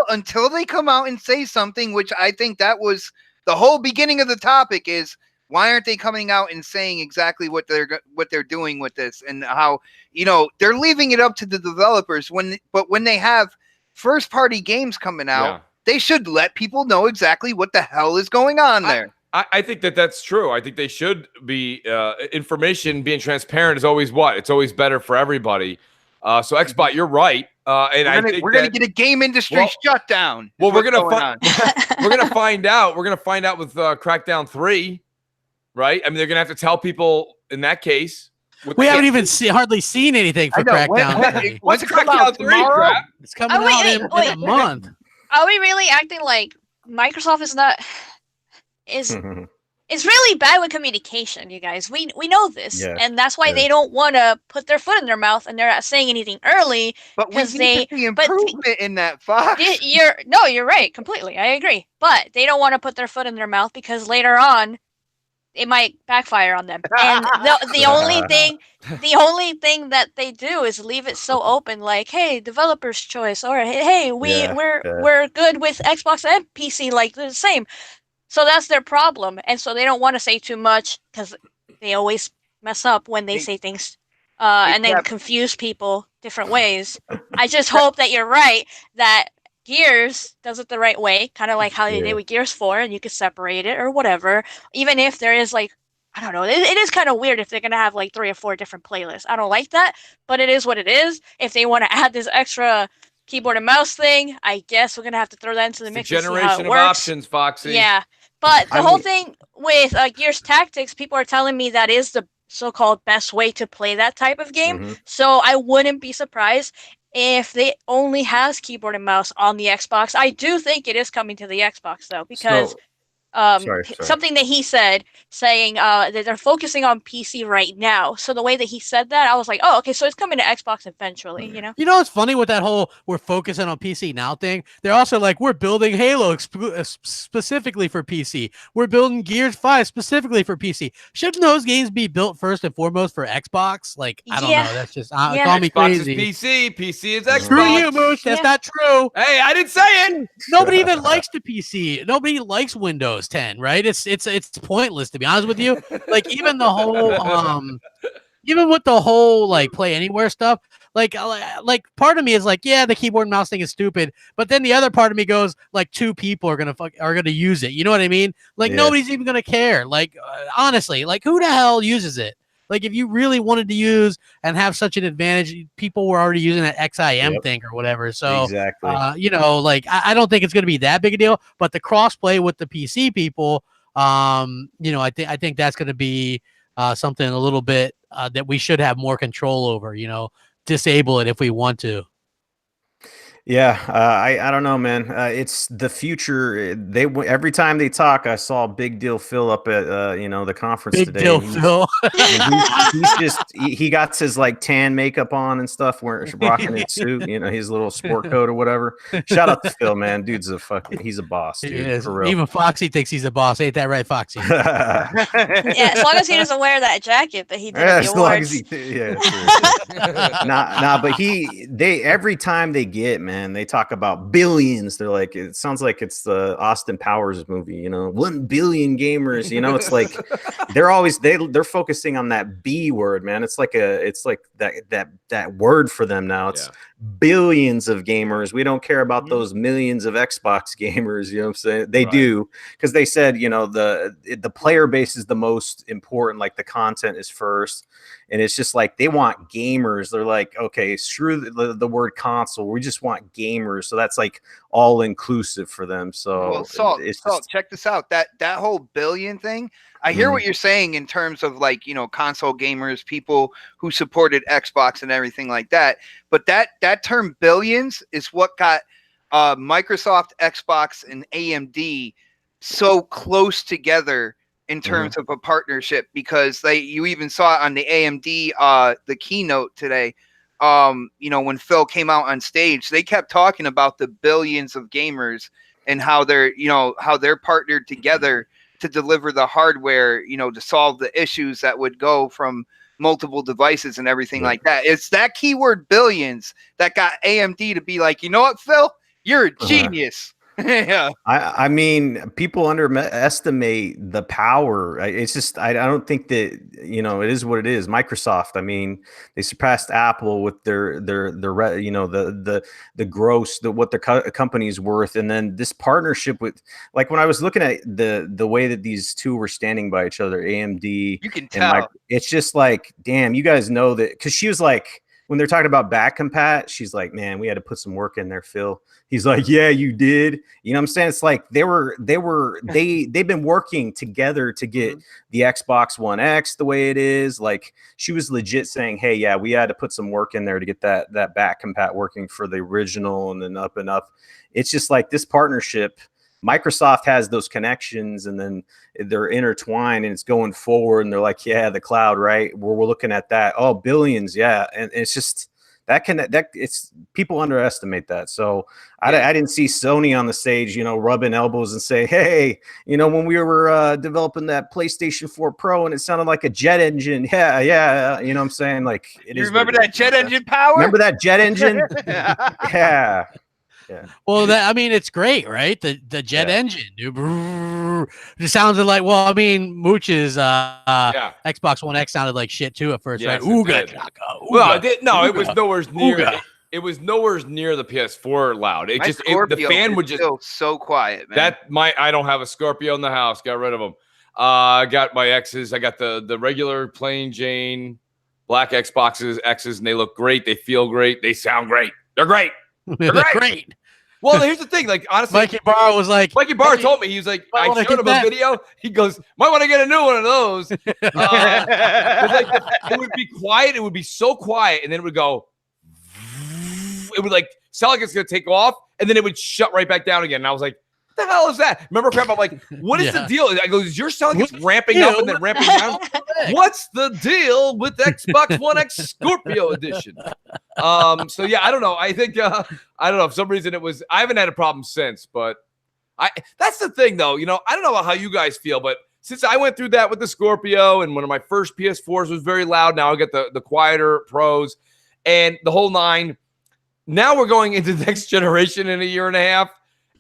Speaker 3: until they come out and say something, which I think that was the whole beginning of the topic is why aren't they coming out and saying exactly what they're doing with this and how they're leaving it up to the developers when they have first party games coming out. Yeah. They should let people know exactly what the hell is going on there.
Speaker 2: I think that's true. I think they should be information being transparent is always it's always better for everybody. So Xbot, you're right. And
Speaker 3: we're gonna get a game industry shutdown.
Speaker 2: Well, we're gonna find out. We're gonna find out with Crackdown 3, right? I mean, they're gonna have to tell people in that case.
Speaker 1: We haven't even hardly seen anything for Crackdown 3.
Speaker 2: What's Crackdown 3, Crap?
Speaker 1: It's coming out in a month.
Speaker 5: Are we really acting like Microsoft is not... It's really bad with communication, you guys. We know this, and that's why they don't want to put their foot in their mouth, and they're not saying anything early.
Speaker 3: But we need to see improvement in that, Fox.
Speaker 5: You're right, completely. I agree, but they don't want to put their foot in their mouth because later on, it might backfire on them. And the only thing that they do is leave it so open, like, hey, developer's choice, or hey, we're good with Xbox and PC, like the same. So that's their problem, and so they don't want to say too much because they always mess up when they say things and then confuse people different ways. I just hope that you're right, that Gears does it the right way, kind of like how they did with Gears 4, and you could separate it or whatever. Even if there is like, I don't know, it is kind of weird if they're going to have like 3 or 4 different playlists. I don't like that, but it is what it is. If they want to add this extra keyboard and mouse thing, I guess we're going to have to throw that into the mix and see how it works.
Speaker 2: Generation of options, Foxy.
Speaker 5: Yeah. But the whole thing with Gears Tactics, people are telling me that is the so-called best way to play that type of game. So I wouldn't be surprised if they only has keyboard and mouse on the Xbox. I do think it is coming to the Xbox, though, because something that he said, saying that they're focusing on PC right now. So the way that he said that, I was like, oh, okay, so it's coming to Xbox eventually, you know?
Speaker 1: You know what's funny with that whole we're focusing on PC now thing? They're also like, we're building Halo specifically for PC. We're building Gears 5 specifically for PC. Shouldn't those games be built first and foremost for Xbox? Like, I don't know. That's just, call me crazy.
Speaker 2: Xbox is PC. PC is Xbox.
Speaker 1: Screw you, Moosh. That's not true.
Speaker 2: Hey, I didn't say it.
Speaker 1: Nobody even likes the PC. Nobody likes Windows 10, right? It's pointless, to be honest with you. Like, even the whole even with the whole like Play Anywhere stuff, like part of me is like, yeah, the keyboard and mouse thing is stupid, but then the other part of me goes like, 2 people are gonna use it. You know what I mean? Like, nobody's even gonna care. Like, honestly, like, who the hell uses it? Like, if you really wanted to use and have such an advantage, people were already using that XIM thing or whatever. So, you know, like, I don't think it's going to be that big a deal. But the crossplay with the PC people, you know, I think that's going to be something a little bit that we should have more control over. You know, disable it if we want to.
Speaker 4: Yeah, I don't know, man. It's the future. Every time they talk, I saw Big Deal Phil up at you know, the conference today.
Speaker 1: Big Deal Phil.
Speaker 4: He got his like tan makeup on and stuff, rocking his suit, you know, his little sport coat or whatever. Shout out to Phil, man. Dude's he's a boss, dude. He is. For real.
Speaker 1: Even Foxy thinks he's a boss. Ain't that right, Foxy?
Speaker 5: Yeah, as long as he doesn't wear that jacket that he did at the awards.
Speaker 4: But they every time they get, man, they talk about billions. They're like, it sounds like it's the Austin Powers movie, you know, 1 billion gamers. You know, it's like they're focusing on that B word, man. It's like that word for them now. It's billions of gamers. We don't care about those millions of Xbox gamers. You know what I'm saying? They do, because they said, you know, the player base is the most important. Like, the content is first. And it's just like, they want gamers. They're like, okay, screw the word console. We just want gamers. So that's like all inclusive for them. So,
Speaker 3: well, check this out. That whole billion thing, I hear what you're saying in terms of, like, you know, console gamers, people who supported Xbox and everything like that. But that term billions is what got Microsoft, Xbox, and AMD so close together in terms of a partnership, because you even saw it on the AMD the keynote today. You know, when Phil came out on stage, they kept talking about the billions of gamers and how they're partnered together to deliver the hardware, you know, to solve the issues that would go from multiple devices and everything like that. It's that keyword billions that got AMD to be like, you know what, Phil, you're a genius. Yeah,
Speaker 4: I mean, people underestimate the power. It's just, I don't think that, you know, it is what it is. Microsoft, I mean, they surpassed Apple with their you know, the gross, what their company's worth. And then this partnership with, like, when I was looking at the way that these two were standing by each other, AMD,
Speaker 3: you can tell.
Speaker 4: it's just like, damn, you guys know that, because she was like, when they're talking about back compat, she's like, man, we had to put some work in there, Phil. He's like, yeah, you did. You know what I'm saying? It's like they've been working together to get the Xbox One X the way it is. Like she was legit saying, hey, yeah, we had to put some work in there to get that back compat working for the original and then up and up. It's just like this partnership. Microsoft has those connections and then they're intertwined and it's going forward. And they're like, yeah, the cloud, right? We're looking at that. Oh, billions. Yeah. And it's just that it's people underestimate that. So I didn't see Sony on the stage, you know, rubbing elbows and say, hey, you know, when we were developing that PlayStation 4 Pro and it sounded like a jet engine. Yeah. You know what I'm saying? Like,
Speaker 3: you remember that jet engine power?
Speaker 4: Remember that jet engine? Yeah. Yeah.
Speaker 1: Well, I mean, it's great, right? The jet engine, dude. It sounded like, well, I mean, Mooch's Xbox One X sounded like shit too at first, right? Ooga chaka, ooga.
Speaker 2: Well, it was nowhere near. It was nowhere near the PS4 loud. The fan would just
Speaker 3: so quiet, man.
Speaker 2: I don't have a Scorpio in the house. Got rid of them. I got my X's. I got the regular plain Jane black Xboxes, X's, and they look great. They feel great. They sound great. They're great. They're great. Well, here's the thing. Like, honestly,
Speaker 1: Mikey Barr was like,
Speaker 2: Mikey Barr told me, he was like, I showed him a video. He goes, might want to get a new one of those. It would be quiet. It would be so quiet. And then it would go, it would like sound like it's going to take off. And then it would shut right back down again. And I was like, what the hell is that? Remember, crap? I'm like, what is the deal? I go, is your sound like it's ramping up and then ramping down? What's the deal with Xbox One X Scorpio Edition? So yeah, I don't know. I think I don't know. For some reason, I haven't had a problem since. But that's the thing, though. You know, I don't know how you guys feel, but since I went through that with the Scorpio, and one of my first PS4s was very loud, now I get the quieter Pros and the whole nine. Now we're going into the next generation in a year and a half.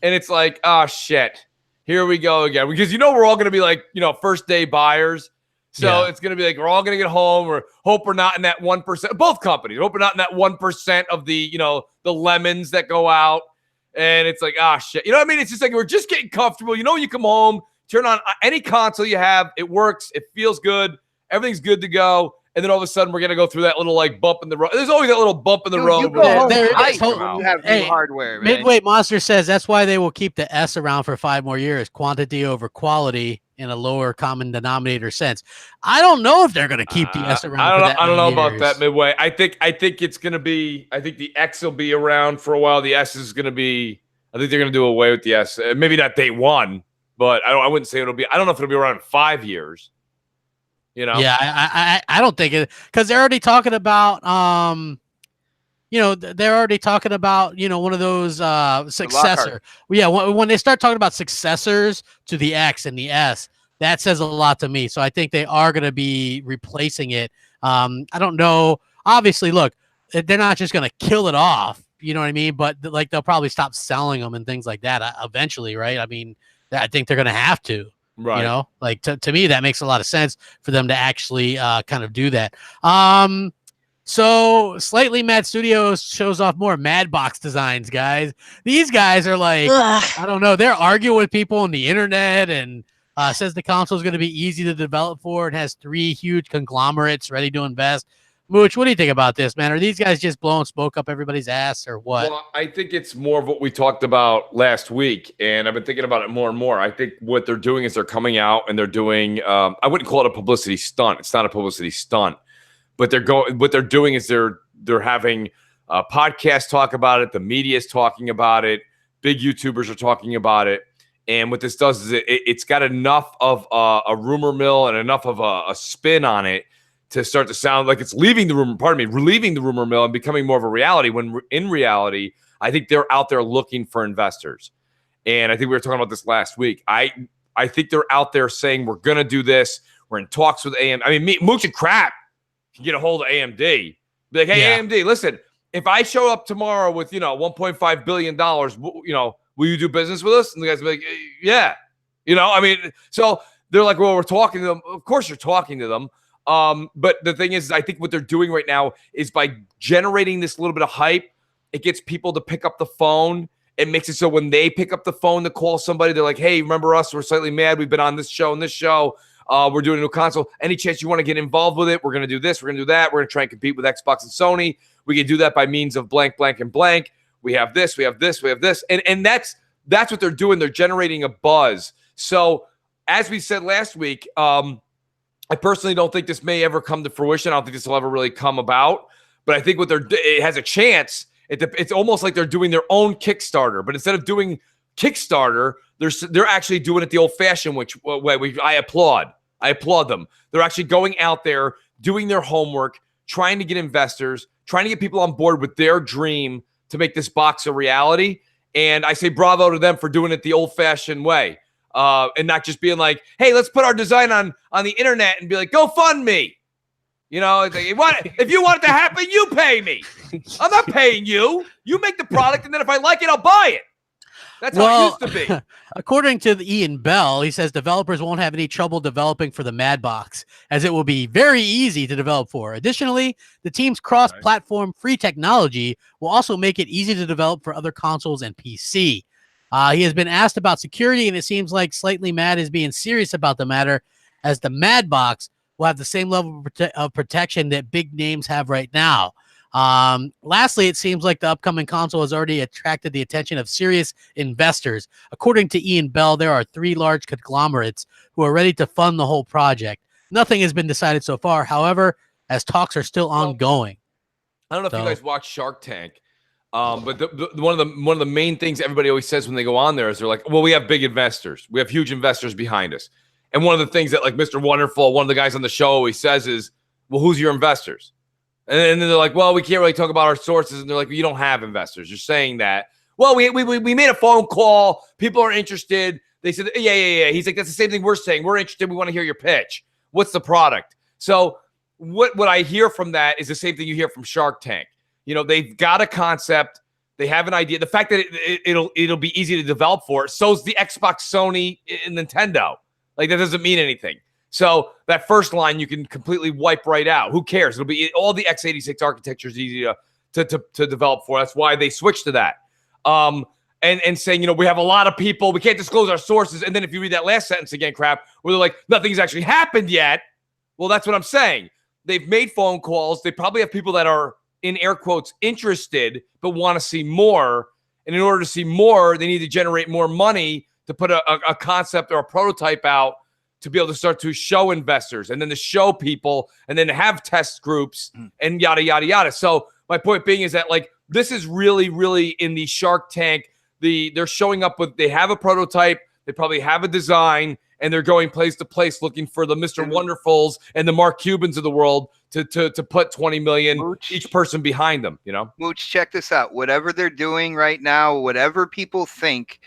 Speaker 2: And it's like, oh, shit, here we go again. Because, you know, we're all going to be like, you know, first day buyers. So it's going to be like, we're all going to get home or hope we're not in that 1%. Both companies hope we're not in that 1% of the, you know, the lemons that go out. And it's like, ah, shit. You know what I mean? It's just like we're just getting comfortable. You know, you come home, turn on any console you have. It works. It feels good. Everything's good to go. And then all of a sudden, we're going to go through that little, like, bump in the road. There's always that little bump in the road.
Speaker 3: You have new hardware, man.
Speaker 1: Midway Monster says that's why they will keep the S around for 5 more years. Quantity over quality in a lower common denominator sense. I don't know if they're going to keep the S around
Speaker 2: I don't know about that, Midway. I think it's going to be – I think the X will be around for a while. The S is going to be – I think they're going to do away with the S. Maybe not day one, but I wouldn't say it'll be – I don't know if it'll be around 5 years. You know?
Speaker 1: Yeah, I don't think it, because they're already talking about you know, they're already talking about, you know, one of those successor. Yeah, when they start talking about successors to the X and the S, that says a lot to me. So I think they are going to be replacing it. I don't know. Obviously, look, they're not just going to kill it off. You know what I mean? But like they'll probably stop selling them and things like that eventually, right? I mean, I think they're going to have to. Right. You know, like to me, that makes a lot of sense for them to actually kind of do that. So Slightly Mad Studios shows off more Madbox designs, guys. These guys are like, I don't know. They're arguing with people on the internet and says the console is going to be easy to develop for. It has 3 huge conglomerates ready to invest. Mooch, what do you think about this, man? Are these guys just blowing smoke up everybody's ass or what?
Speaker 2: Well, I think it's more of what we talked about last week, and I've been thinking about it more and more. I think what they're doing is they're coming out and they're doing I wouldn't call it a publicity stunt. It's not a publicity stunt. But what they're doing is they're having podcasts talk about it, the media is talking about it, big YouTubers are talking about it. And what this does is it's got enough of a rumor mill and enough of a spin on it to start to sound like it's relieving the rumor mill and becoming more of a reality, when in reality, I think they're out there looking for investors. And I think we were talking about this last week. I think they're out there saying, we're going to do this. We're in talks with AMD. I mean, Mooch and Crap can get a hold of AMD. Be like, hey, AMD, listen, if I show up tomorrow with, you know, $1.5 billion, you know, will you do business with us? And the guys will be like, yeah. You know, I mean, so they're like, well, we're talking to them. Of course you're talking to them. But the thing is, I think what they're doing right now is by generating this little bit of hype, it gets people to pick up the phone. It makes it so when they pick up the phone to call somebody, they're like, hey, remember us? We're Slightly Mad. We've been on this show and this show. We're doing a new console. Any chance you want to get involved with it? We're going to do this. We're going to do that. We're going to try and compete with Xbox and Sony. We can do that by means of blank, blank, and blank. We have this. We have this. We have this. And that's what they're doing. They're generating a buzz. So as we said last week, I personally don't think this may ever come to fruition. I don't think this will ever really come about. But I think it has a chance. It's almost like they're doing their own Kickstarter. But instead of doing Kickstarter, they're actually doing it the old-fashioned way. I applaud them. They're actually going out there, doing their homework, trying to get investors, trying to get people on board with their dream to make this box a reality. And I say bravo to them for doing it the old-fashioned way. And not just being like, hey, let's put our design on the internet and be like, go fund me. You know, if you want it to happen, you pay me. I'm not paying you. You make the product, and then if I like it, I'll buy it. That's how it used to be.
Speaker 1: According to Ian Bell, he says developers won't have any trouble developing for the Mad Box, as it will be very easy to develop for. Additionally, the team's cross-platform free technology will also make it easy to develop for other consoles and PC. He has been asked about security, and it seems like Slightly Mad is being serious about the matter, as the Mad Box will have the same level of protection that big names have right now. Lastly, it seems like the upcoming console has already attracted the attention of serious investors. According to Ian Bell, there are 3 large conglomerates who are ready to fund the whole project. Nothing has been decided so far, however, as talks are still ongoing.
Speaker 2: I don't know if you guys watch Shark Tank, but one of the main things everybody always says when they go on there is they're like, well, we have big investors. We have huge investors behind us. And one of the things that like Mr. Wonderful, one of the guys on the show always says is, well, who's your investors? And then they're like, well, we can't really talk about our sources. And they're like, well, you don't have investors. You're saying that. Well, we made a phone call. People are interested. They said, yeah. He's like, that's the same thing we're saying. We're interested. We want to hear your pitch. What's the product? So what I hear from that is the same thing you hear from Shark Tank. You know, they've got a concept. They have an idea. The fact that it'll be easy to develop for. So's the Xbox, Sony, and Nintendo. Like, that doesn't mean anything. So that first line you can completely wipe right out. Who cares? It'll be all the x86 architecture is easy to develop for. That's why they switched to that. And saying, you know, we have a lot of people. We can't disclose our sources. And then if you read that last sentence again, crap, where they're like, nothing's actually happened yet. Well, that's what I'm saying. They've made phone calls. They probably have people that are, in air quotes, interested, but want to see more. And in order to see more, they need to generate more money to put a concept or a prototype out to be able to start to show investors and then to show people and then to have test groups and yada, yada, yada. So my point being is that, like, this is really, really in the Shark Tank. They're showing up with, they have a prototype, they probably have a design, and they're going place to place looking for the Mr. Wonderfuls and the Mark Cubans of the world to put 20 million
Speaker 3: Mooch,
Speaker 2: each person behind them, you know?
Speaker 3: Mooch, check this out. Whatever they're doing right now, whatever people think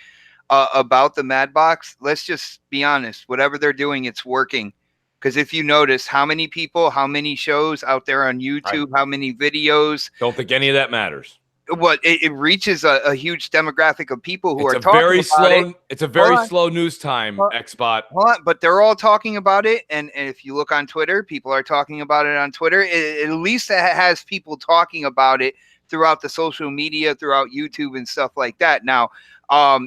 Speaker 3: about the Mad Box, let's just be honest. Whatever they're doing, it's working. Because if you notice how many people, how many shows out there on YouTube, how many videos.
Speaker 2: Don't think any of that matters.
Speaker 3: What it reaches a huge demographic of people who are talking about it.
Speaker 2: It's a very slow news time, Xbot.
Speaker 3: But they're all talking about it. And if you look on Twitter, people are talking about it on Twitter. At least it has people talking about it throughout the social media, throughout YouTube and stuff like that. Now,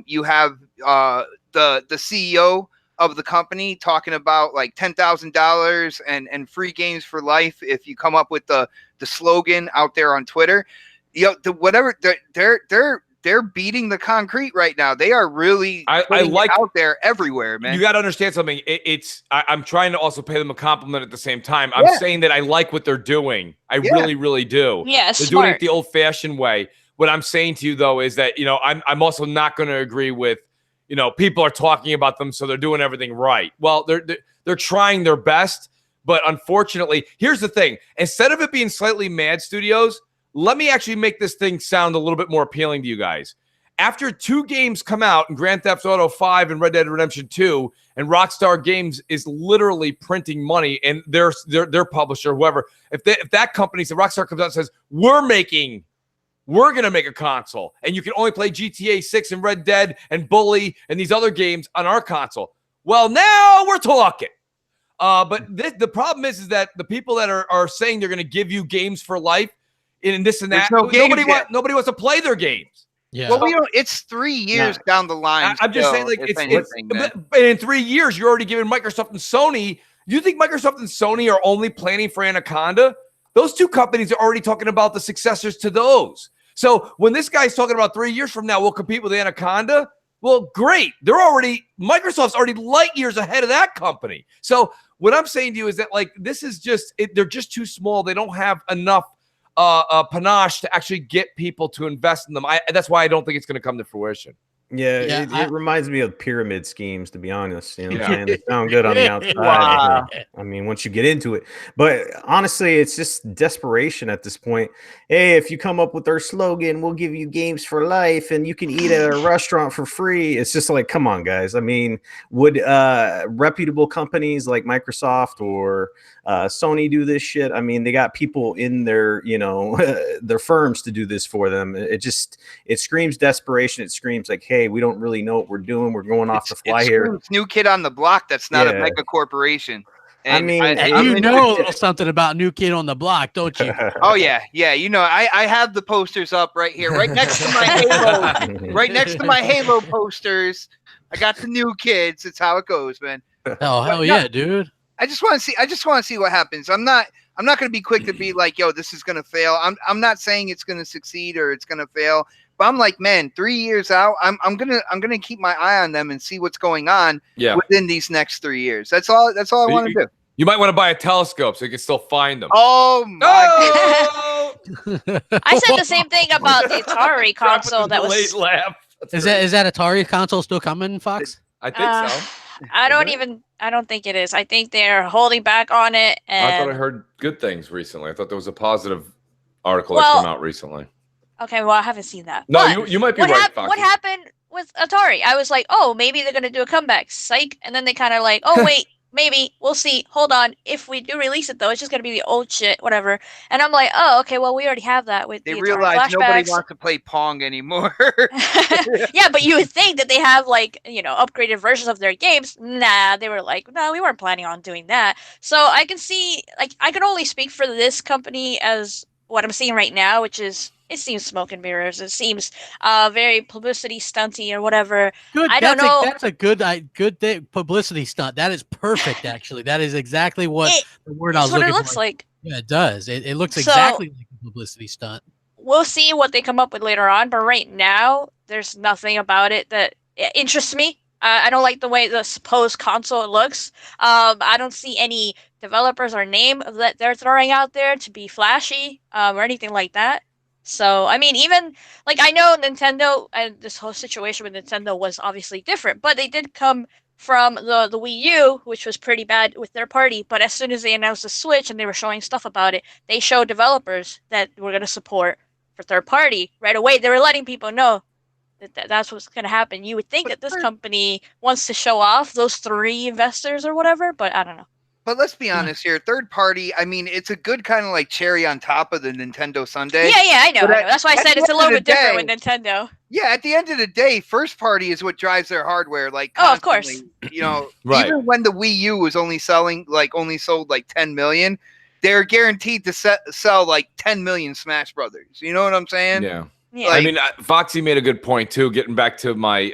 Speaker 3: you have the CEO of the company talking about like $10,000 and free games for life if you come up with the slogan out there on Twitter. You know, whatever they're beating the concrete right now. They are really I like out there everywhere, man.
Speaker 2: You got to understand something. I'm trying to also pay them a compliment at the same time. I'm saying that I like what they're doing. I really, really do.
Speaker 5: Yeah,
Speaker 2: they're doing it the old-fashioned way. What I'm saying to you though is that, you know, I'm also not going to agree with, you know, people are talking about them, so they're doing everything right. Well, they're trying their best, but unfortunately, here's the thing: instead of it being Slightly Mad Studios, let me actually make this thing sound a little bit more appealing to you guys. After 2 games come out, in Grand Theft Auto 5 and Red Dead Redemption 2, and Rockstar Games is literally printing money, and their publisher, whoever, if that company, so Rockstar comes out and says, we're going to make a console, and you can only play GTA 6 and Red Dead and Bully and these other games on our console. Well, now we're talking. But the problem is that the people that are saying they're going to give you games for life, and this and that, nobody wants to play their games.
Speaker 1: Yeah.
Speaker 3: Well, we don't. It's 3 years down the line.
Speaker 2: I'm just saying, like, but in 3 years, you're already giving Microsoft and Sony. You think Microsoft and Sony are only planning for Anaconda? Those two companies are already talking about the successors to those. So when this guy's talking about 3 years from now, we'll compete with Anaconda. Well, great. Microsoft's already light years ahead of that company. So what I'm saying to you is that, like, this is just, they're just too small. They don't have enough panache to actually get people to invest in them. That's why I don't think it's going to come to fruition.
Speaker 4: Yeah, it reminds me of pyramid schemes, to be honest. You know what I'm saying? They sound good on the outside.
Speaker 3: Wow.
Speaker 4: I mean, once you get into it. But honestly, it's just desperation at this point. Hey, if you come up with our slogan, we'll give you games for life and you can eat at a restaurant for free. It's just like, come on, guys. I mean, would reputable companies like Microsoft or Sony do this shit? I mean, they got people in their, their firms to do this for them. It screams desperation. It screams like, hey, we don't really know what we're doing. We're going off the fly here.
Speaker 3: It's new kid on the block that's not a mega corporation. And
Speaker 1: I mean, you know a little something about New Kid on the Block, don't you?
Speaker 3: Oh yeah. I have the posters up right here, right next to my Halo, right next to my Halo posters. I got the new kids. It's how it goes, man.
Speaker 1: Oh hell yeah, dude!
Speaker 3: I just want to see what happens. I'm not going to be quick to be like, yo, this is going to fail. I'm not saying it's going to succeed or it's going to fail. But I'm like, man, 3 years out, I'm gonna keep my eye on them and see what's going on within these next 3 years. That's all I want to do.
Speaker 2: You might want to buy a telescope so you can still find them.
Speaker 3: Oh my
Speaker 5: God. I said the same thing about the Atari console. That was
Speaker 2: late laugh.
Speaker 1: Is that Atari console still coming, Fox?
Speaker 2: I think so.
Speaker 5: I don't think it is. I think they're holding back on it. And
Speaker 2: I thought I heard good things recently. I thought there was a positive article that came out recently.
Speaker 5: Okay, well, I haven't seen that.
Speaker 2: No, you might be right, Foxy.
Speaker 5: What happened with Atari? I was like, oh, maybe they're going to do a comeback. Psych. And then they kind of like, oh, wait, maybe. We'll see. Hold on. If we do release it, though, it's just going to be the old shit, whatever. And I'm like, oh, okay, well, we already have that with the Atari
Speaker 3: realize
Speaker 5: flashbacks.
Speaker 3: Nobody wants to play Pong anymore.
Speaker 5: Yeah, but you would think that they have, like, upgraded versions of their games. Nah, they were like, no, we weren't planning on doing that. So I can see, like, I can only speak for this company as what I'm seeing right now, which is, it seems smoke and mirrors. It seems very publicity stunty or whatever.
Speaker 1: Good.
Speaker 5: I don't know.
Speaker 1: That's a good publicity stunt. That is perfect, actually. That is exactly what the word I was looking for.
Speaker 5: What it looks like.
Speaker 1: Yeah, it does. It looks exactly like a publicity stunt.
Speaker 5: We'll see what they come up with later on, but right now, there's nothing about it that interests me. I don't like the way the supposed console looks. I don't see any developers or name that they're throwing out there to be flashy or anything like that. So, I mean, even, like, I know Nintendo, and this whole situation with Nintendo was obviously different, but they did come from the Wii U, which was pretty bad with their party, but as soon as they announced the Switch and they were showing stuff about it, they showed developers that were going to support for third party right away. They were letting people know that that's what's going to happen. You would think that this company wants to show off those 3 investors or whatever, but I don't know.
Speaker 3: But let's be honest here. Third party, I mean, it's a good kind of like cherry on top of the Nintendo sundae.
Speaker 5: Yeah, I know. That's why I said it's a little bit different with Nintendo.
Speaker 3: Yeah, at the end of the day, first party is what drives their hardware. Like,
Speaker 5: of course.
Speaker 2: Right.
Speaker 3: Even when the Wii U was only sold like 10 million, they're guaranteed to sell like 10 million Smash Brothers. You know what I'm saying?
Speaker 2: Yeah.
Speaker 5: Yeah.
Speaker 2: I mean, Foxy made a good point too. Getting back to my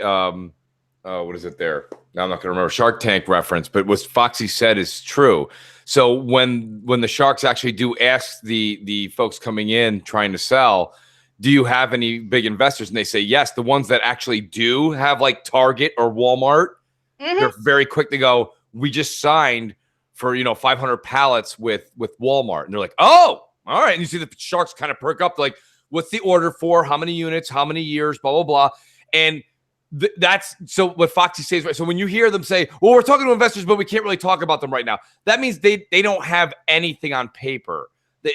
Speaker 2: what is it there? Now I'm not going to remember Shark Tank reference, but what Foxy said is true. So when the Sharks actually do ask the folks coming in trying to sell, do you have any big investors? And they say yes. The ones that actually do have like Target or Walmart, they're very quick to go, we just signed for 500 pallets with Walmart, and they're like, oh, all right. And you see the Sharks kind of perk up, like, what's the order for? How many units? How many years? Blah blah blah. And that's so what Foxy says, right? So when you hear them say, well, we're talking to investors, but we can't really talk about them right now, that means they don't have anything on paper.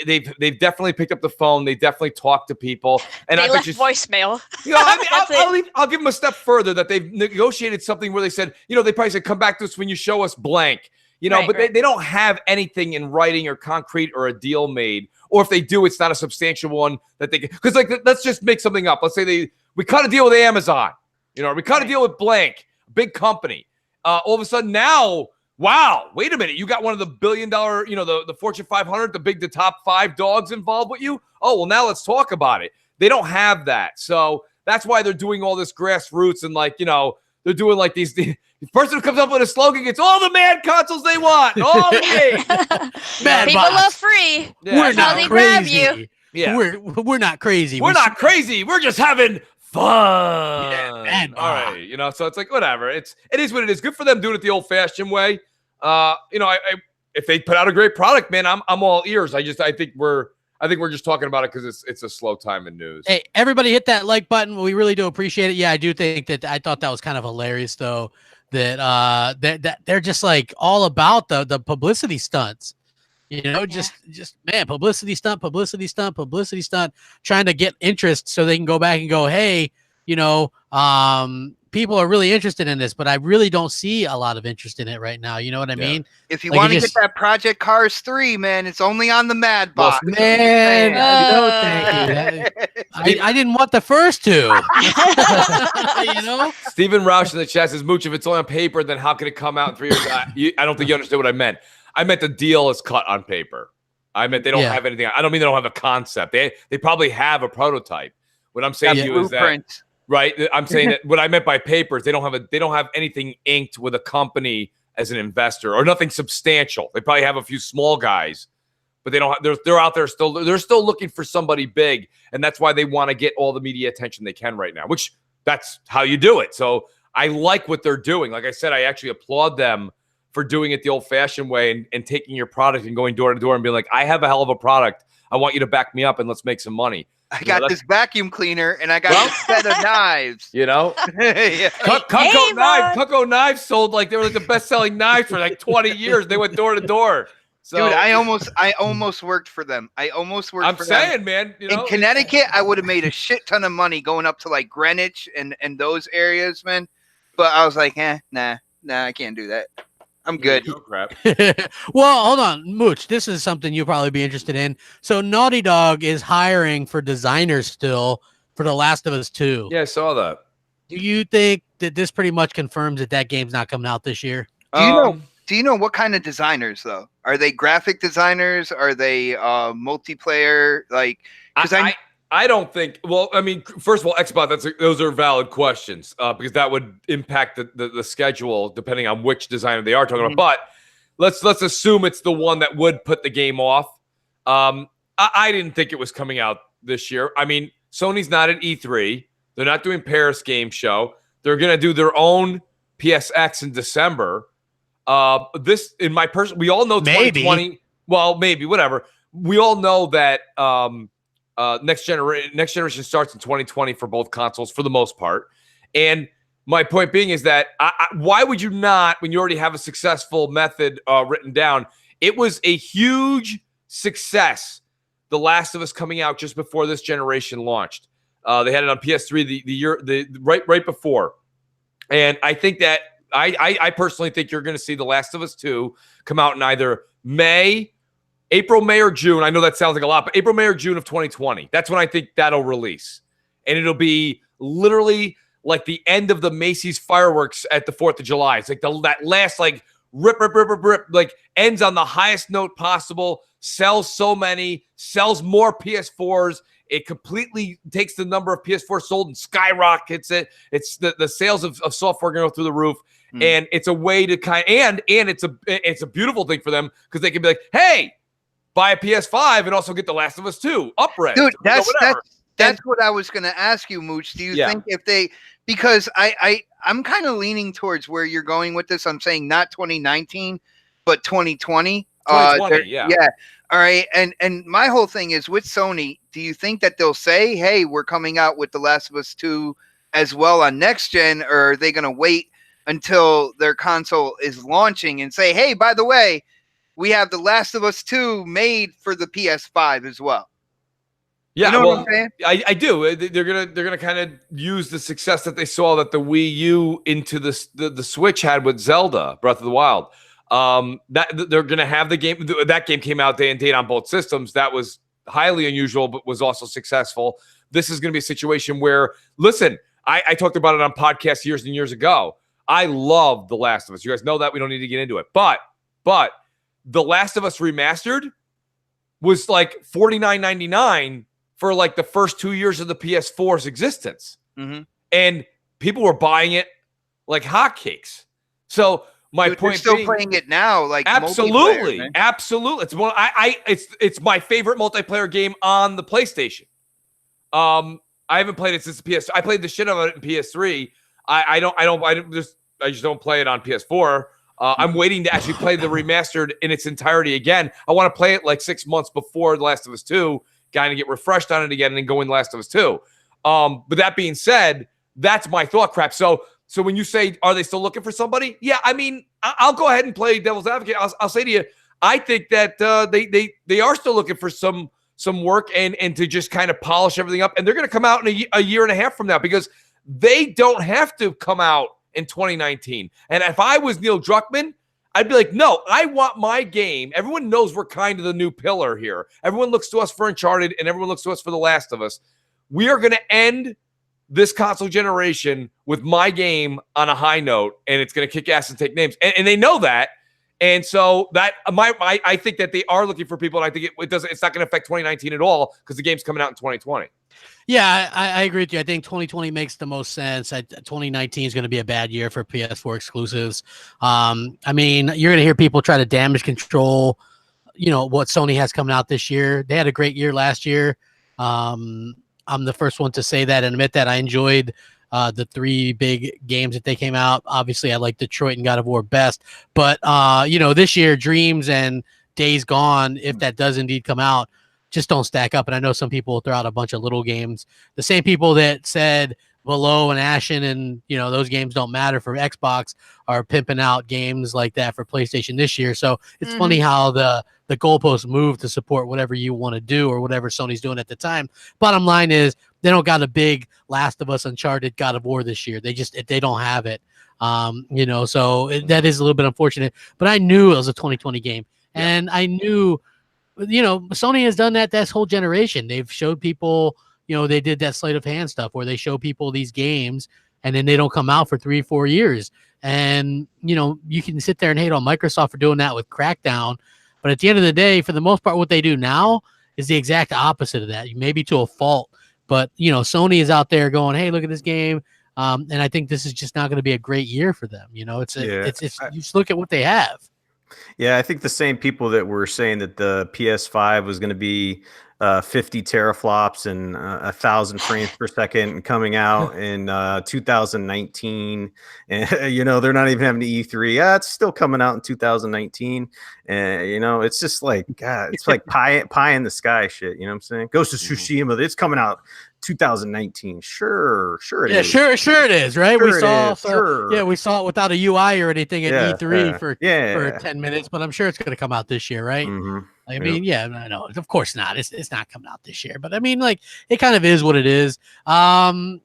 Speaker 2: They've definitely picked up the phone. They definitely talked to people. And
Speaker 5: they left voicemail.
Speaker 2: I'll give them a step further that they've negotiated something where they said, they probably said, come back to us when you show us blank. But they don't have anything in writing or concrete or a deal made. Or if they do, it's not a substantial one that they can. Because let's just make something up. Let's say we cut a deal with Amazon. We cut a deal with blank, big company. All of a sudden now, wow, wait a minute. You got one of the $1 billion, the Fortune 500, the top 5 dogs involved with you. Oh, well, now let's talk about it. They don't have that. So That's why they're doing all this grassroots and like, you know, they're doing like these. The person who comes up with a slogan gets all the mad consoles they want. All the
Speaker 1: Mad
Speaker 5: People
Speaker 1: boss.
Speaker 5: love free.
Speaker 2: Yeah.
Speaker 1: We're
Speaker 5: That's how
Speaker 1: not
Speaker 5: they grab
Speaker 1: crazy.
Speaker 5: you.
Speaker 2: Yeah.
Speaker 1: We're not crazy.
Speaker 2: We're not crazy. We're just having fun.
Speaker 1: Yeah, man.
Speaker 2: All right. You know, so it's like, whatever. It is what it is. Good for them doing it the old fashioned way. You know, if they put out a great product, man, I'm all ears. I think we're just talking about it because it's a slow time in news.
Speaker 1: Hey, everybody hit that like button. We really do appreciate it. Yeah, I do think that I thought that was kind of hilarious though, that they're just like all about the publicity stunts. You know, just man, publicity stunt, trying to get interest so they can go back and go, hey, you know, people are really interested in this, but I really don't see a lot of interest in it right now. You know what I mean?
Speaker 3: If you
Speaker 1: Like,
Speaker 3: want to
Speaker 1: it
Speaker 3: get
Speaker 1: just-
Speaker 3: that Project Cars 3, man, it's only on the Mad Box.
Speaker 1: Man, no, thank you. I didn't want the first two. You know?
Speaker 2: Stephen Roush in the chat says, Mooch, if it's only on paper, then how can it come out in 3 years? I don't think you understood what I meant. I meant the deal is cut on paper. I meant they don't have anything. I don't mean they don't have a concept. They probably have a prototype. What I'm saying to you is that, right? I'm saying that what I meant by paper is they don't have anything inked with a company as an investor or nothing substantial. They probably have a few small guys, but they don't have, they're out there still. They're still looking for somebody big, and that's why they want to get all the media attention they can right now. Which that's how you do it. So I like what they're doing. Like I said, I actually applaud them for doing it the old-fashioned way and taking your product and going door to door and being like, I have a hell of a product. I want you to back me up and let's make some money.
Speaker 3: I got this vacuum cleaner and I got this set of knives.
Speaker 2: You know?
Speaker 3: Yeah.
Speaker 2: Cutco knives sold like they were like the best-selling knives for like 20 years. They went door to door. So,
Speaker 3: dude, I almost worked for them. I'm
Speaker 2: saying, man. You know?
Speaker 3: In Connecticut, I would have made a shit ton of money going up to like Greenwich and those areas, man. But I was like, nah, I can't do that. I'm good.
Speaker 2: Oh, crap.
Speaker 1: Well, hold on, Mooch. This is something you'll probably be interested in. So Naughty Dog is hiring for designers still for The Last of Us 2.
Speaker 2: Yeah, I saw that.
Speaker 1: Do you think that this pretty much confirms that game's not coming out this year?
Speaker 3: Do you know what kind of designers though? Are they graphic designers? Are they multiplayer? Like, because
Speaker 2: I don't think. Well, I mean, first of all, Xbox. Those are valid questions because that would impact the schedule depending on which designer they are talking about. But let's assume it's the one that would put the game off. I didn't think it was coming out this year. I mean, Sony's not at E3. They're not doing Paris Game Show. They're gonna do their own PSX in December. This, in my personal, we all know 2020. Well, maybe whatever. We all know that. Next generation starts in 2020 for both consoles for the most part. And my point being is that why would you not, when you already have a successful method written down? It was a huge success, The Last of Us coming out just before this generation launched. They had it on PS3 the year right before. And I think that I personally think you're going to see The Last of Us 2 come out in either April, May, or June. I know that sounds like a lot, but April, May, or June of 2020. That's when I think that'll release. And it'll be literally like the end of the Macy's fireworks at the 4th of July. It's like that last like rip, like ends on the highest note possible, sells so many, sells more PS4s. It completely takes the number of PS4 sold and skyrockets it. It's the sales of software going to go through the roof. And it's a way to and it's a beautiful thing for them because they can be like, hey, buy a PS5 and also get The Last of Us 2 up-res.
Speaker 3: Dude, that's what I was going to ask you, Mooch. Do you think if they, because I'm kind of leaning towards where you're going with this. I'm saying not 2019, but 2020.
Speaker 2: 2020, yeah.
Speaker 3: All right. And my whole thing is with Sony, do you think that they'll say, hey, we're coming out with The Last of Us 2 as well on next gen, or are they going to wait until their console is launching and say, hey, by the way, we have The Last of Us 2 made for the PS5 as well?
Speaker 2: Yeah,
Speaker 3: you know what I'm saying?
Speaker 2: I do. They're gonna kind of use the success that they saw that the Wii U into the Switch had with Zelda Breath of the Wild. That they're gonna have the game. That game came out day and date on both systems. That was highly unusual, but was also successful. This is gonna be a situation where, listen, I talked about it on podcasts years and years ago. I love The Last of Us. You guys know that. We don't need to get into it, but The Last of Us Remastered was like $49.99 for like the first 2 years of the PS4's existence. and people were buying it like hotcakes. So my point
Speaker 3: still
Speaker 2: being,
Speaker 3: playing it now, like
Speaker 2: absolutely. It's one. It's my favorite multiplayer game on the PlayStation. I haven't played it since the PS. I played the shit out of it in PS3. I just don't play it on PS4. I'm waiting to actually play the remastered in its entirety again. I want to play it like 6 months before The Last of Us 2, kind of get refreshed on it again and then go in Last of Us 2. But that being said, that's my thought crap. So when you say, are they still looking for somebody? Yeah, I mean, I'll go ahead and play devil's advocate. I'll say to you, I think that they are still looking for some work and to just kind of polish everything up. And they're going to come out in a year and a half from now because they don't have to come out in 2019. And if I was Neil Druckmann, I'd be like, no, I want my game. Everyone knows we're kind of the new pillar here. Everyone looks to us for Uncharted and everyone looks to us for The Last of Us. We are going to end this console generation with my game on a high note, and it's going to kick ass and take names. And they know that. And so that I think that they are looking for people, and I think it's not going to affect 2019 at all because the game's coming out in 2020.
Speaker 1: Yeah, I agree with you. I think 2020 makes the most sense. 2019 is going to be a bad year for PS4 exclusives. I mean, you're going to hear people try to damage control, what Sony has coming out this year. They had a great year last year. I'm the first one to say that and admit that I enjoyed the 3 big games that they came out. Obviously, I like Detroit and God of War best. But, this year, Dreams and Days Gone, if that does indeed come out, just don't stack up. And I know some people will throw out a bunch of little games. The same people that said Below and Ashen and, those games don't matter for Xbox are pimping out games like that for PlayStation this year. So it's funny how the goalposts move to support whatever you want to do or whatever Sony's doing at the time. Bottom line is they don't got a big Last of Us, Uncharted, God of War this year. They don't have it. So that is a little bit unfortunate, but I knew it was a 2020 game. Yeah. And I knew, Sony has done that this whole generation. They've showed people, they did that sleight of hand stuff where they show people these games and then they don't come out for 3-4 years. And, you can sit there and hate on Microsoft for doing that with Crackdown. But at the end of the day, for the most part, what they do now is the exact opposite of that, maybe to a fault. But, Sony is out there going, hey, look at this game. And I think this is just not going to be a great year for them. You just look at what they have.
Speaker 4: Yeah, I think the same people that were saying that the PS5 was going to be 50 teraflops and 1,000 frames per second and coming out in 2019, and they're not even having the E3. Yeah, it's still coming out in 2019, and it's just like God, it's like pie in the sky shit. You know what I'm saying? Ghost of Tsushima, it's coming out 2019. Sure it is.
Speaker 1: Sure it is, right?
Speaker 4: Sure
Speaker 1: we saw it without a UI or anything at E3 for 10 minutes, but I'm sure it's going to come out this year, right? I mean, I know. Of course not. It's not coming out this year, but I mean, like, it kind of is what it is. So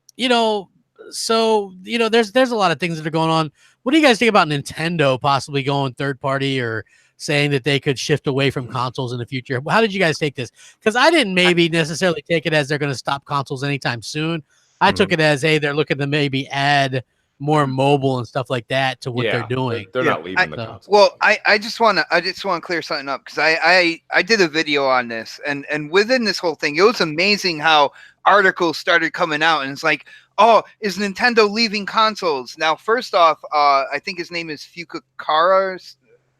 Speaker 1: there's a lot of things that are going on. What do you guys think about Nintendo possibly going third party or saying that they could shift away from consoles in the future? How did you guys take this? Because I didn't maybe necessarily take it as they're going to stop consoles anytime soon. I took it as, hey, they're looking to maybe add more mobile and stuff like that to what they're doing.
Speaker 2: They're not leaving the console.
Speaker 3: Well, I just want to clear something up because I did a video on this and within this whole thing, it was amazing how articles started coming out and it's like, oh, is Nintendo leaving consoles? Now, first off, I think his name is Fukuhara,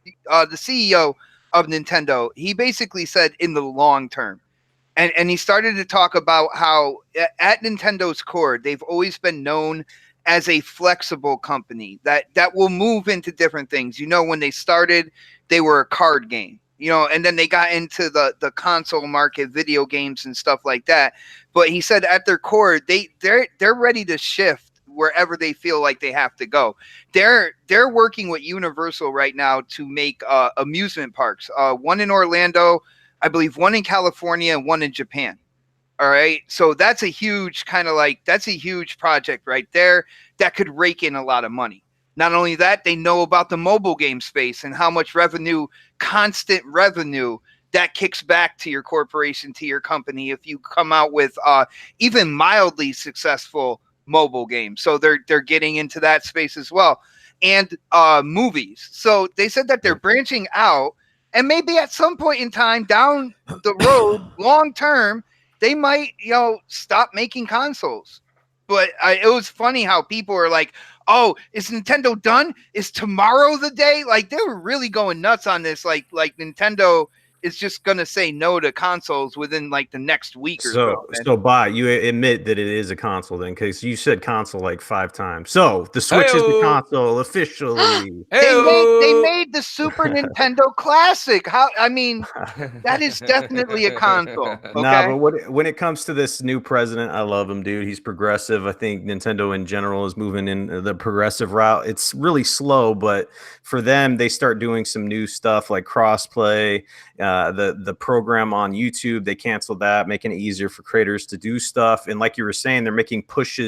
Speaker 3: the CEO of Nintendo. He basically said in the long term, and he started to talk about how at Nintendo's core, they've always been known as a flexible company that will move into different things. When they started, they were a card game, and then they got into the console market, video games and stuff like that. But he said at their core, they're ready to shift wherever they feel like they have to go. They're working with Universal right now to make amusement parks. One in Orlando, I believe one in California, and one in Japan. All right. So that's a huge project right there that could rake in a lot of money. Not only that, they know about the mobile game space and how much constant revenue that kicks back to your corporation, to your company, if you come out with even mildly successful mobile games. So they're getting into that space as well. And movies. So they said that they're branching out, and maybe at some point in time down the road, long term, they might, stop making consoles. But it was funny how people were like, "Oh, is Nintendo done? Is tomorrow the day?" Like they were really going nuts on this. Like Nintendo is just gonna say no to consoles within like the next week or so.
Speaker 4: So, Bot, you admit that it is a console then, because you said console like 5 times. So the Switch is the console officially.
Speaker 3: They made the Super Nintendo Classic. How? I mean, that is definitely a console. Okay?
Speaker 4: Nah, but when it comes to this new president, I love him, dude. He's progressive. I think Nintendo in general is moving in the progressive route. It's really slow, but for them, they start doing some new stuff like crossplay. The program on YouTube, they canceled that, making it easier for creators to do stuff. And like you were saying, they're making push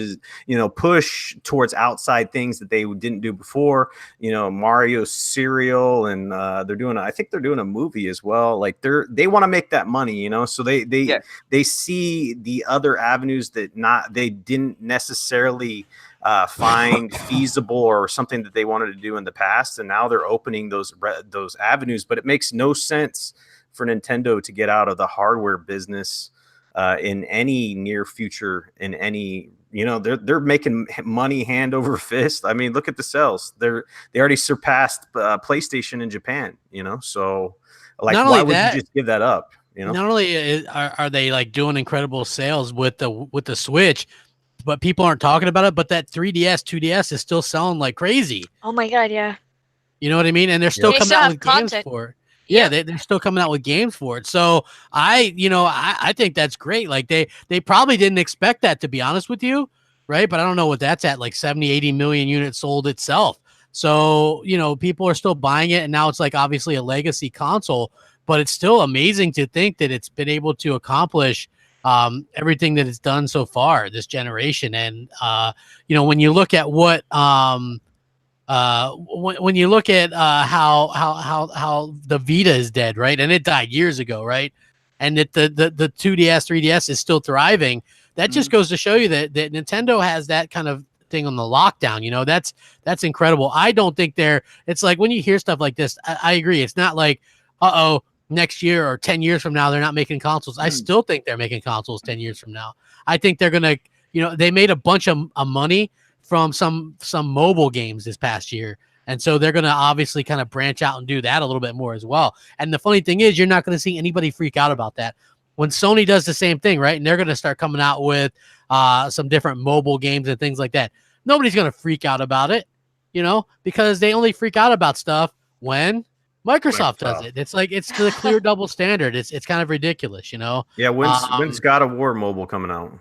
Speaker 4: towards outside things that they didn't do before. Mario cereal, and I think they're doing a movie as well. Like they want to make that money, so they see the other avenues that they didn't necessarily find feasible or something that they wanted to do in the past, and now they're opening those avenues. But it makes no sense for Nintendo to get out of the hardware business in any near future. In any, they're making money hand over fist. I mean, look at the sales. They already surpassed PlayStation in Japan. So like, why would you just give that up?
Speaker 1: Not only are they like doing incredible sales with the Switch, but people aren't talking about it. But that 3DS, 2DS is still selling like crazy.
Speaker 5: Oh my god, yeah.
Speaker 1: You know what I mean? And they're still coming out with games for it. Yeah, they're still coming out with games for it. So I think that's great. Like they probably didn't expect that, to be honest with you, right? But I don't know what that's at, like 70, 80 million units sold itself. So, people are still buying it, and now it's like obviously a legacy console, but it's still amazing to think that it's been able to accomplish everything that it's done so far this generation. And when you look at what when you look at how the Vita is dead, right, and it died years ago, right, and that the 2DS 3DS is still thriving, that just goes to show you that Nintendo has that kind of thing on the lockdown. That's incredible. I don't think it's like when you hear stuff like this, I agree, it's not like next year or 10 years from now they're not making consoles. I still think they're making consoles 10 years from now. I think they're gonna, they made a bunch of money from some mobile games this past year, and so they're gonna obviously kind of branch out and do that a little bit more as well. And the funny thing is, you're not gonna see anybody freak out about that when Sony does the same thing, right? And they're gonna start coming out with some different mobile games and things like that. Nobody's gonna freak out about it, because they only freak out about stuff when Microsoft does it. It's like it's the clear double standard. It's kind of ridiculous,
Speaker 4: Yeah, when's God of War mobile coming out?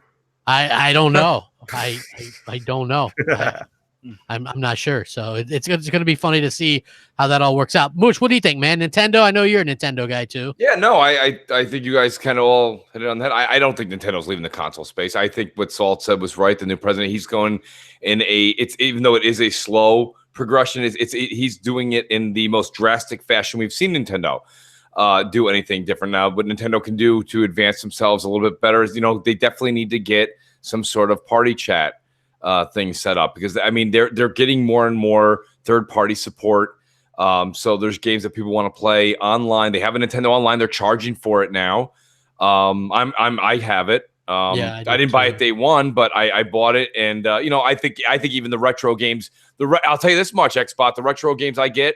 Speaker 1: I don't know. I don't know. I'm not sure. So it's going to be funny to see how that all works out. Mooch, what do you think, man? Nintendo? I know you're a Nintendo guy too.
Speaker 2: Yeah, no, I think you guys kind of all hit it on that. I don't think Nintendo's leaving the console space. I think what Salt said was right. The new president, he's going in even though it is a slow progression, he's doing it in the most drastic fashion we've seen Nintendo do anything different now. What Nintendo can do to advance themselves a little bit better is, they definitely need to get some sort of party chat thing set up, because I mean they're getting more and more third-party support. So there's games that people want to play online. They have a Nintendo Online. They're charging for it now. I have it. I didn't buy it day one, but I bought it, and I think even the retro games. I'll tell you this much, Xbot, the retro games I get,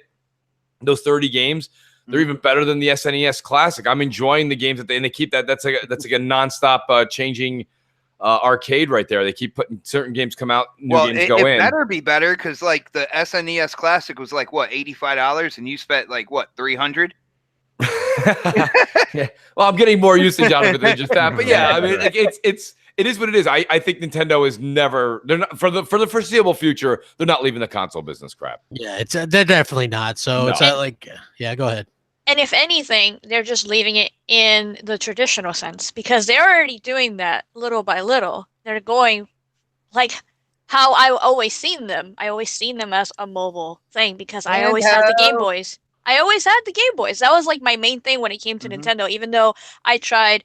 Speaker 2: those 30 games. They're even better than the SNES Classic. I'm enjoying the games and they keep that. That's like a nonstop changing arcade right there. They keep putting certain games come out, games go in.
Speaker 3: It better be better, because like the SNES Classic was like what, $85, and you spent like what, $300.
Speaker 2: Yeah. Well, I'm getting more usage out of it than just that. But yeah, I mean, it is what it is. I think Nintendo is never. They're not for the foreseeable future. They're not leaving the console business. Crap.
Speaker 1: Yeah, they're definitely not. So it's like, yeah, go ahead.
Speaker 5: And if anything, they're just leaving it in the traditional sense, because they're already doing that little by little. They're going like how I always seen them. I always seen them as a mobile thing, because I always had the Game Boys. That was like my main thing when it came to Nintendo, even though I tried,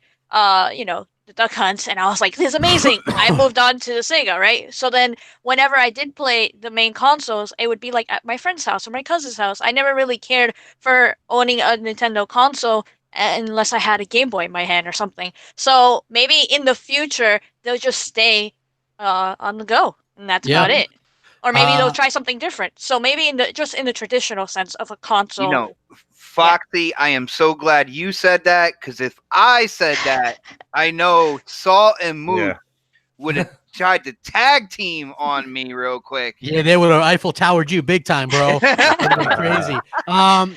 Speaker 5: the Duck Hunt, and I was like, this is amazing. I moved on to the Sega, right? So then whenever I did play the main consoles, it would be like at my friend's house or my cousin's house. I never really cared for owning a Nintendo console unless I had a Game Boy in my hand or something. So maybe in the future, they'll just stay on the go, and that's about it. Or maybe they'll try something different. So maybe just in the traditional sense of a console.
Speaker 3: You know, Foxy, I am so glad you said that, because if I said that, I know Salt and Mooch would have tried to tag team on me real quick.
Speaker 1: Yeah, they would have Eiffel Towered you big time, bro. Crazy.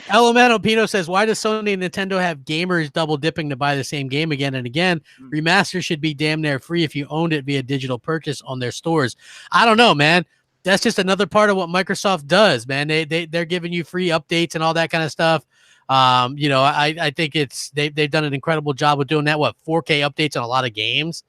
Speaker 1: Elemental Pino says, why does Sony and Nintendo have gamers double dipping to buy the same game again and again? Remaster should be damn near free if you owned it via digital purchase on their stores. I don't know, man. That's just another part of what Microsoft does, man. They're giving you free updates and all that kind of stuff. You know, I think they've done an incredible job with doing that. 4K updates on a lot of games.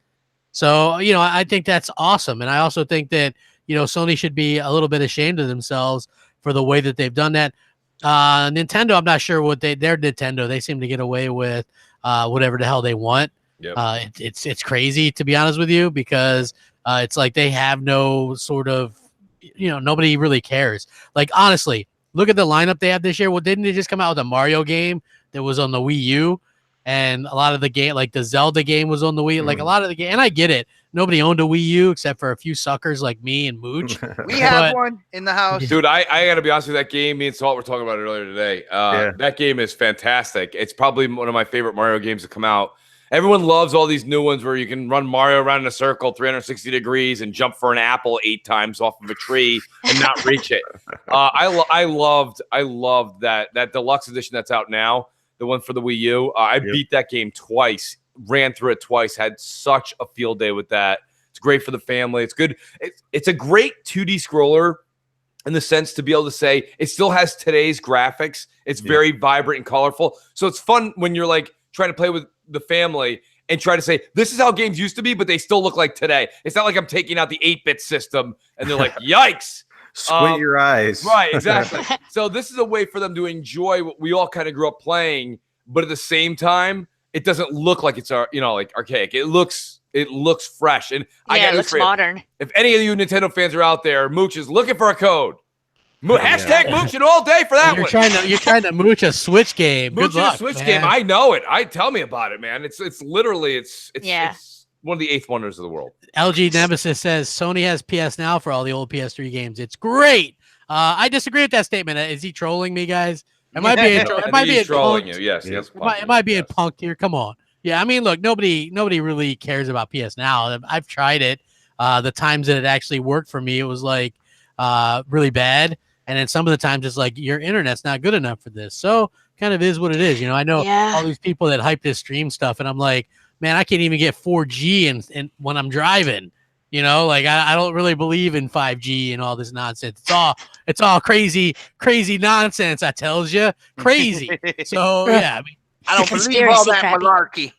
Speaker 1: So, you know, I think that's awesome. And I also think that, you know, Sony should be a little bit ashamed of themselves for the way that they've done that. Nintendo, I'm not sure what they're Nintendo. They seem to get away with whatever the hell they want. Yep. It's crazy, to be honest with you, because it's like they have no sort of, you know, nobody really cares. Like, honestly, look at the lineup they have this year. Well, didn't they just come out with a Mario game that was on the Wii U? And a lot of the game, like the Zelda game, was on the Wii. Like a lot of the game, and I get it. Nobody owned a Wii U except for a few suckers like me and Mooch.
Speaker 3: We have one in the house,
Speaker 2: dude. I got to be honest with you, that game. Me and Salt were talking about it earlier today. That game is fantastic. It's probably one of my favorite Mario games to come out. Everyone loves all these new ones where you can run Mario around in a circle 360 degrees and jump for an apple 8 times off of a tree and not reach it. I loved that deluxe edition that's out now. The one for the Wii U. I beat that game twice, ran through it twice, had such a field day with that. It's great for the family. It's good. It's a great 2D scroller in the sense to be able to say it still has today's graphics. It's very vibrant and colorful. So it's fun when you're like trying to play with the family and try to say, this is how games used to be, but they still look like today. It's not like I'm taking out the 8-bit system and they're like, yikes.
Speaker 4: Squint your eyes.
Speaker 2: Right, exactly. So this is a way for them to enjoy what we all kind of grew up playing, but at the same time, it doesn't look like it's like archaic. It looks fresh. And
Speaker 5: it looks modern.
Speaker 2: If any of you Nintendo fans are out there, Mooch is looking for a code. Hashtag mooching all day for that one.
Speaker 1: You're trying to mooch a Switch game.
Speaker 2: Mooch a Switch game. I know it. Tell me about it, man. It's literally it's one of the 8th wonders of the world.
Speaker 1: LG Nemesis says Sony has PS Now for all the old PS3 games. It's great. I disagree with that statement. Is he trolling me, guys? It might be. It might be
Speaker 2: trolling you. Yes. It
Speaker 1: might be a punk here. Come on. Yeah, I mean, look, nobody really cares about PS Now. I've tried it. The times that it actually worked for me, it was like really bad. And then some of the times it's like your internet's not good enough for this. So kind of is what it is. You know, I know all these people that hype this stream stuff, and I'm like, man, I can't even get 4G and when I'm driving. You know, like I don't really believe in 5G and all this nonsense. It's all crazy nonsense. I tells you, crazy. So yeah, I mean,
Speaker 3: I don't believe all that malarkey.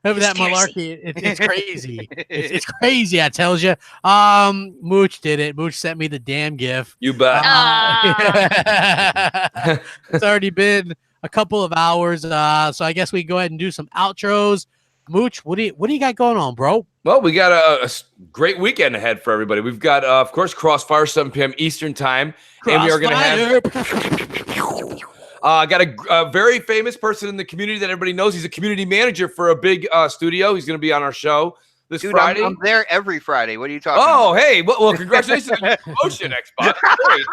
Speaker 1: That malarkey, it's crazy. It's crazy, I tells you. Mooch did it. Mooch sent me the damn GIF.
Speaker 2: You bet.
Speaker 1: It's already been a couple of hours, so I guess we go ahead and do some outros. Mooch, what do you got going on, bro?
Speaker 2: Well, we got a great weekend ahead for everybody. We've got, of course, Crossfire, 7 p.m. Eastern time, and we are going to have. Got a very famous person in the community that everybody knows. He's a community manager for a big studio. He's going to be on our show this Friday.
Speaker 3: I'm there every Friday. What are you talking about?
Speaker 2: Oh, hey. Well, congratulations on your promotion, Xbox. Great.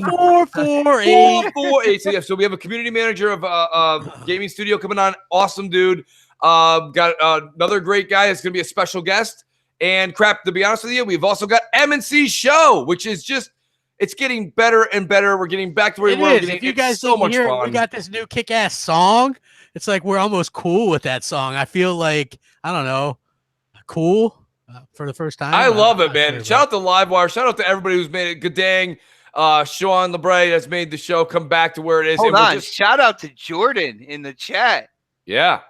Speaker 1: 448.
Speaker 2: 448. So we have a community manager of gaming studio coming on. Awesome dude. Got another great guy that's going to be a special guest. And crap, to be honest with you, we've also got M&C Show, which is just it's getting better and better. We're getting back to where we were.
Speaker 1: If you guys so much fun. We got this new kick-ass song. It's like we're almost cool with that song. I feel like, I don't know, cool for the first time.
Speaker 2: I love it, man. Shout out to Livewire. Shout out to everybody who's made it. Good dang. Sean LeBray has made the show come back to where it is.
Speaker 3: Hold on. Shout out to Jordan in the chat.
Speaker 2: Yeah.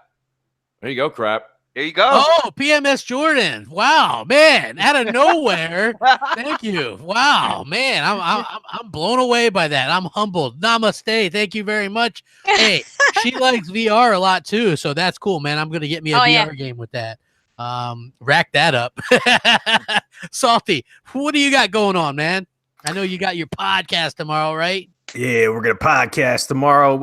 Speaker 2: There you go, crap.
Speaker 3: There you go.
Speaker 1: Oh, PMS Jordan. Wow, man. Out of nowhere. Thank you. Wow, man. I'm blown away by that. I'm humbled. Namaste. Thank you very much. Hey, she likes VR a lot too, so that's cool, man. I'm gonna get me a VR game with that. Rack that up. Salty, what do you got going on, man? I know you got your podcast tomorrow, right?
Speaker 4: Yeah, we're going to podcast tomorrow.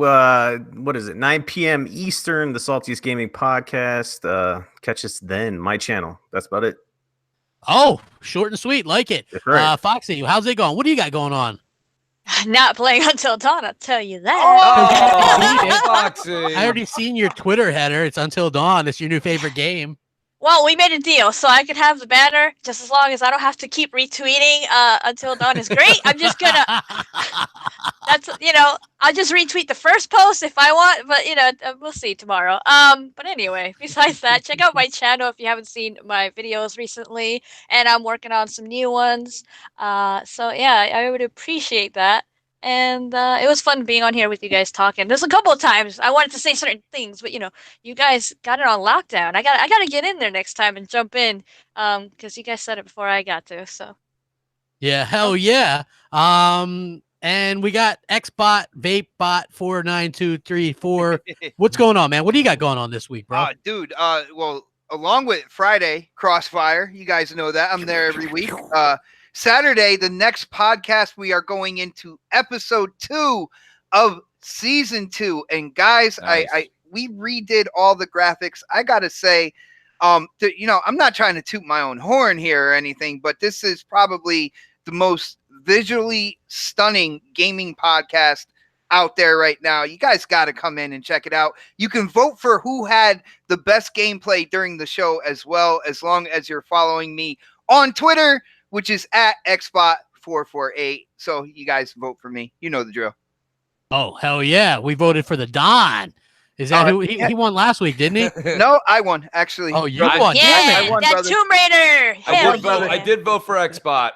Speaker 4: What is it? 9 p.m. Eastern, the Saltiest Gaming Podcast. Catch us then, my channel. That's about it.
Speaker 1: Oh, short and sweet, like it.
Speaker 4: That's right.
Speaker 1: Foxy, how's it going? What do you got going on?
Speaker 5: Not playing Until Dawn, I'll tell you that.
Speaker 2: Oh, Foxy.
Speaker 1: I already seen your Twitter header. It's Until Dawn. It's your new favorite game.
Speaker 5: Well, we made a deal, so I could have the banner just as long as I don't have to keep retweeting. Until Dawn is great. I'm just gonna. That's I'll just retweet the first post if I want, but we'll see tomorrow. But anyway, besides that, check out my channel if you haven't seen my videos recently, and I'm working on some new ones. So yeah, I would appreciate that. And it was fun being on here with you guys talking. There's a couple of times I wanted to say certain things, but you guys got it on lockdown. I gotta get in there next time and jump in, because you guys said it before I got to. So
Speaker 1: yeah, hell yeah. And we got XBot VapeBot 49234. What's going on, man? What do you got going on this week, bro?
Speaker 3: Dude, well, along with Friday Crossfire, you guys know that I'm there every week. Saturday, the next podcast, we are going into episode 2 of season 2. And guys,
Speaker 2: Nice.
Speaker 3: we redid all the graphics. I gotta say, I'm not trying to toot my own horn here or anything, but this is probably the most visually stunning gaming podcast out there right now. You guys got to come in and check it out. You can vote for who had the best gameplay during the show as well, as long as you're following me on Twitter, which is at xbot448. So you guys vote for me. You know the drill.
Speaker 1: Oh, hell yeah. We voted for the Don. Is that who he won last week, didn't he?
Speaker 3: No, I won, actually.
Speaker 1: Oh, you won.
Speaker 5: yeah,
Speaker 1: Damn it.
Speaker 3: I won,
Speaker 5: that
Speaker 3: brother.
Speaker 5: Tomb Raider.
Speaker 2: I did vote for XBot.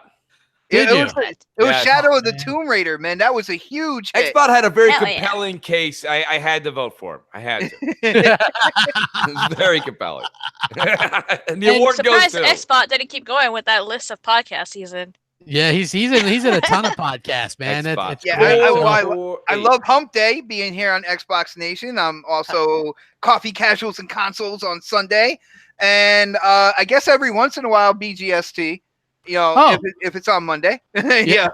Speaker 1: Did
Speaker 3: It
Speaker 1: you?
Speaker 3: was
Speaker 2: Yeah.
Speaker 3: Shadow of the
Speaker 1: Man.
Speaker 3: Tomb Raider, man. That was a huge hit.
Speaker 2: XBot had a very
Speaker 5: Hell yeah.
Speaker 2: compelling case. I had to vote for him. I had to. It was very compelling. And the
Speaker 5: And
Speaker 2: award goes
Speaker 5: surprised
Speaker 2: to.
Speaker 5: Xbot didn't keep going with that list of podcasts he's in.
Speaker 1: Yeah, he's in a ton of podcasts, man.
Speaker 2: XBot.
Speaker 1: It's
Speaker 3: Yeah,
Speaker 1: great.
Speaker 3: I love Hump Day being here on Xbox Nation. I'm also Coffee Casuals and Consoles on Sunday. And I guess every once in a while, BGST, if it's on Monday. Yeah.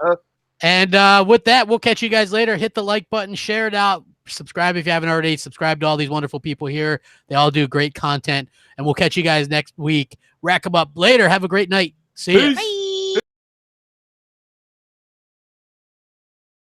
Speaker 1: And with that, we'll catch you guys later. Hit the like button, share it out, subscribe if you haven't already. Subscribe to all these wonderful people here. They all do great content. And we'll catch you guys next week. Rack them up later. Have a great night. See you.
Speaker 5: Bye.